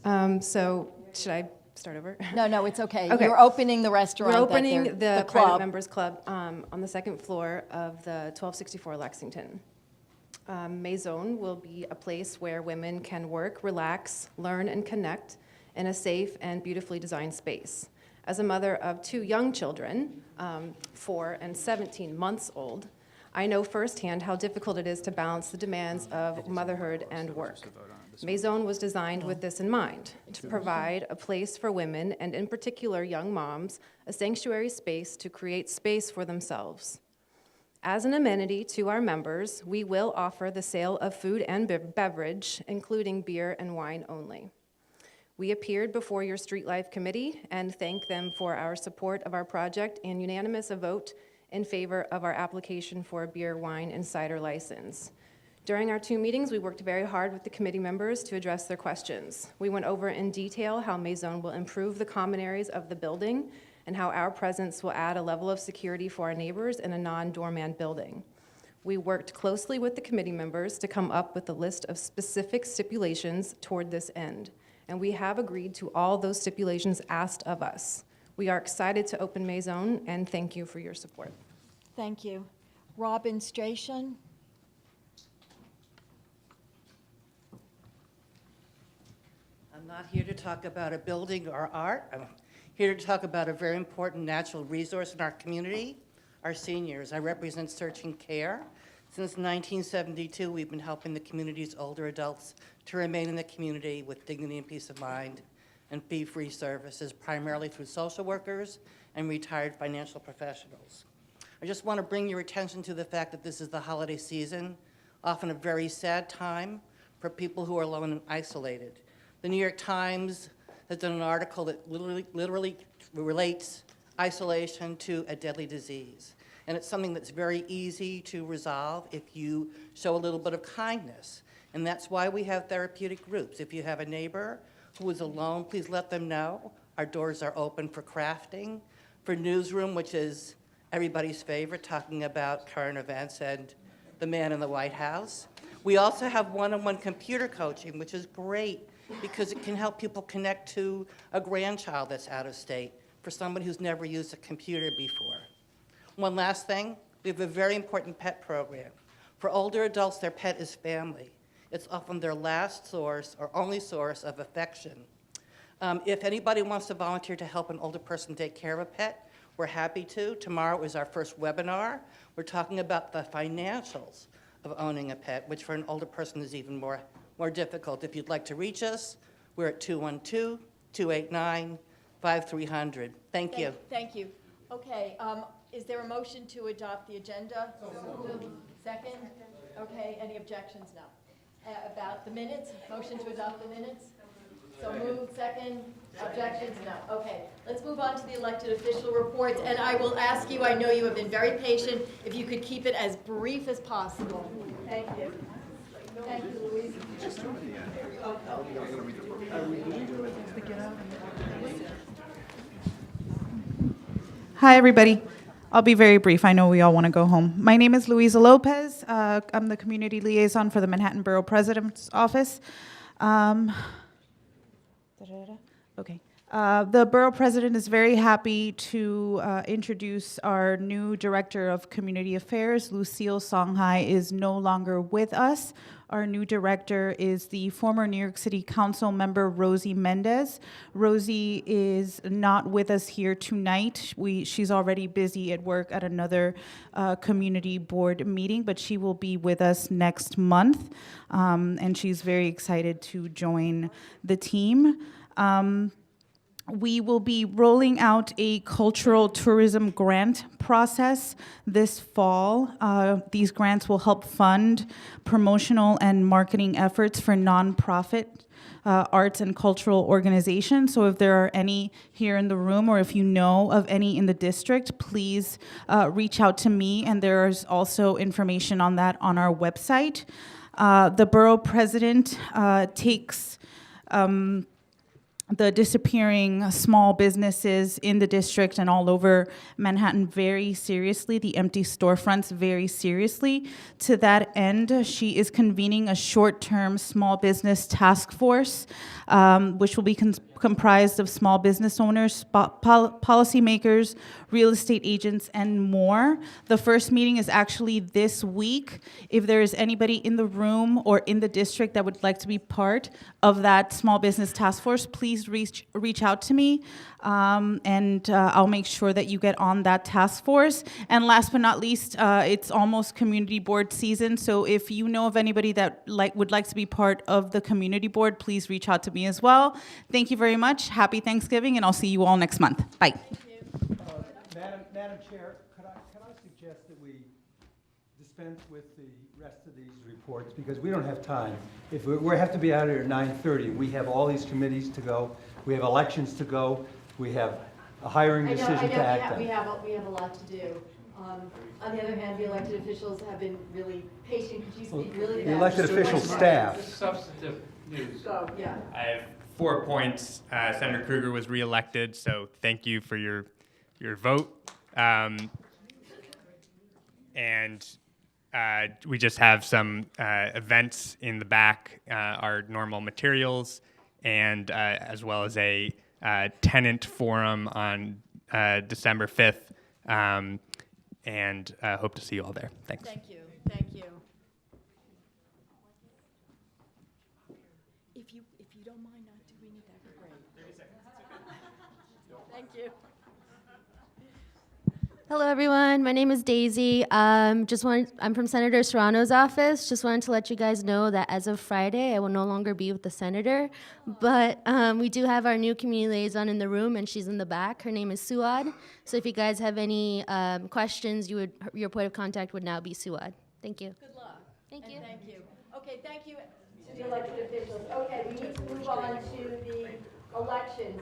Okay. So should I start over? No, it's okay. Okay. You're opening the restaurant. We're opening the club. private members club on the second floor of the 1264 Lexington. Maison will be a place where women can work, relax, learn, and connect in a safe and beautifully designed space. As a mother of 2 young children, 4 and 17 months old, I know firsthand how difficult it is to balance the demands of motherhood and work. Maison was designed with this in mind, to provide a place for women, and in particular young moms, a sanctuary space to create space for themselves. As an amenity to our members, we will offer the sale of food and beverage, including beer and wine only. We appeared before your Street Life Committee and thank them for our support of our project and unanimous vote in favor of our application for a beer, wine, and cider license. During our 2 meetings, we worked very hard with the committee members to address their questions. We went over in detail how Maison will improve the common areas of the building and how our presence will add a level of security for our neighbors in a non-doorman building. We worked closely with the committee members to come up with a list of specific stipulations toward this end, and we have agreed to all those stipulations asked of us. We are excited to open Maison, and thank you for your support. Thank you. Robin Strachan? I'm not here to talk about a building or art. I'm here to talk about a very important natural resource in our community, our seniors. I represent Searching Care. Since 1972, we've been helping the community's older adults to remain in the community with dignity and peace of mind and fee-free services, primarily through social workers and retired financial professionals. I just want to bring your attention to the fact that this is the holiday season, often a very sad time for people who are alone and isolated. The New York Times has done an article that literally relates isolation to a deadly disease. And it's something that's very easy to resolve if you show a little bit of kindness. And that's why we have therapeutic groups. If you have a neighbor who is alone, please let them know. Our doors are open for crafting, for newsroom, which is everybody's favorite, talking about current events and the man in the White House. We also have one-on-one computer coaching, which is great because it can help people connect to a grandchild that's out of state, for somebody who's never used a computer before. One last thing, we have a very important pet program. For older adults, their pet is family. It's often their last source or only source of affection. If anybody wants to volunteer to help an older person take care of a pet, we're happy to. Tomorrow is our first webinar. We're talking about the financials of owning a pet, which for an older person is even more difficult. If you'd like to reach us, we're at 212-289-5300. Thank you. Thank you. Okay, is there a motion to adopt the agenda? Second? Okay, any objections? No. About the minutes? Motion to adopt the minutes? So moved, second? Objections? No. Okay, let's move on to the elected official reports, and I will ask you, I know you have been very patient, if you could keep it as brief as possible. Thank you. Thank you, Louise. Hi, everybody. I'll be very brief. I know we all want to go home. My name is Luisa Lopez. I'm the community liaison for the Manhattan Borough President's Office. Okay. The Borough President is very happy to introduce our new Director of Community Affairs. Lucille Songhai is no longer with us. Our new director is the former New York City Council member, Rosie Mendez. Rosie is not with us here tonight. She's already busy at work at another community board meeting, but she will be with us next month, and she's very excited to join the team. We will be rolling out a cultural tourism grant process this fall. These grants will help fund promotional and marketing efforts for nonprofit arts and cultural organizations. So if there are any here in the room, or if you know of any in the district, please reach out to me, and there is also information on that on our website. The Borough President takes the disappearing small businesses in the district and all over Manhattan very seriously, the empty storefronts very seriously. To that end, she is convening a short-term small business task force, which will be comprised of small business owners, policymakers, real estate agents, and more. The first meeting is actually this week. If there is anybody in the room or in the district that would like to be part of that small business task force, please please reach out to me, and I'll make sure that you get on that task force. And last but not least, it's almost community board season, so if you know of anybody that would like to be part of the community board, please reach out to me as well. Thank you very much. Happy Thanksgiving, and I'll see you all next month. Bye. Madam Chair, could I suggest that we dispense with the rest of these reports, because we don't have time. If we have to be out here at 9:30, we have all these committees to go, we have elections to go, we have a hiring decision to act on. We have a lot to do. On the other hand, the elected officials have been really patient. Could you speak really fast? The elected official staff. Substantive news. Go, yeah. I have 4 points. Senator Kruger was reelected, so thank you for your vote. And we just have some events in the back, our normal materials, and as well as a tenant forum on December 5th. And hope to see you all there. Thanks. Thank you. Thank you. If you don't mind not doing it, that'd be great. 30 seconds. Thank you. Hello, everyone. My name is Daisy. I'm from Senator Serrano's office. Just wanted to let you guys know that as of Friday, I will no longer be with the senator. But we do have our new community liaison in the room, and she's in the back. Her name is Suad. So if you guys have any questions, your point of contact would now be Suad. Thank you. Good luck. Thank you. Thank you. Okay, thank you to the elected officials. Okay, we need to move on to the elections.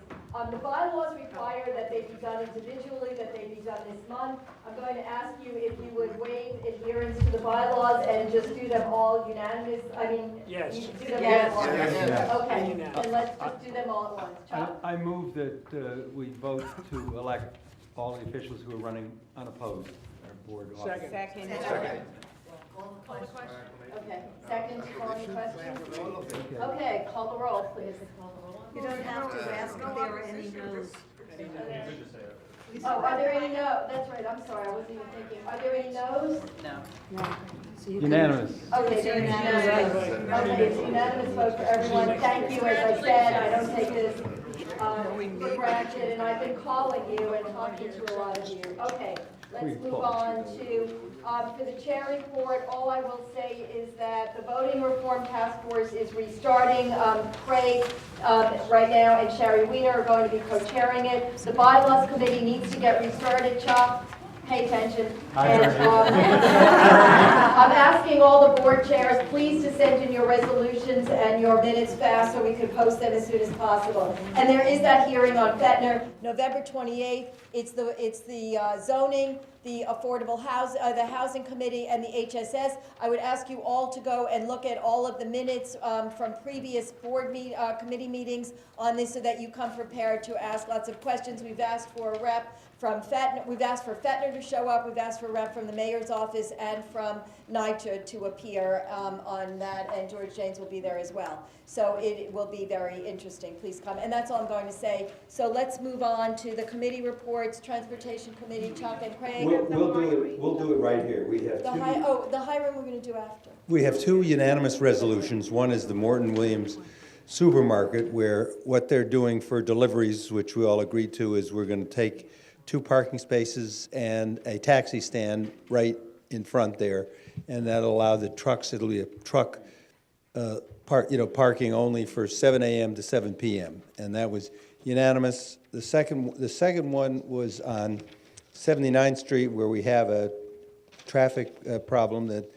The bylaws require that they be done individually, that they be done this month. I'm going to ask you if you would waive adherence to the bylaws and just do them all unanimous. I mean, Yes. you do them Yes. all at once. Yes. Okay, Unanimous. then let's just do them all at once. Chuck? I move that we vote to elect all the officials who are running unopposed our board office. Second. Okay, second, calling the question? Okay, call the roll, please. You don't have to ask if there are any no's. Oh, are there any no? That's right, I'm sorry, I wasn't even thinking. Are there any no's? No. Unanimous. Okay, so it's unanimous. Okay, it's unanimous vote for everyone. Thank you, as I said, I don't take this for granted, and I've been calling you and talking to a lot of you. Okay, let's move on to, for the chair report, all I will say is that the voting reform task force is restarting. Craig right now and Sherry Weiner are going to be co-chairing it. The bylaws committee needs to get restarted. Chuck, pay attention. And, I'm asking all the board chairs, please to send in your resolutions and your minutes fast so we can post them as soon as possible. And there is that hearing on Fettner, November 28th. It's the zoning, the affordable house, the housing committee, and the HSS. I would ask you all to go and look at all of the minutes from previous committee meetings on this so that you come prepared to ask lots of questions. We've asked for a rep from Fettner. We've asked for Fettner to show up. We've asked for a rep from the mayor's office and from NYCHA to appear on that, and George James will be there as well. So it will be very interesting. Please come. And that's all I'm going to say. So let's move on to the committee reports. Transportation Committee, Chuck and Craig. We'll do it right here. We have The hiring we're going to do after. We have 2 unanimous resolutions. One is the Morton Williams Supermarket, where what they're doing for deliveries, which we all agreed to, is we're going to take 2 parking spaces and a taxi stand right in front there, and that'll allow the trucks. It'll be a truck parking only for 7 a.m. to 7 p.m. and that was unanimous. The second one was on 79th Street, where we have a traffic problem, that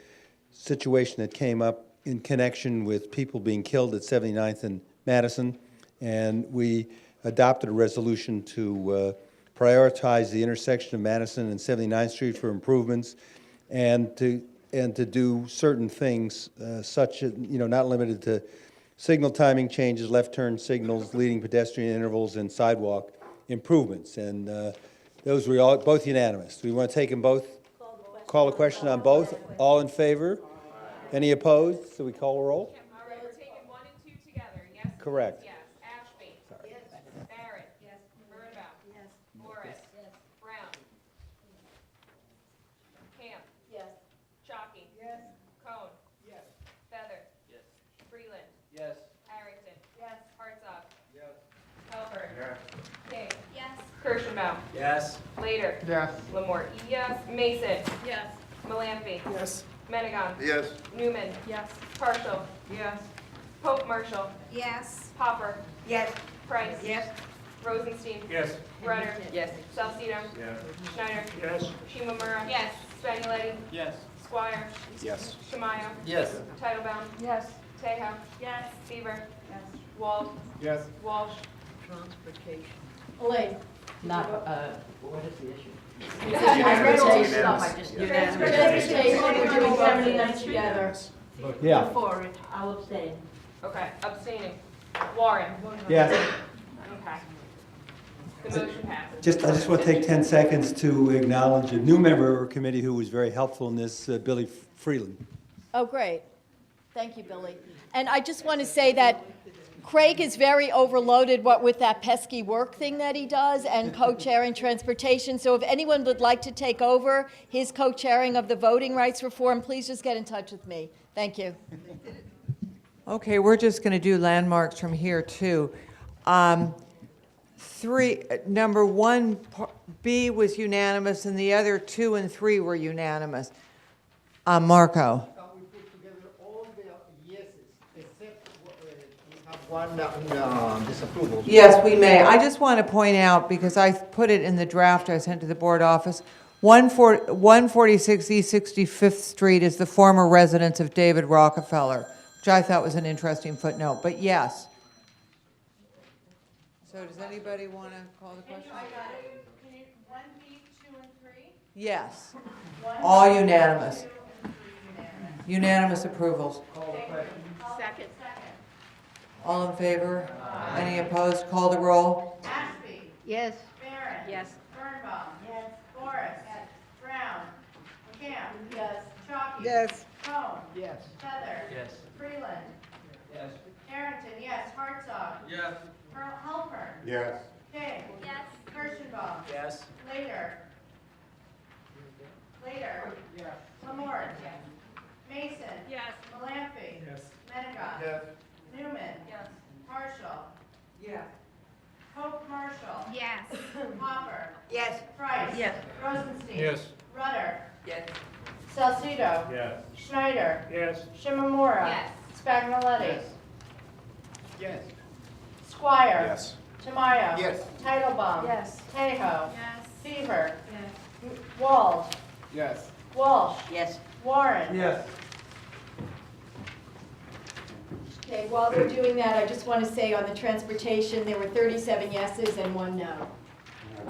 situation that came up in connection with people being killed at 79th and Madison, and we adopted a resolution to prioritize the intersection of Madison and 79th Street for improvements, and to do certain things, such as, not limited to signal timing changes, left turn signals, leading pedestrian intervals, and sidewalk improvements. And those were both unanimous. Do we want to take them both? Call a question on both. All in favor? Any opposed? So we call a roll? All right, we're taking 1 and 2 together. Yes? Correct. Yes. Ashby? Yes. Barrett? Yes. Burnbaum? Yes. Morris? Yes. Brown? Camp? Yes. Shockey? Yes. Cone? Yes. Feather? Yes. Freeland? Yes. Harrington? Yes. Hartzog? Yes. Yes. Later. Yes. Lamore, yes. Mason. Yes. Malampi. Yes. Menegon. Yes. Newman. Yes. Partial. Yes. Pope Marshall. Yes. Hopper. Yes. Price. Yes. Rosenstein. Yes. Rudder. Yes. Salcido. Yes. Schneider. Yes. Shimamura. Yes. Spagnoletti. Yes. Squire. Yes. Tamayo. Yes. Titlebaum. Yes. Tejo. Yes. Beaver. Yes. Wald. Yes. Walsh. Transportation. Elaine? Not, what is the issue? I read all this stuff, I just. Transportation, we're doing 79 together. Yeah. For it, I'll abstain. Okay, abstaining. Warren. Yes. Okay. The motion passes. I just want to take 10 seconds to acknowledge a new member of our committee who was very helpful in this, Billy Freeland. Oh, great. Thank you, Billy. And I just want to say that Craig is very overloaded with that pesky work thing that he does and co-chairing transportation. So if anyone would like to take over his co-chairing of the voting rights reform, please just get in touch with me. Thank you. Okay, we're just going to do landmarks from here too. Number 1B was unanimous, and the other 2 and 3 were unanimous. Marco. We put together all the yeses, except we have one disapproval. Yes, we may. I just want to point out, because I put it in the draft I sent to the board office, 146 East 65th Street is the former residence of David Rockefeller, which I thought was an interesting footnote, but yes. So does anybody want to call the question? I got it. Can you, 1B, 2, and 3? Yes. All unanimous. Unanimous approvals. Second. All in favor? Any opposed? Call the roll. Ashby. Yes. Barron. Yes. Birnbaum. Yes. Morris. Yes. Brown. Camp. Yes. Chalky. Yes. Cone. Yes. Feather. Yes. Freeland. Yes. Harrington, yes. Hartzog. Yes. Halpern. Yes. King. Yes. Kirschenbaum. Yes. Later. Yes. Lamort. Mason. Yes. Malampi. Yes. Menegon. Yes. Newman. Yes. Marshall. Yes. Pope Marshall. Yes. Hopper. Yes. Price. Yes. Rosenstein. Yes. Rudder. Yes. Salcido. Yes. Schneider. Yes. Shimamura. Yes. Spagnoletti. Yes. Squire. Yes. Tamayo. Yes. Titlebaum. Yes. Tejo. Yes. Beaver. Yes. Wald. Yes. Walsh. Yes. Warren. Yes. Okay, while they're doing that, I just want to say on the transportation, there were 37 yeses and 1 no.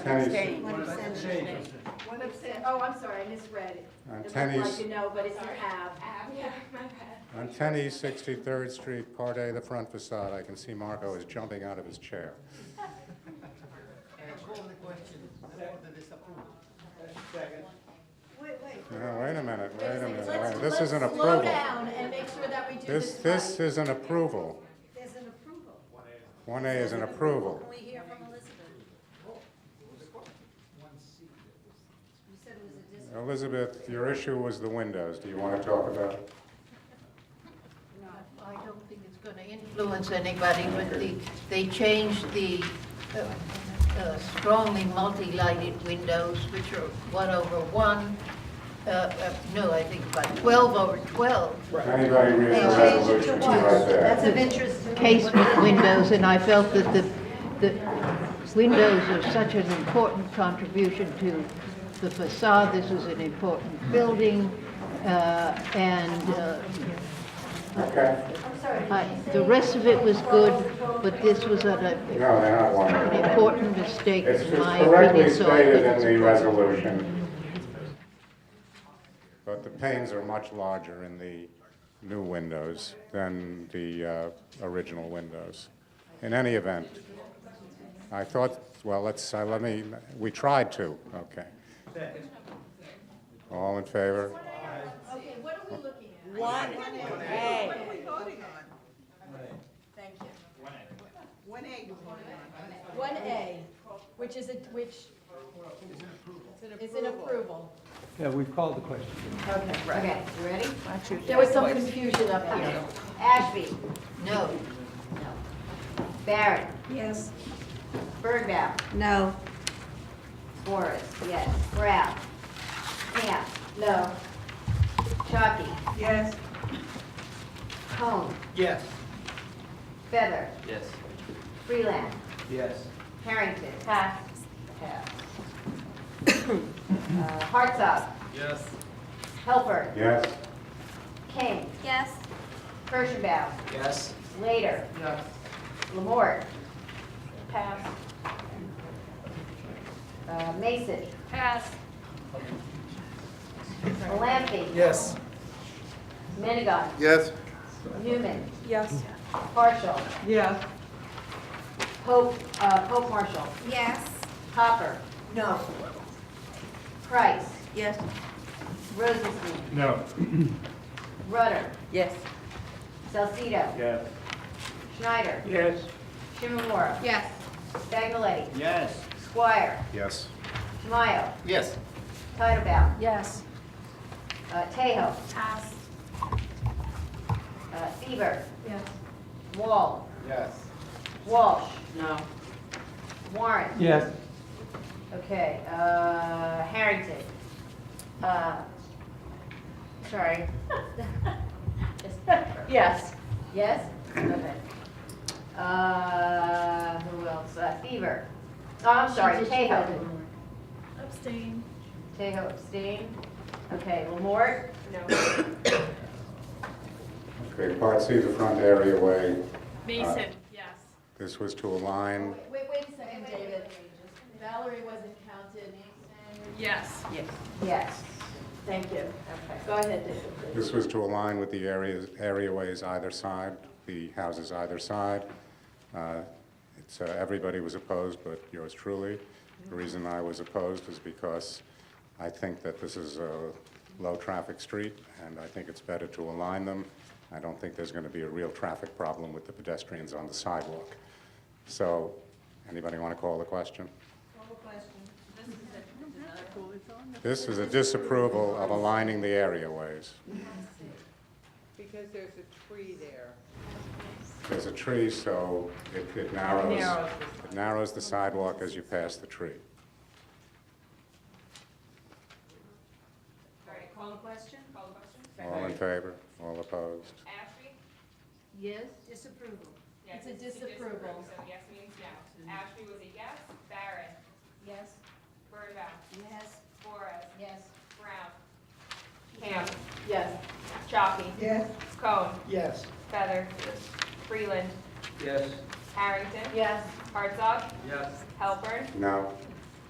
Abstain. One abstain. Oh, I'm sorry, I misread it. It looked Tenny's- like a no, but it's a have. Yeah, my bad. On 10 East 63rd Street, Part A, the front facade, I can see Marco is jumping out of his chair. Call the question for the disapproval. Second. No, wait a minute, wait a minute. Let's- This is an let's approval. slow down and make sure that we do this This right. is an approval. There's an approval. 1A is an approval. Can we hear from Elizabeth? You said it was a disapproval. Elizabeth, your issue was the windows. Do you want to talk about it? No, I don't think it's going to influence anybody, but they changed the strongly multi-lighted windows, which are 1/1. No, I think about 12/12. Anybody read the resolution right there? That's of interest to me. Casement windows, and I felt that the windows are such an important contribution to the facade. This is an important building, Okay. the rest of it was good, but this was No, they're not one. an important mistake It's in my correctly opinion. So I stated think in it's the resolution. But the panes are much larger in the new windows than the original windows. In any event, I thought, well, we tried to, okay. Second. All in favor? Okay, what are we looking at? 1A. What are we voting on? Thank you. 1A you're voting on. 1A, which is an approval. Yeah, we've called the question. Okay, you ready? Actually, There was some confusion up here. Ashby. No. Barrett. Yes. Birnbaum. No. Morris, yes. Brown. Camp. No. Chalky. Yes. Cone. Yes. Feather. Yes. Freeland. Yes. Harrington. Pass. Hartzog. Yes. Helper. Yes. King. Yes. Kirschenbaum. Yes. Later. Yes. Lamort. Pass. Mason. Pass. Malampi. Yes. Minigon. Yes. Newman. Yes. Partial. Yes. Pope Marshall. Yes. Hopper. No. Price. Yes. Rosenstein. No. Rudder. Yes. Salcido. Yes. Yes. Schneider. Shimomura. Yes. Bagnoletti. Yes. Squire. Yes. Tamayo. Yes. Titlebaum. Yes. Tejo. Pass. Seaver. Yes. Wall. Yes. Walsh. No. Warren. Yes. Okay, Harrington. Sorry. Yes. Yes? Okay. Who else? Fever. Oh, I'm sorry, Tejo. Abstain. Tejo abstained. Okay, Lamort? No. Okay, Part C, the front areaway. Mason. Yes. This was to align, Wait a second, David. Valerie wasn't counted. Yes. Yes. Yes. Thank you. Okay, go ahead, David, please. this was to align with the areaways either side, the houses either side. Everybody was opposed, but yours truly. The reason I was opposed is because I think that this is a low-traffic street, and I think it's better to align them. I don't think there's going to be a real traffic problem with the pedestrians on the sidewalk. So, anybody want to call the question? This is a disapproval of aligning the areaways. Because there's a tree there. There's a tree, so it narrows the sidewalk as you pass the tree. All right, call the question? Call the question? All in favor? All opposed? Ashby? Yes? Disapproval. Yes, It's a disapproval. So yes means yes. Ashby was a yes. Barrett? Yes. Birdbaum? Yes. Flores? Yes. Brown? Camp? Yes. Chalky? Yes. Cone? Yes. Feather? Freeland? Yes. Harrington? Yes. Hartzog? Yes. Halpern? No.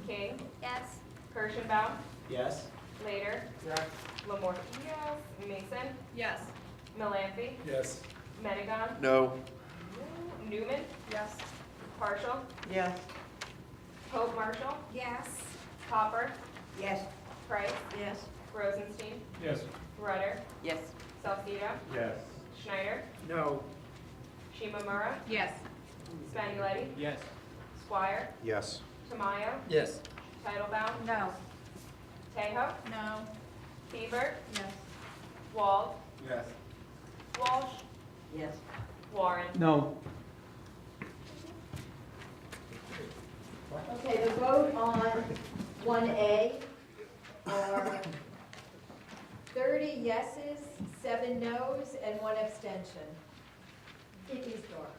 King? Yes. Kirschenbaum? Yes. Later? Yes. Lamort? Yes. Mason? Yes. Malampi? Yes. Menigon? No. Newman? Yes. Partial? Yes. Pope Marshall? Yes. Hopper? Yes. Price? Yes. Rosenstein? Yes. Rudder? Yes. Salcido? Yes. Schneider? No. Shimomura? Yes. Spagnoletti? Yes. Squire? Yes. Tamayo? Yes. Titlebaum? No. Tejo? No. Seaver? Yes. Wald? Yes. Walsh? Yes. Warren? No. Okay, the vote on 1A are 30 yeses, 7 noes, and 1 abstention. It is dark.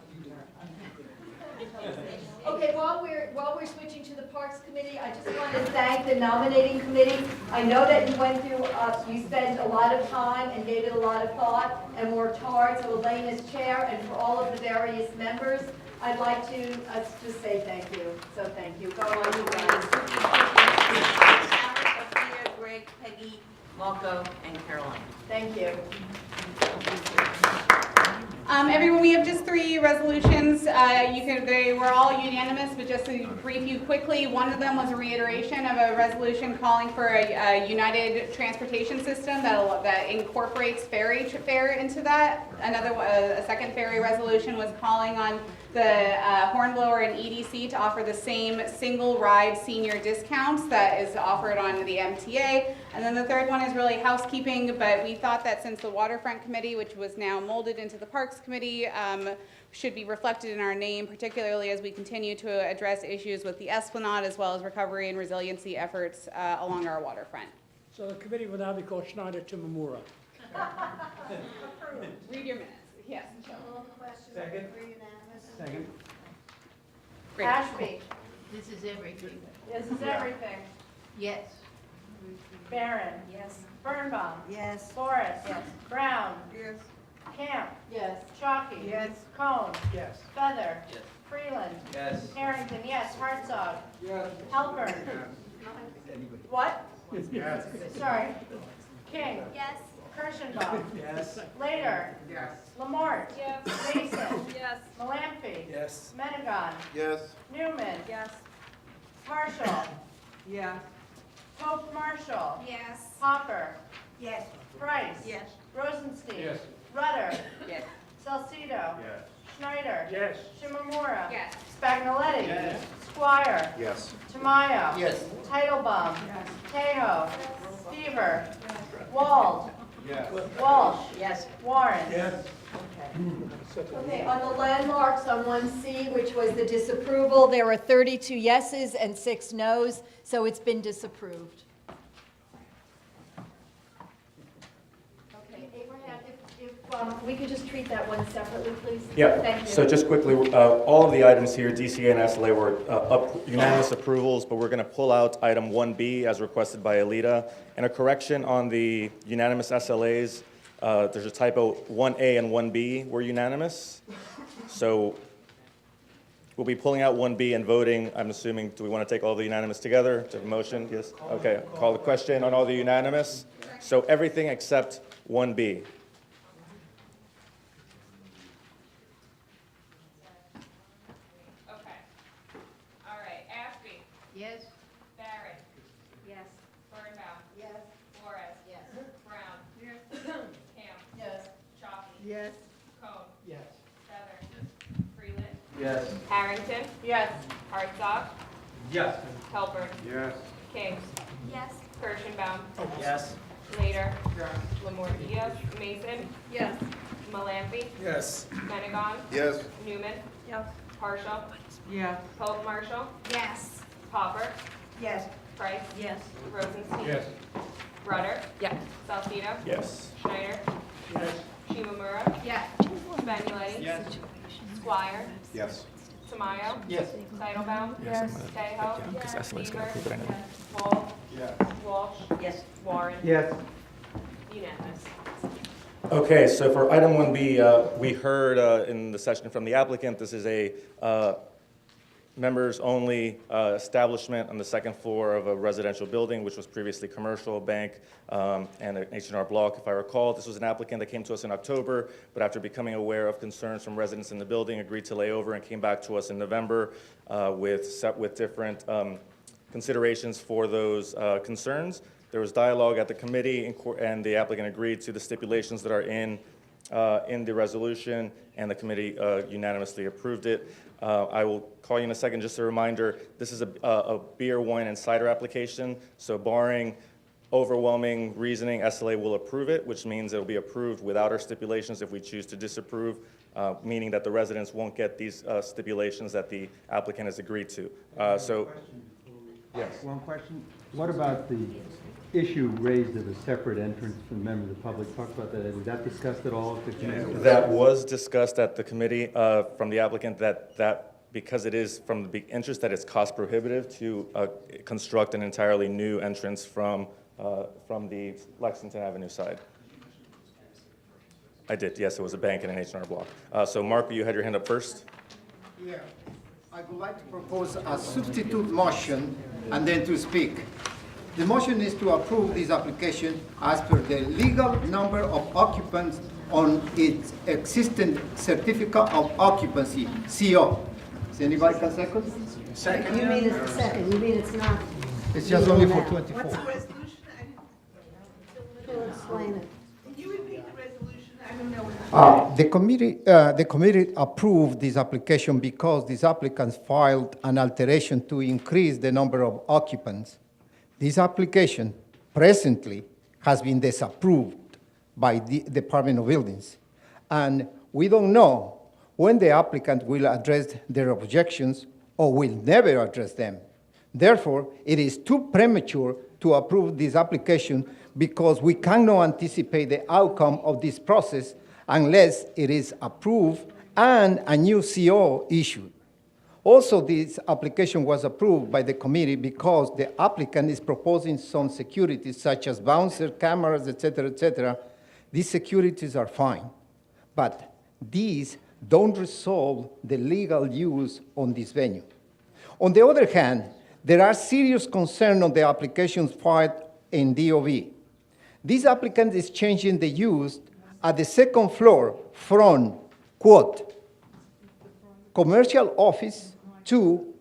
Okay, while we're switching to the Parks Committee, I just want to thank the nominating committee. I know that you went through, you spent a lot of time and gave it a lot of thought and worked hard. So Elaine as chair and for all of the various members, I'd like to just say thank you. So thank you. Go on, you guys. Sophia, Greg, Peggy, Marco, and Caroline. Thank you. Everyone, we have just 3 resolutions. They were all unanimous, but just to brief you quickly, one of them was a reiteration of a resolution calling for a united transportation system that incorporates ferry fare into that. A second ferry resolution was calling on the Hornblower and EDC to offer the same single ride senior discounts that is offered on the MTA. And then the third one is really housekeeping, but we thought that since the Waterfront Committee, which was now molded into the Parks Committee, should be reflected in our name, particularly as we continue to address issues with the Esplanade as well as recovery and resiliency efforts along our waterfront. So the committee will now be called Schneider to Mamura. Read your minutes, yes. Second. Second. Ashby. This is everything. This is everything. Yes. Barron. Yes. Birnbaum. Yes. Forrest. Yes. Brown. Yes. Camp. Yes. Chalky. Yes. Cone. Yes. Feather. Yes. Freeland. Yes. Harrington, yes. Hartzog. Yes. Halpern. What? Yes. Sorry. King. Yes. Kirschenbaum. Yes. Later. Yes. Lamort. Yes. Mason. Yes. Malamphy. Yes. Menegon. Yes. Newman. Yes. Marshall. Yeah. Pope Marshall. Yes. Hopper. Yes. Price. Yes. Rosenstein. Yes. Rudder. Yes. Salcido. Yes. Schneider. Yes. Shimamura. Yes. Spagnoletti. Yes. Squire. Yes. Tamayo. Yes. Titlebaum. Tejo. Stever. Wald. Yes. Walsh. Yes. Warren. Yes. Okay, on the landmarks on 1C, which was the disapproval, there were 32 yeses and 6 noes, so it's been disapproved. Okay, Abraham, if we could just treat that one separately, please? Yeah, Thank you. so just quickly, all of the items here, DCA and SLA were unanimous approvals, but we're going to pull out item 1B as requested by Alita. And a correction on the unanimous SLAs, there's a typo, 1A and 1B were unanimous. So we'll be pulling out 1B and voting, I'm assuming, do we want to take all the unanimous together? To have a motion? Yes? Okay, call the question on all the unanimous. So everything except 1B. Okay. All right, Ashby. Yes. Barrett. Yes. Birnbaum. Yes. Flores. Yes. Brown. Yes. Camp. Yes. Chalky. Yes. Cone. Yes. Feather. Freeland. Yes. Harrington. Yes. Hartzog. Yes. Halpern. Yes. King. Yes. Kirschenbaum. Yes. Later. Lamore. Yes. Mason. Yes. Malamphy. Yes. Menegon. Yes. Newman. Yes. Partial. Yeah. Pope Marshall. Yes. Popper. Yes. Price. Yes. Rosenstein. Yes. Rudder. Yes. Salcido. Yes. Schneider. Yes. Shimamura. Yes. Spagnoletti. Yes. Squire. Yes. Tamayo. Yes. Titlebaum. Yes. Tejo. Seaver. Wall. Yes. Walsh. Yes. Warren. Yes. Unanimous. Okay, so for item 1B, we heard in the session from the applicant, this is a members-only establishment on the second floor of a residential building, which was previously commercial, bank, and an H&R Block, if I recall. This was an applicant that came to us in October, but after becoming aware of concerns from residents in the building, agreed to lay over and came back to us in November with different considerations for those concerns. There was dialogue at the committee, and the applicant agreed to the stipulations that are in the resolution, and the committee unanimously approved it. I will call you in a second. Just a reminder, this is a beer, wine, and cider application, so barring overwhelming reasoning, SLA will approve it, which means it'll be approved without our stipulations if we choose to disapprove, meaning that the residents won't get these stipulations that the applicant has agreed to. Yes. One question. What about the issue raised of a separate entrance for the member of the public? Talk about that. Was that discussed at all at the committee? That was discussed at the committee from the applicant that because it is from the big interest that it's cost prohibitive to construct an entirely new entrance from the Lexington Avenue side. I did, yes, it was a bank and an H&R Block. So Mark, you had your hand up first. Yeah, I would like to propose a substitute motion and then to speak. The motion is to approve this application as per the legal number of occupants on its existing certificate of occupancy, CO. Does anybody can second? Second. You mean it's the second, you mean it's not? It's just only for 24. What's the resolution? To explain it. Can you repeat the resolution? I don't know. The committee approved this application because these applicants filed an alteration to increase the number of occupants. This application presently has been disapproved by the Department of Buildings. And we don't know when the applicant will address their objections or will never address them. Therefore, it is too premature to approve this application because we cannot anticipate the outcome of this process unless it is approved and a new CO issued. Also, this application was approved by the committee because the applicant is proposing some securities such as bouncer cameras, et cetera. These securities are fine, but these don't resolve the legal use on this venue. On the other hand, there are serious concerns on the applications filed in DOB. This applicant is changing the use at the second floor from, quote, commercial office to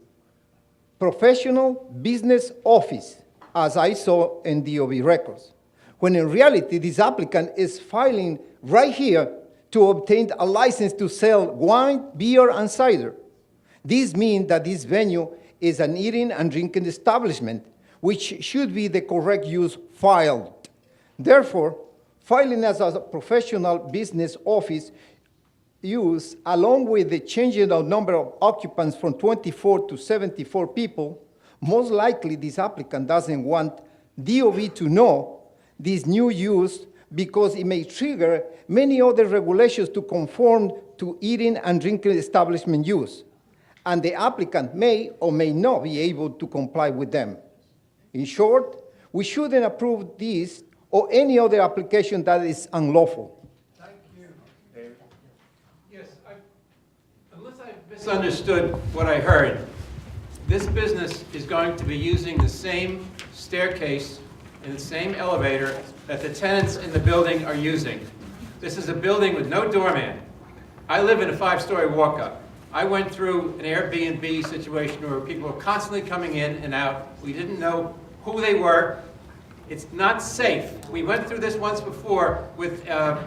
professional business office, as I saw in DOB records, when in reality, this applicant is filing right here to obtain a license to sell wine, beer, and cider. This means that this venue is an eating and drinking establishment, which should be the correct use filed. Therefore, filing as a professional business office use, along with the changing of number of occupants from 24 to 74 people, most likely this applicant doesn't want DOB to know this new use because it may trigger many other regulations to conform to eating and drinking establishment use, and the applicant may or may not be able to comply with them. In short, we shouldn't approve this or any other application that is unlawful. Thank you. Yes, unless I misunderstood what I heard, this business is going to be using the same staircase and the same elevator that the tenants in the building are using. This is a building with no doorman. I live in a 5-story walk-up. I went through an Airbnb situation where people were constantly coming in and out. We didn't know who they were. It's not safe. We went through this once before with the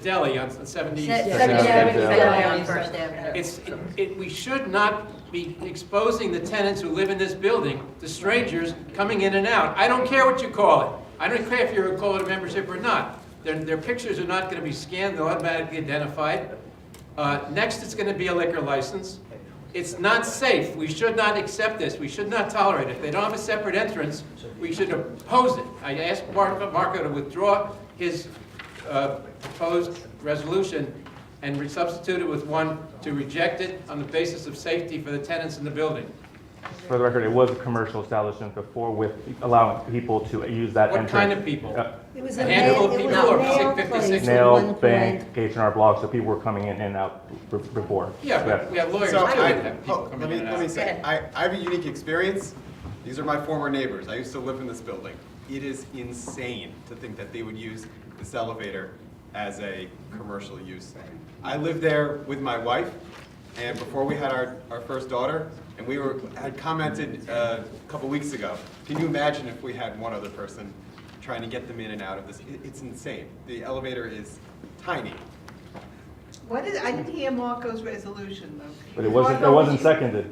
deli on 70th. We should not be exposing the tenants who live in this building to strangers coming in and out. I don't care what you call it. I don't care if you call it a membership or not. Their pictures are not going to be scanned, they're automatically identified. Next, it's going to be a liquor license. It's not safe. We should not accept this. We should not tolerate it. If they don't have a separate entrance, we should oppose it. I asked Marco to withdraw his proposed resolution and substitute it with one to reject it on the basis of safety for the tenants in the building. For the record, it was a commercial establishment before with allowing people to use that entrance. What kind of people? It was a handful of people or 56? Nail, bank, H&R Block, so people were coming in and out before. Yeah, but we have lawyers too that have people coming in and out. Let me say, I have a unique experience. These are my former neighbors. I used to live in this building. It is insane to think that they would use this elevator as a commercial use. I lived there with my wife, and before we had our first daughter, and we had commented a couple weeks ago, can you imagine if we had one other person trying to get them in and out of this? It's insane. The elevator is tiny. I didn't hear Marco's resolution, though. But it wasn't seconded.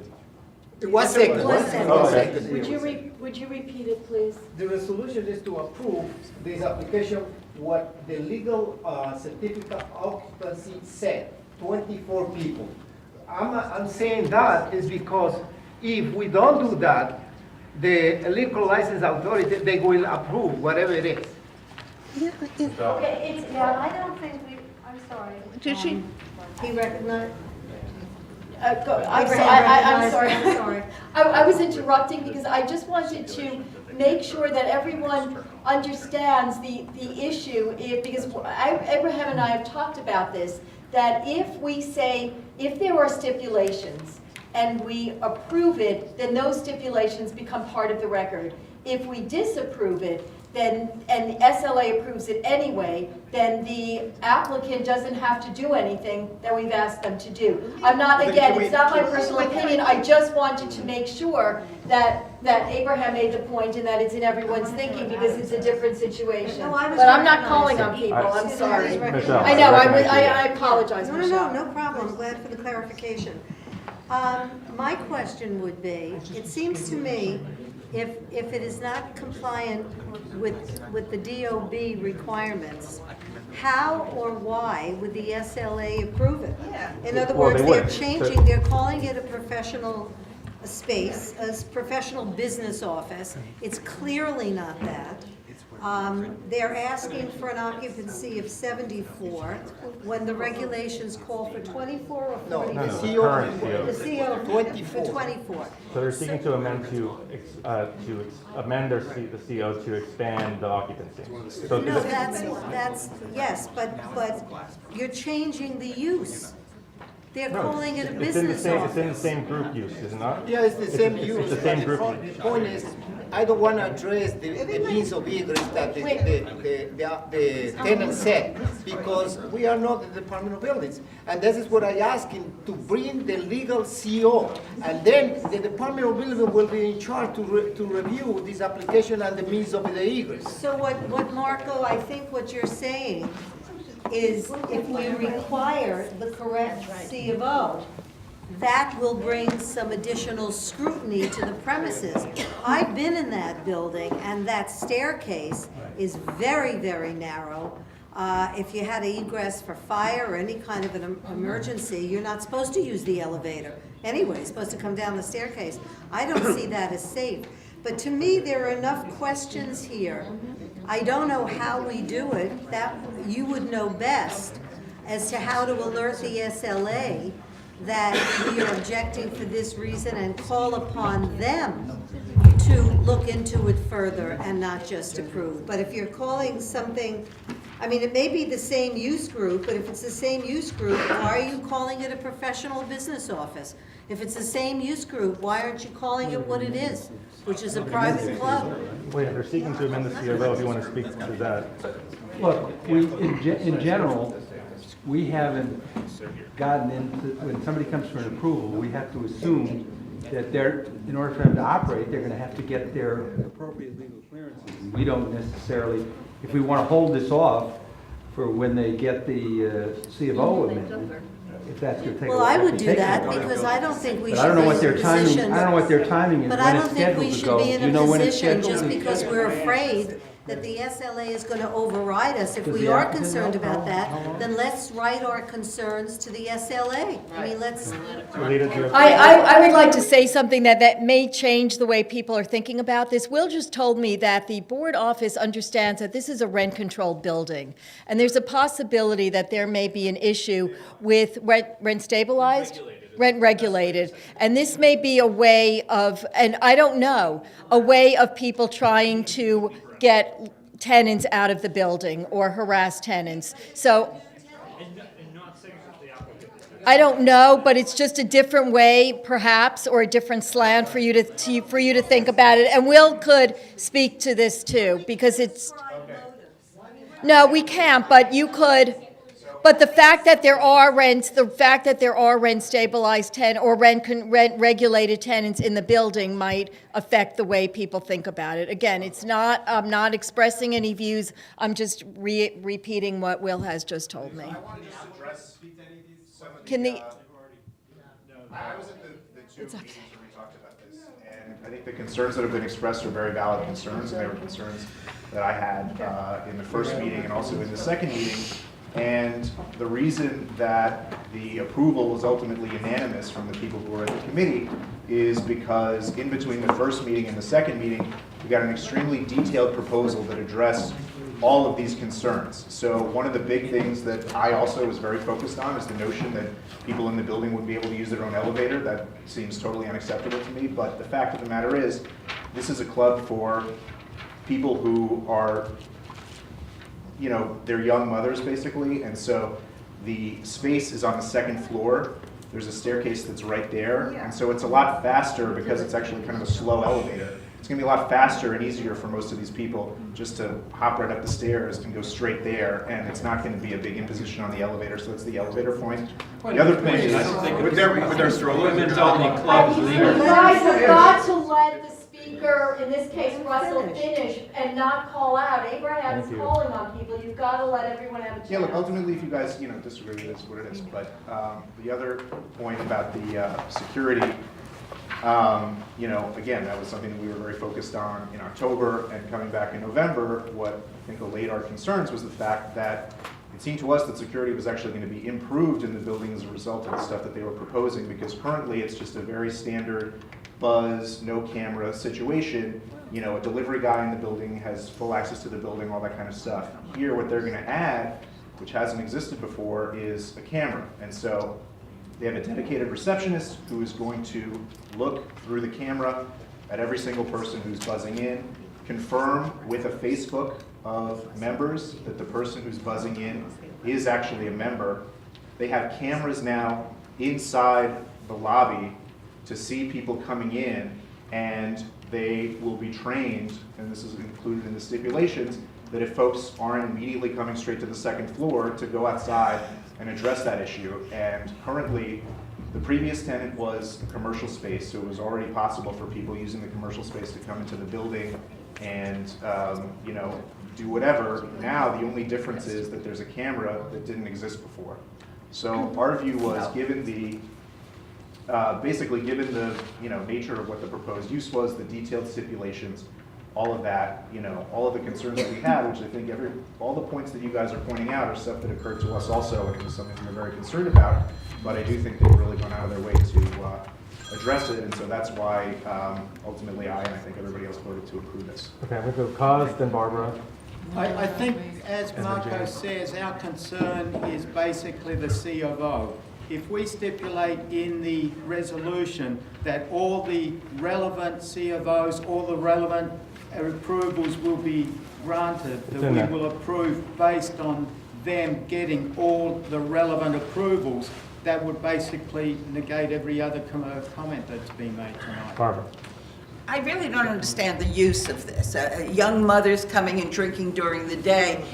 It was seconded. Okay. Would you repeat it, please? The resolution is to approve this application, what the legal certificate of occupancy said, 24 people. I'm saying that is because if we don't do that, the liquor license authority, they will approve whatever it is. Okay, I don't think I'm sorry. Did she? He recognized. I'm sorry. I was interrupting because I just wanted to make sure that everyone understands the issue, because Abraham and I have talked about this, that if we say, if there are stipulations and we approve it, then those stipulations become part of the record. If we disapprove it, then, and SLA approves it anyway, then the applicant doesn't have to do anything that we've asked them to do. I'm not, Then again, can we- it's not my personal opinion, I just wanted to make sure that Abraham made the point and that it's in everyone's thinking, because it's a different situation. No, I was But I'm not calling on recognizing. people, I'm sorry. Michelle, I know, I I apologize, No, Michelle. no problem, I'm glad for the clarification. My question would be, it seems to me, if it is not compliant with the DOB requirements, how or why would the SLA approve it? In other Well, words, they they're would. changing, they're calling it a professional space, a professional business office. It's clearly not that. They're asking for an occupancy of 74, when the regulations call for 24 or 44? No, the current CO. The CO for 24. So they're seeking to amend amend the CO to expand the occupancy. So No, that's, yes, but you're changing the use. They're calling it a business office. It's in the same group use, is it not? Yeah, it's the same use. It's the same group The use. point is, I don't want to address the means of egress that the tenant said, because we are not the Department of Buildings. And this is what I asked him, to bring the legal CO. And then the Department of Buildings will be in charge to review this application and the means of the egress. So what Marco, I think what you're saying is if we require the correct C of O, that will bring some additional scrutiny to the premises. I've been in that building, and that staircase is very, very narrow. If you had an egress for fire or any kind of an emergency, you're not supposed to use the elevator. Anyway, you're supposed to come down the staircase. I don't see that as safe. But to me, there are enough questions here. I don't know how we do it. That you would know best as to how to alert the SLA that we are objecting for this reason and call upon them to look into it further and not just approve. But if you're calling something, I mean, it may be the same use group, but if it's the same use group, why are you calling it a professional business office? If it's the same use group, why aren't you calling it what it is, which is a private club? Wait, they're seeking to amend the CO, if you want to speak to that. Look, in general, we haven't gotten into, when somebody comes for an approval, we have to assume that they're, in order for them to operate, they're gonna have to get their appropriate legal clearances. We don't necessarily, if we wanna hold this off for when they get the C of O amendment, if that's gonna take a while. Well, I would do take that a while. because I don't think we But should I don't know be what in their a timing, position. I don't know what their timing is, But when I it's don't think scheduled we to should go. be Do in you a know when it's position scheduled? just because we're afraid that the SLA is going to override us. If Does we the are applicant concerned know about how that, long? then let's write our concerns to the SLA. I mean, let's. I would like to say something that may change the way people are thinking about this. Will just told me that the board office understands that this is a rent-controlled building, and there's a possibility that there may be an issue with rent stabilized? Rent regulated. And this may be a way of, and I don't know, a way of people trying to get tenants out of the building or harass tenants. So I don't know, but it's just a different way, perhaps, or a different slant for you to think about it. And Will could speak to this too, because it's. No, we can't, but you could. But the fact that there are rent stabilized or rent regulated tenants in the building might affect the way people think about it. Again, I'm not expressing any views. I'm just repeating what Will has just told me. I want to just address some of the. Can the? I was at the two meetings where we talked about this, and I think the concerns that have been expressed are very valid concerns, and they were concerns that I had in the first meeting and also in the second meeting. And the reason that the approval was ultimately unanimous from the people who were at the committee is because in between the first meeting and the second meeting, we got an extremely detailed proposal that addressed all of these concerns. So one of the big things that I also was very focused on is the notion that people in the building would be able to use their own elevator. That seems totally unacceptable to me, but the fact of the matter is, this is a club for people who are, you know, they're young mothers basically, and so the space is on the second floor. There's a staircase that's right there, and so it's a lot faster because it's actually kind of a slow elevator. it's gonna be a lot faster and easier for most of these people just to hop right up the stairs and go straight there, and it's not gonna be a big imposition on the elevator, so that's the elevator point. The other point is, With their strollers. Women's only club is You legal. guys have got to let the speaker, in this case Russell, finish and not call out. Abraham is calling on people. You've got to let everyone have a chance. yeah, look, ultimately, if you guys, disagree, it is what it is, but the other point about the security, again, that was something that we were very focused on in October, and coming back in November, what I think allayed our concerns was the fact that it seemed to us that security was actually going to be improved in the building as a result of the stuff that they were proposing, because currently it's just a very standard buzz, no camera situation. A delivery guy in the building has full access to the building, all that kind of stuff. Here, what they're going to add, which hasn't existed before, is a camera. And so they have a dedicated receptionist who is going to look through the camera at every single person who's buzzing in, confirm with a Facebook of members that the person who's buzzing in is actually a member. They have cameras now inside the lobby to see people coming in, and they will be trained, and this is included in the stipulations, that if folks aren't immediately coming straight to the second floor, to go outside and address that issue. And currently, the previous tenant was a commercial space, so it was already possible for people using the commercial space to come into the building and do whatever. Now, the only difference is that there's a camera that didn't exist before. So our view was, given the nature of what the proposed use was, the detailed stipulations, all of that, all of the concerns that we had, which I think all the points that you guys are pointing out are stuff that occurred to us also, and it was something we were very concerned about, but I do think they've really gone out of their way to address it, and so that's why ultimately I think everybody else voted to approve this. Okay, I'm going to go Kallos, then Barbara. I think, as Marco says, our concern is basically the C of O. If we stipulate in the resolution that all the relevant C of Os, all the relevant approvals will be granted, that we will approve based on them getting all the relevant approvals, that would basically negate every other comment that's been made tonight. Barbara. I really don't understand the use of this. Young mothers coming and drinking during the day,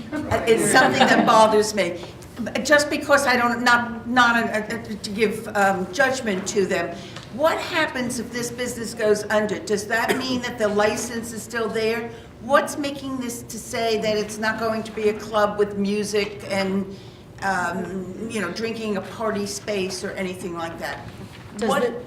it's something that bothers me. Just because I don't, not to give judgment to them, what happens if this business goes under? Does that mean that the license is still there? What's making this to say that it's not going to be a club with music and, drinking a party space or anything like that?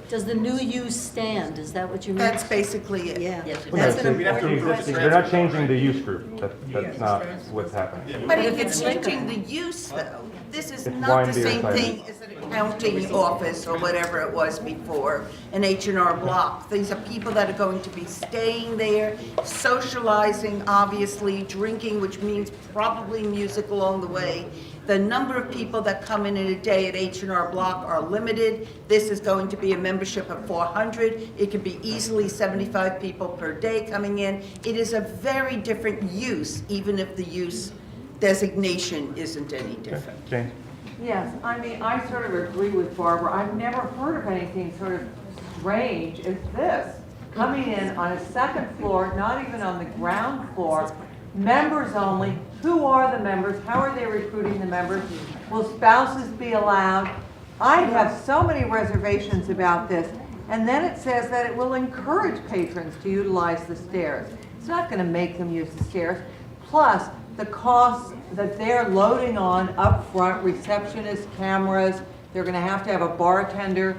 Does the new use stand? Is that what you mean? That's basically it. Yeah. Yes, That's an important question. They're not changing the use group. That's not what's happening. But if it's changing the use, though, this is It's not wine, the beer, same cider. thing as an accounting office or whatever it was before, an H&R Block. These are people that are going to be staying there, socializing, obviously, drinking, which means probably music along the way. The number of people that come in a day at H&R Block are limited. This is going to be a membership of 400. It could be easily 75 people per day coming in. It is a very different use, even if the use designation isn't any different. Jane? Yes, I mean, I sort of agree with Barbara. I've never heard of anything sort of strange as this. Coming in on a second floor, not even on the ground floor, members only. Who are the members? How are they recruiting the members? Will spouses be allowed? I have so many reservations about this. And then it says that it will encourage patrons to utilize the stairs. It's not going to make them use the stairs. Plus, the costs that they're loading on up front, receptionists, cameras, they're going to have a bartender.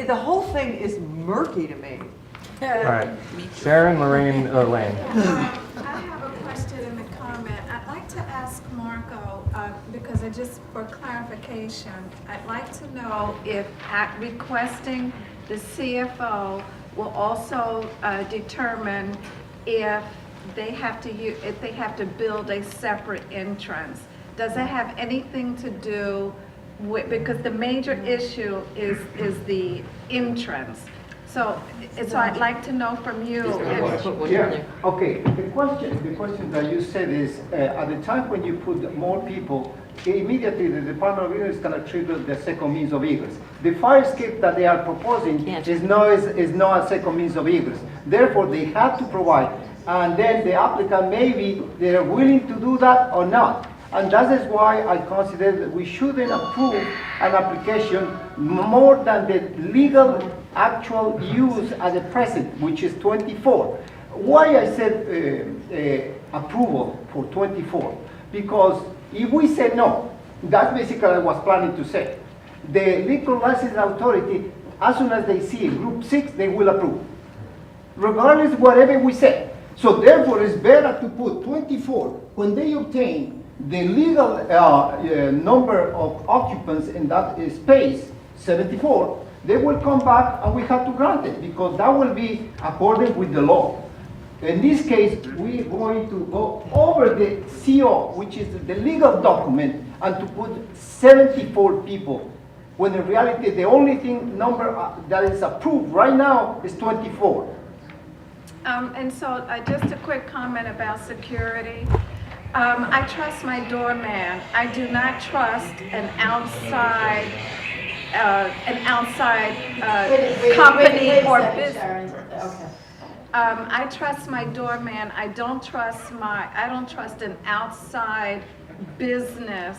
The whole thing is murky to me. All right. Sharon, Lorraine, Lane. I have a question and a comment. I'd like to ask Marco, because for clarification, I'd like to know if requesting the CFO will also determine if they have to build a separate entrance. Does it have anything to do with, because the major issue is the entrance. So I'd like to know from you. Okay. The question that you said is, at the time when you put more people immediately the Department of Interior is going to trigger the second means of egress. The fire escape that they are proposing is not a second means of egress. Therefore, they have to provide, and then the applicant maybe they're willing to do that or not. And that is why I consider that we shouldn't approve an application more than the legal actual use at the present, which is 24. Why I said approval for 24? Because if we say no, that's basically what I was planning to say. The liquor license authority, as soon as they see group 6, they will approve, regardless whatever we say. So therefore, it's better to put 24 when they obtain the legal number of occupants in that space, 74, they will come back and we have to grant it because that will be according with the law. In this case, we're going to go over the CO, which is the legal document, and to put 74 people, when in reality the only thing number that is approved right now is 24. And so just a quick comment about security. I trust my doorman. I do not trust an outside company or business. I trust my doorman. I don't trust an outside business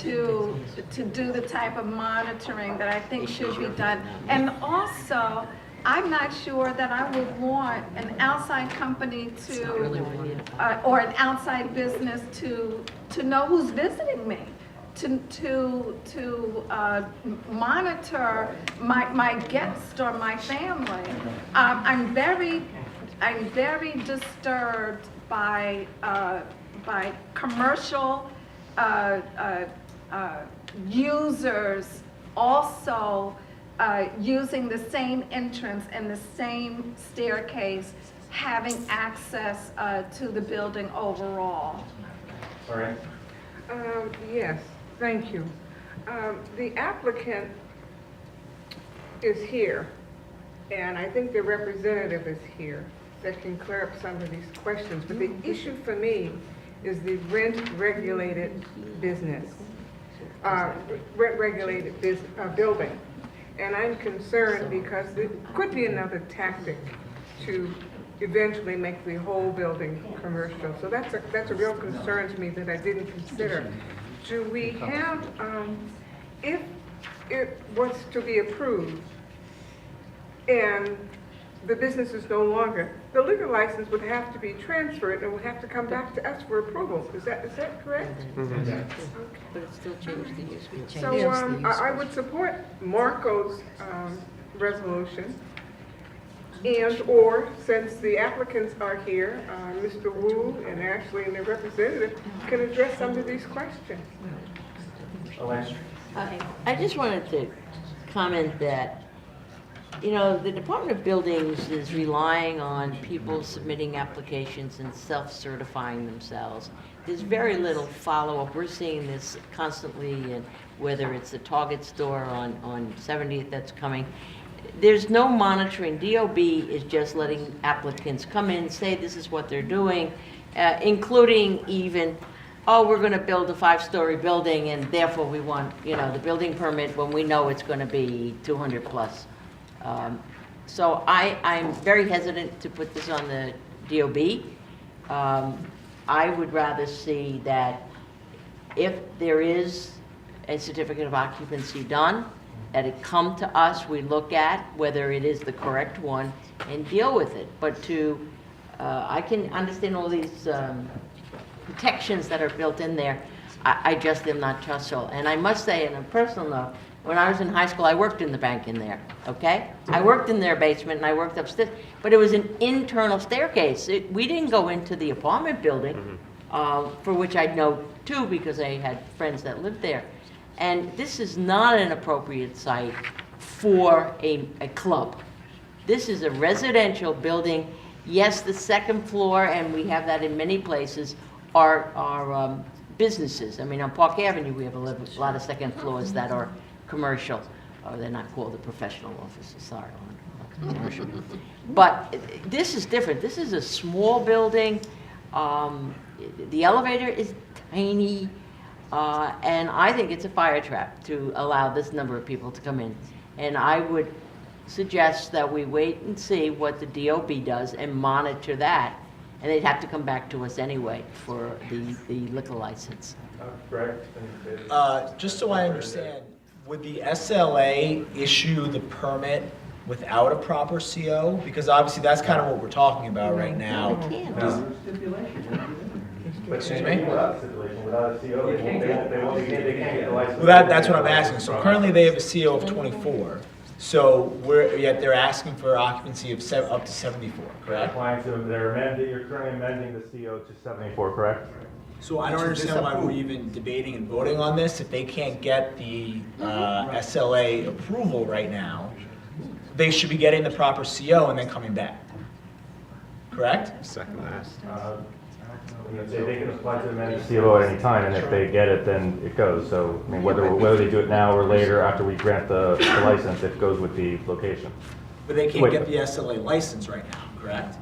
to do the type of monitoring that I think should be done. And also, I'm not sure that I would want an outside company or an outside business to know who's visiting me, to monitor my guest or my family. I'm very disturbed by commercial users also using the same entrance and the same staircase, having access to the building overall. All right. Yes, thank you. The applicant is here, and I think the representative is here that can clear up some of these questions. But the issue for me is the rent-regulated business, rent-regulated building. And I'm concerned because it could be another tactic to eventually make the whole building commercial. So that's a real concern to me that I didn't consider. Do we have, if it was to be approved and the business is no longer, the liquor license would have to be transferred and would have to come back to us for approval. Is that correct? Mm-hmm. Okay. But it still changed the use. So I would support Marco's resolution, and/or since the applicants are here, Mr. Wu and Ashley and their representative can address some of these questions. I just wanted to comment that, you know, the Department of Buildings is relying on people submitting applications and self-certifying themselves. There's very little follow-up. We're seeing this constantly, and whether it's the Target store on 70th that's coming. There's no monitoring. DOB is just letting applicants come in, say this is what they're doing, including even, oh, we're going to build a 5-story building and therefore we want, you know, the building permit when we know it's going to be 200 plus. So I'm very hesitant to put this on the DOB. I would rather see that if there is a certificate of occupancy done, that it come to us, we look at whether it is the correct one and deal with it. But I can understand all these protections that are built in there. I just am not trustful. And I must say, on a personal note, when I was in high school, I worked in the bank in there, okay? I worked in their basement and I worked upstairs, but it was an internal staircase. We didn't go into the apartment building, for which I know too because I had friends that lived there. And this is not an appropriate site for a club. This is a residential building. Yes, the second floor, and we have that in many places, are businesses. I mean, on Park Avenue, we have a lot of second floors that are commercial. Oh, they're not called the professional offices, sorry. Commercial. But this is different. This is a small building. The elevator is tiny. And I think it's a fire trap to allow this number of people to come in. And I would suggest that we wait and see what the DOB does and monitor that. And they'd have to come back to us anyway for the liquor license. Just so I understand, would the SLA issue the permit without a proper CO? Because obviously that's kind of what we're talking about right now. Excuse me? Well, that's what I'm asking. So currently they have a CO of 24. So yet they're asking for occupancy of up to 74, correct? You're currently amending the CO to 74, correct? So I don't understand why we're even debating and voting on this. If they can't get the SLA approval right now, they should be getting the proper CO and then coming back. Correct? Second last. They can apply to amend the CO at any time, and if they get it, then it goes. So, I mean, whether they do it now or later after we grant the license, it goes with the location. But they can't get the SLA license right now, correct?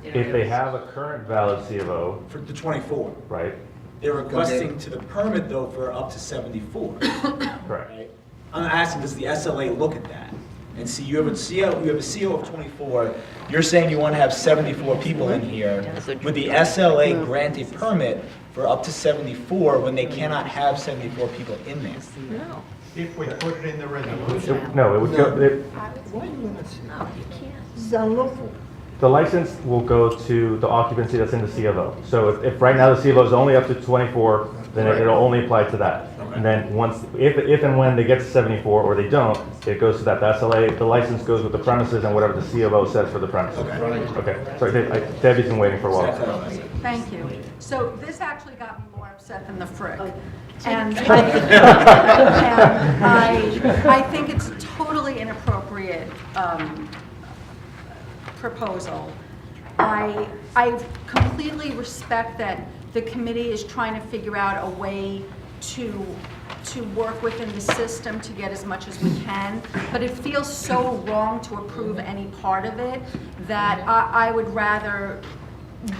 If they have a current valid C of O. For the 24. Right. They're requesting to the permit though for up to 74. Correct. Right? I'm asking, does the SLA look at that? And see, you have a CO of 24, you're saying you want to have 74 people in here. Would the SLA grant a permit for up to 74 when they cannot have 74 people in there? No. If we put it in the resolution. No, it would go. No, you can't. It's unlawful. The license will go to the occupancy that's in the C of O. So if right now the C of O is only up to 24, then it'll only apply to that. And then if and when they get to 74 or they don't, it goes to that. The SLA, the license goes with the premises and whatever the C of O says for the premises. Okay. Sorry, Debbie's been waiting for a while. Thank you. So this actually got me more upset than the frick. And I think it's a totally inappropriate proposal. I completely respect that the committee is trying to figure out a way to work within the system to get as much as we can, but it feels so wrong to approve any part of it that I would rather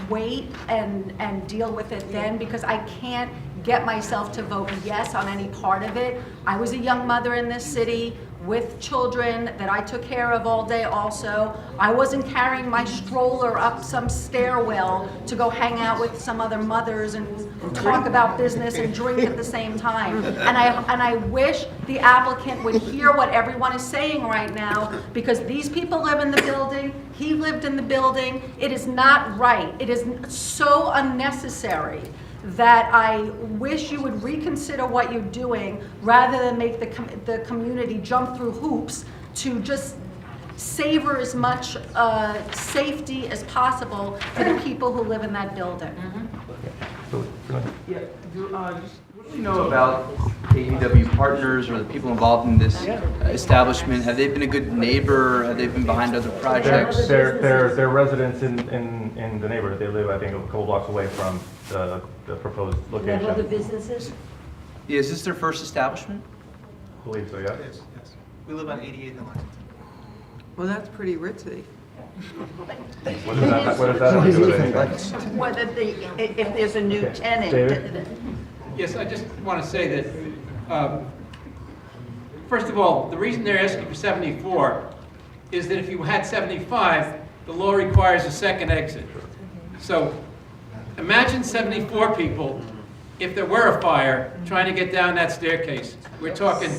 wait and deal with it then, because I can't get myself to vote yes on any part of it. I was a young mother in this city with children that I took care of all day also. I wasn't carrying my stroller up some stairwell to go hang out with some other mothers and talk about business and drink at the same time. And I wish the applicant would hear what everyone is saying right now, because these people live in the building, he lived in the building. It is not right. It is so unnecessary that I wish you would reconsider what you're doing rather than make the community jump through hoops to just savor as much safety as possible for the people who live in that building. Yeah, what do you know about AEW partners or the people involved in this establishment? Have they been a good neighbor? Have they been behind other projects? They're residents in the neighborhood. They live, I think, a couple blocks away from the proposed location. Have other businesses? Yeah, is this their first establishment? I believe so, yeah. Yes. We live on 88th and Lexington. Well, that's pretty ritzy. What does that have to do with anything? Whether if there's a new tenant. David? Yes, I just want to say that, first of all, the reason they're asking for 74 is that if you had 75, the law requires a second exit. So imagine 74 people, if there were a fire, trying to get down that staircase. We're talking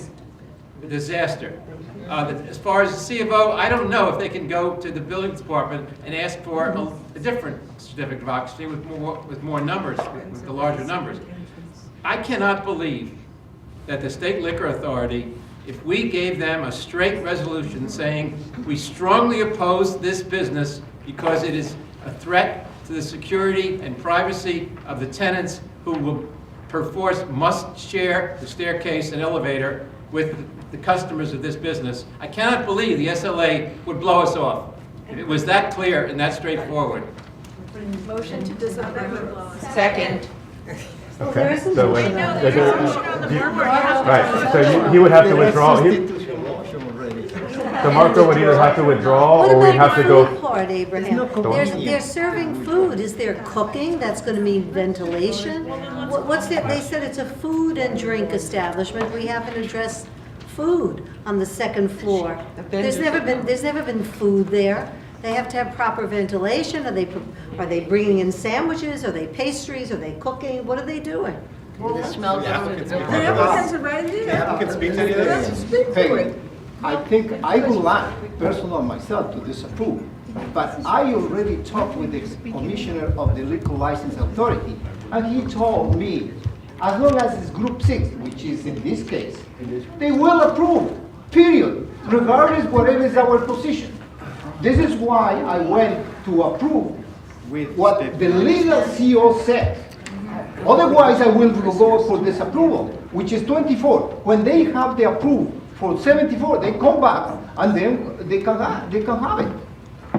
disaster. As far as the C of O, I don't know if they can go to the building department and ask for a different certificate of occupancy with more numbers, with the larger numbers. I cannot believe that the State Liquor Authority, if we gave them a straight resolution saying we strongly oppose this business because it is a threat to the security and privacy of the tenants who will perforce must share the staircase and elevator with the customers of this business, I cannot believe the SLA would blow us off. If it was that clear and that straightforward. Motion to disapprove. Second. Okay. So when right, so he would have to withdraw. So Marco would either have to withdraw or we'd have to go. part, Abraham. They're serving food. Is there cooking? That's gonna mean ventilation? What's there? They said it's a food and drink establishment. We haven't addressed food on the second floor. There's never been food there. They have to have proper ventilation. Are they bringing in sandwiches? Are they pastries? Are they cooking? What are they doing? The smell The applicants goes. can The applicants are right The here. applicant speak to any of Let's this? speak to it. I think I would like, personally myself, to disapprove. But I already talked with the commissioner of the liquor license authority, and he told me, as long as it's group 6, which is in this case, they will approve, period, regardless whatever is our position. This is why I went to approve what the legal CO said. Otherwise, I will go for disapproval, which is 24. When they have the approval for 74, they come back and then they can have it.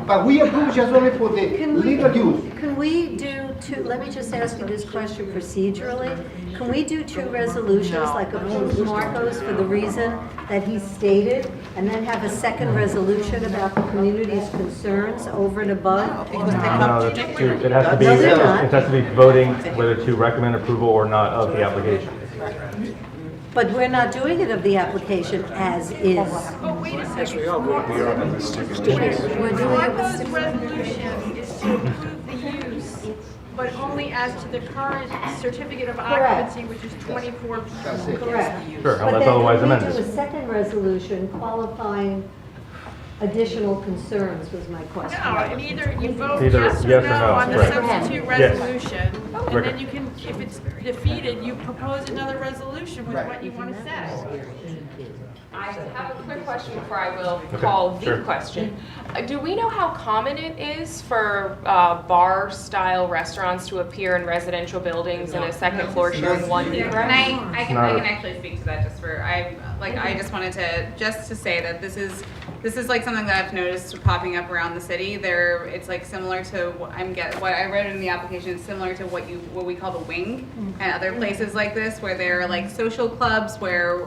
But we approve just only for the legal use. Can we do two, let me just ask you this question procedurally. Can we do two resolutions, like approve Marcos for the reason that he stated, and then have a second resolution about the community's concerns over and above? No, it has to be, No, they're not. it has to be voting whether to recommend approval or not of the application. But we're not doing it of the application as is. But wait a second. We're doing it Marco's with resolution is to approve the use, but only as to the current certificate of occupancy, which is 24 people. correct. Sure, But unless then otherwise can we amended. do a second resolution qualifying additional concerns was my question. No, and either you vote Either yes or yes or no no, on the right. substitute Yes. resolution, and Right. then you can, if it's defeated, you propose another resolution with what you want to say. I have a quick question before I will Okay, call the sure. question. Do we know how common it is for bar-style restaurants to appear in residential buildings in a second floor sharing one egress? I can Not- actually speak to that just for, I just wanted to say that this is like something that I've noticed popping up around the city. It's like similar to what I read in the application, it's similar to what we call the wing and other places like this, where there are like social clubs where,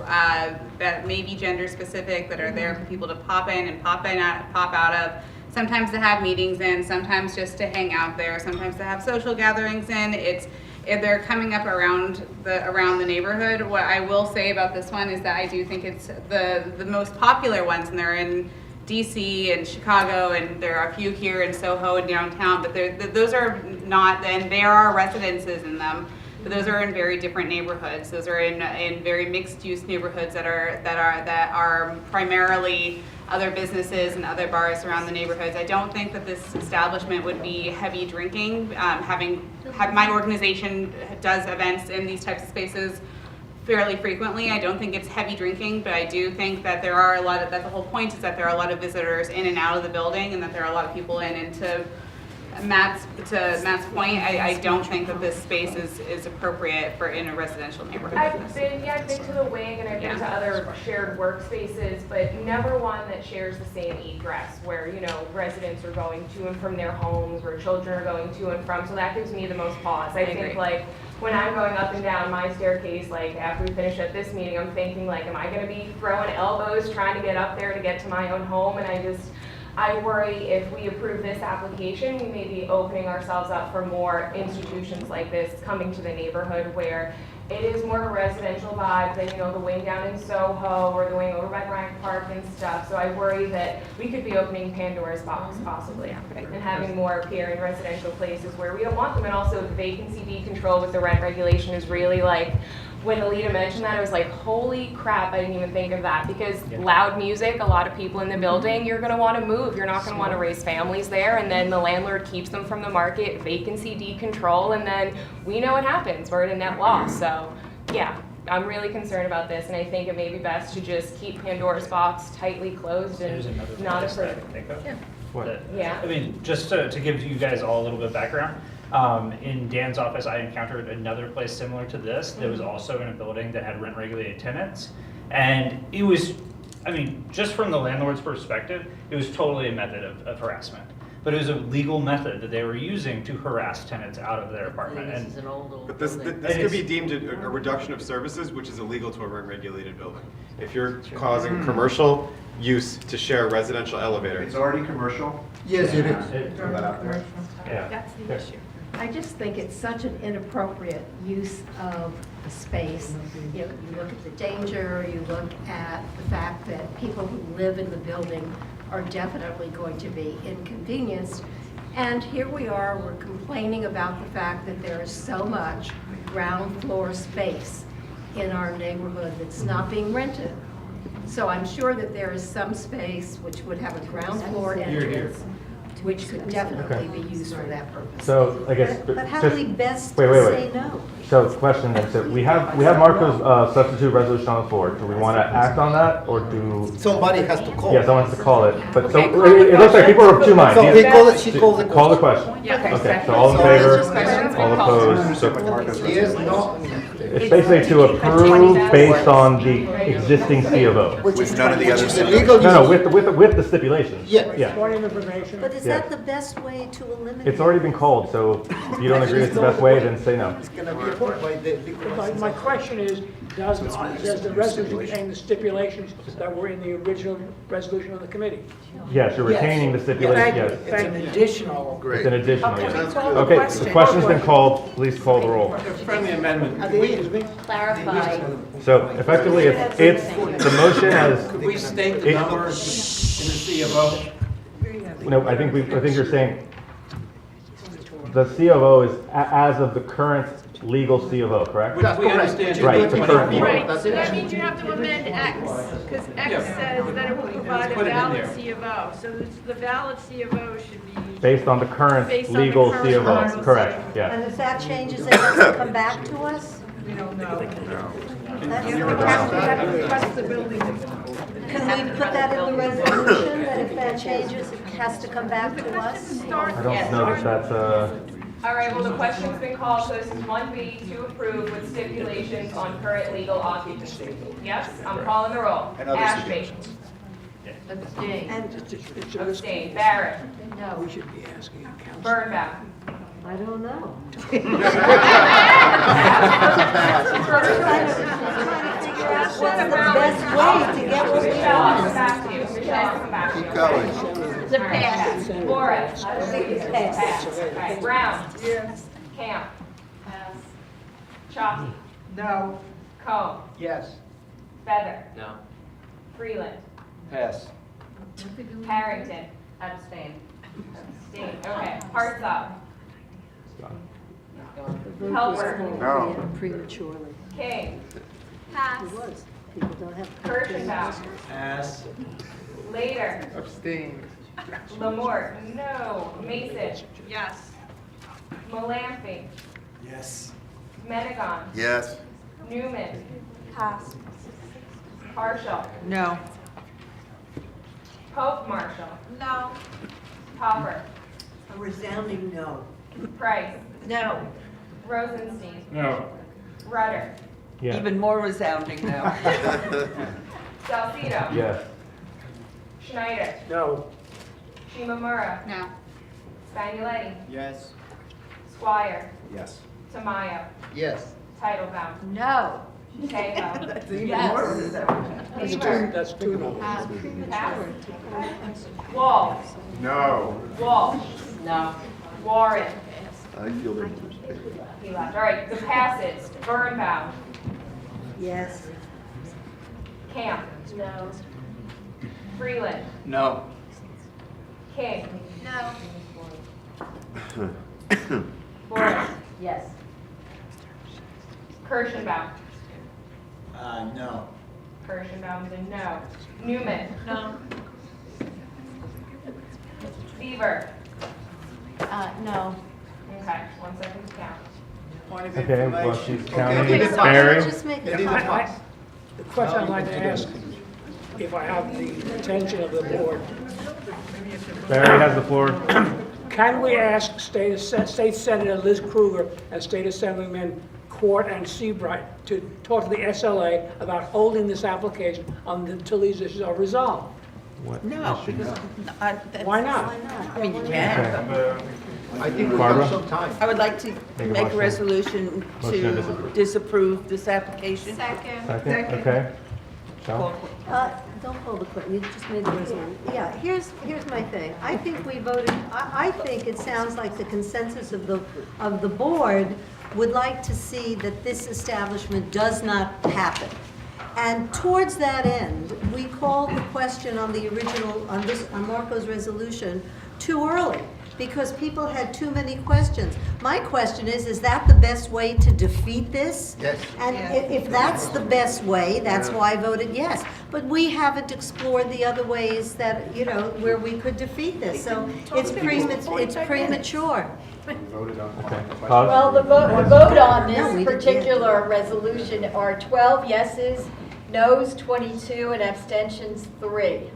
that may be gender specific, that are there for people to pop in and pop out of. Sometimes to have meetings in, sometimes just to hang out there, sometimes to have social gatherings in. If they're coming up around the neighborhood. What I will say about this one is that I do think it's the most popular ones, and they're in DC and Chicago, and there are a few here in Soho and downtown, but those are not, and there are residences in them, but those are in very different neighborhoods. Those are in very mixed-use neighborhoods that are primarily other businesses and other bars around the neighborhoods. I don't think that this establishment would be heavy drinking. My organization does events in these types of spaces fairly frequently. I don't think it's heavy drinking, but I do think that there are that the whole point is that there are a lot of visitors in and out of the building, and that there are a lot of people in. And to Matt's point, I don't think that this space is appropriate for in a residential neighborhood. I've been to the wing and I've been to other shared workspaces, but never one that shares the same egress, where, residents are going to and from their homes, where children are going to and from, so that gives me the most pause. I think, like, when I'm going up and down my staircase, like, after we finish up this meeting, I'm thinking, like, am I gonna be throwing elbows trying to get up there to get to my own home? And I worry if we approve this application, we may be opening ourselves up for more institutions like this coming to the neighborhood, where it is more of a residential vibe than, the wing down in Soho or the wing over by Bryant Park and stuff. So I worry that we could be opening Pandora's box possibly, and having more appear in residential places where we don't want them. And also the vacancy decontrol with the rent regulation is really like, when Alita mentioned that, I was like, holy crap, I didn't even think of that. Because loud music, a lot of people in the building, you're gonna wanna move. You're not gonna wanna raise families there, and then the landlord keeps them from the market, vacancy decontrol, and then we know what happens. We're at a net loss. So yeah, I'm really concerned about this, and I think it may be best to just keep Pandora's box tightly closed and not approve. Yeah. I mean, just to give you guys all a little bit of background, in Dan's office, I encountered another place similar to this that was also in a building that had rent-regulated tenants. And it was, just from the landlord's perspective, it was totally a method of harassment. but it was a legal method that they were using to harass tenants out of their apartment. This And is an old But this building. could be deemed a reduction of services, which is illegal to a regulated building. If you're causing commercial use to share a residential elevator. It's already commercial. Yes, it is. Throw that out there. Yeah. That's the issue. I just think it's such an inappropriate use of the space. You know, you look at the danger, you look at the fact that people who live in the building are definitely going to be inconvenienced. And here we are, we're complaining about the fact that there is so much ground floor space in our neighborhood that's not being rented. So I'm sure that there is some space which would have a ground floor entrance, which could definitely be used for that purpose. So I guess. But how do we best wait. say no? So question then, so we have Marco's substitute resolution on the floor. Do we want to act on that or do? Somebody has to call. Yeah, someone has to call it. But so Okay, call it the looks like people are of two minds. So he called it, she called it. Call the question. Yeah. Okay, so all in favor, all opposed. Yes, no. It's basically to approve based on the existing C of O. With none of the other illegal. No, with the stipulations. Yeah. Yeah. But is Yeah. that the best way to eliminate? It's already been called, so if you don't agree it's the best way, then say no. It's gonna be approved by the. My question is, does the resolution contain the stipulations that were in the original resolution of the committee? Yes, you're retaining the stipulation, yes. It's an additional. It's an additional, Okay, yes. call the Okay, question. the question's been called, please call the roll. A friendly amendment. Clarify. So effectively, it's, the motion has, Could we state the number in the C of O? no, I think you're saying, the C of O is as of the current legal C of O, correct? Which we understand. Right, the current legal. Right, so that means you have to amend X, because X says that it will provide a Put it in valid there. C of O. So the valid C of O should be. Based on the current Based on the legal current C of O, legal correct, C. yeah. And if that changes, it has to come back to us? We don't know. That's You the have to request the building. Can we put that in the resolution, that if that changes, it has to come back to us? I don't know if that's, All right, well, the question's been called, so this is 1B to approve with stipulations on current legal occupancy. Yes, I'm calling the roll. And other Ashby. Abstain. Abstain. Barrett. No. We should be asking council. Birnbaum. I don't know. What's the best way to get what we Michelle, I'll come want? back to you. Michelle, I'll come back to you. Keep going. The pass. Flores. Pass. Okay, Brown. Yes. Camp. Chalky. No. Cone. Yes. Feather. No. Freeland. Pass. Harrington. Abstain. Abstain. Okay. Hartzog. The vote was Helper. called No. prematurely. King. It was. People don't have. Kirschenbaum. Pass. Later. Abstain. Lamort. No. Mason. Yes. Malamphy. Yes. Menegon. Yes. Newman. Pass. Marshall. No. Pope Marshall. No. Popper. A resounding no. Price. No. Rosenstein. No. Rudder. yeah, Even more resounding now. Salcido. yes. Schneider. No. Shimamura. No. Spagnoletti. Yes. Squire. Yes. Tamayo. Yes. Titlebaum. No. Cahill. That's even Yes. more resounding. That's two, Beaver. that's two no. Pass. Wall. No. Walsh. No. Warren. I feel that. He left. All right, the passes. Birnbaum. Yes. Camp. No. Freeland. No. King. No. Boris. Yes. Kirschenbaum. No. Kirschenbaum's a no. Newman. No. Beaver. No. Okay, 1 second to count. Point of Okay, well, information. she's counting. Okay. Barry? Just make it. The question I'd like to ask, if I have the attention of the board, Barry has the floor. can we ask State Senator Liz Kruger and State Assemblyman Court and Seabright to talk to the SLA about holding this application until these issues are resolved? What No, issue? because, Why not? I mean, you can. I think we've Barbara? got some time. I would like to Make a make a motion. resolution Motion to to disapprove. disapprove this application. Second. Second, okay. Michelle? Don't call the question, you just made the resolution. Yeah, here's my thing. I think we voted, I think it sounds like the consensus of the board would like to see that this establishment does not happen. And towards that end, we called the question on the original, on Marco's resolution, too early, because people had too many questions. My question is that the best way to defeat this? Yes. And if that's the best way, that's why I voted yes. But we haven't explored the other ways that, where we could defeat this. So it's premature. Okay. Well, the vote on No, we this didn't. particular resolution are 12 yeses, noes 22, and abstentions 3.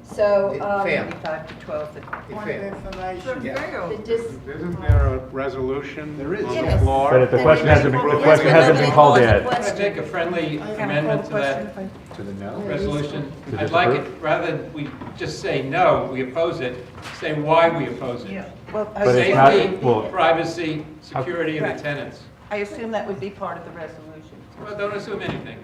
So, Fair. 5 to 12. Point of information. Isn't there a resolution There is. on the Yes. floor? But if the question hasn't been called yet. Can I make a friendly amendment to that To the no? resolution? To I'd like it, disapprove? rather than we just say no, we oppose it, say why we oppose it. Well, But it's not- Safety, well- privacy, security of the tenants. I assume that would be part of the resolution. Well, don't assume anything.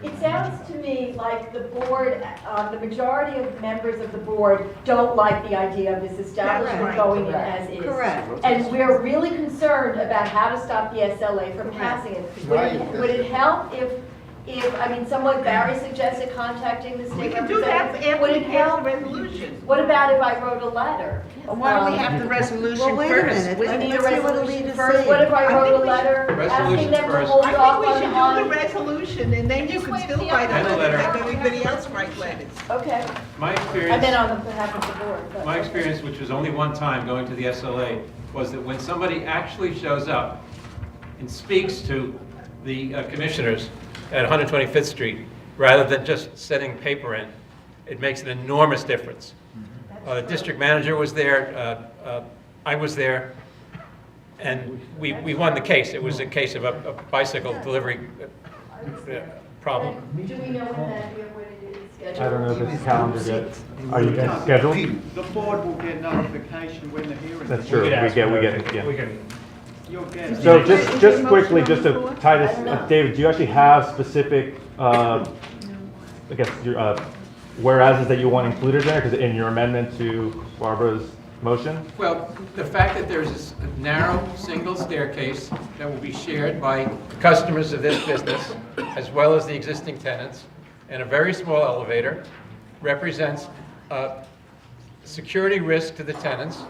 It sounds to me like the board, the majority of members of the board don't like the idea of this establishment Correct. going in as is. Correct. And we're really concerned about how to stop the SLA from passing it. Would it help if, someone, Barry suggested contacting the state representative? Would it help? resolution. What about if I wrote a letter? Why don't we have the resolution Well, wait a first? minute. We need a Let's see what resolution Alita's first. saying. What if I I wrote think a we letter asking Resolution them to first. hold I think off we should on? do the resolution, and then you can Just still wait write for a the letter, letter. like everybody else writes letters. Okay. My I experience. meant on behalf of the board. but- My experience, which was only one time going to the SLA, was that when somebody actually shows up and speaks to the commissioners at 125th Street, rather than just sending paper in, it makes an enormous difference. The district manager was there, I was there, and we won the case. It was a case of a bicycle delivery problem. Do we know when it is scheduled? I don't know if it's calendared yet. Are you scheduled? The board will get notification when the hearing. That's is. true. We could ask for We it. get, yeah. We can, You'll get it. So just quickly, just to tie this, David, do you actually have specific, I guess, your whereases that you want included there? Because in your amendment to Barbara's motion? Well, the fact that there's this narrow, single staircase that will be shared by customers of this business, as well as the existing tenants, and a very small elevator, represents a security risk to the tenants,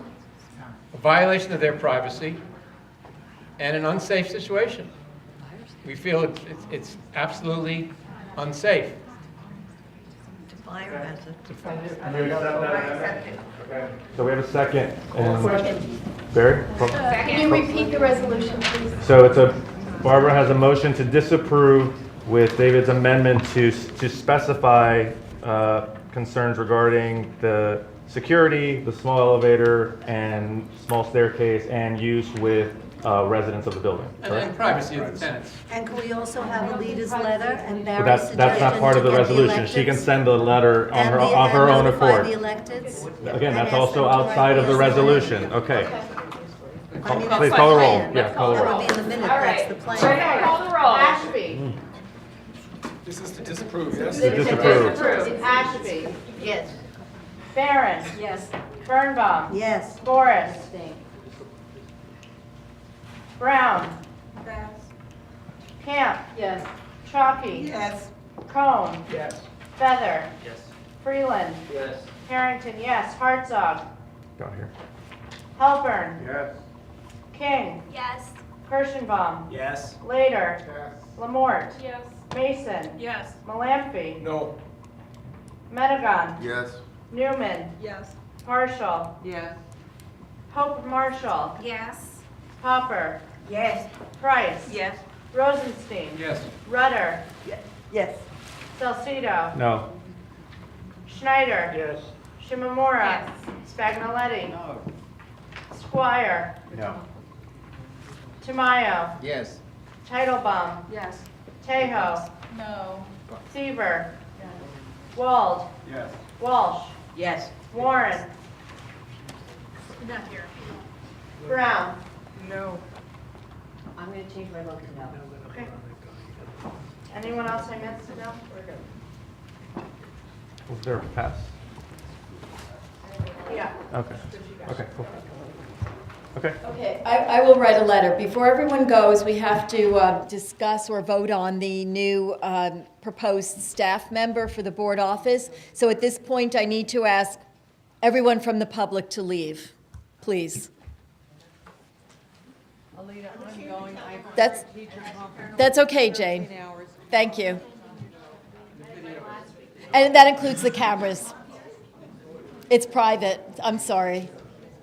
a violation of their privacy, and an unsafe situation. We feel it's absolutely unsafe. So we have a second. And Barry? Can you repeat the resolution, please? So Barbara has a motion to disapprove with David's amendment to specify concerns regarding the security, the small elevator, and small staircase, and use with residents of the building. And privacy of the tenants. And can we also have Alita's letter and But Barry's that's suggestion not part of the to get resolution. She can electeds send the letter on and her, the- of her and own notify accord. the electeds? Again, And that's ask also them to write outside of the SLA? resolution. Okay. I mean, Please that's call the the roll. plan. Yeah, call the That roll. would be in the minute, All that's right. the plan. Okay, call the roll. Ashby. This is to disapprove, yes? To disapprove. Ashby. Yes. Barron. Yes. Birnbaum. Yes. Boris. Brown. Yes. Camp. Yes. Chalky. Yes. Cone. Yes. Feather. Yes. Freeland. Yes. Harrington, yes. Hartzog. Got here. Halpern. Yes. King. Yes. Kirschenbaum. Yes. Later. Yes. Lamort. Yes. Mason. Yes. Malamphy. No. Medigon. Yes. Newman. Yes. Marshall. Yes. Hope Marshall. Yes. Hopper. Yes. Price. Yes. Rosenstein. Yes. Rudder. Yes. Salcido. No. Schneider. Yes. Shimamura. Spagnoletti. No. Squire. No. Tamayo. Yes. Titlebaum. Yes. Tejo. No. Seaver. Yes. Wald. Yes. Walsh. Yes. Warren. Not here. Brown. No. I'm going to change my vote to no. Okay. Anyone else I missed? No? We're good. Was there a pass? Yeah. Okay. Okay, cool. Okay. Okay, I will write a letter. Before everyone goes, we have to discuss or vote on the new proposed staff member for the board office. So at this point, I need to ask everyone from the public to leave, please. Alita, I'm going. I have That's, teacher conference. that's okay, Jane. 13 hours. Thank you. And that includes the cameras. It's private. I'm sorry.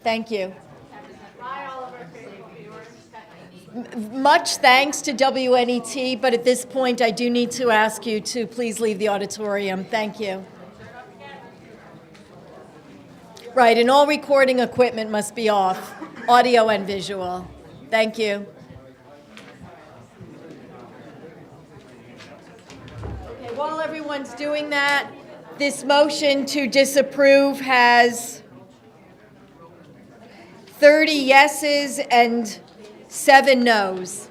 Thank you. Much thanks to WNET, but at this point, I do need to ask you to please leave the auditorium. Thank you. Right, and all recording equipment must be off, audio and visual. Thank you. Okay, while everyone's doing that, this motion to disapprove has 30 yeses and 7 noes.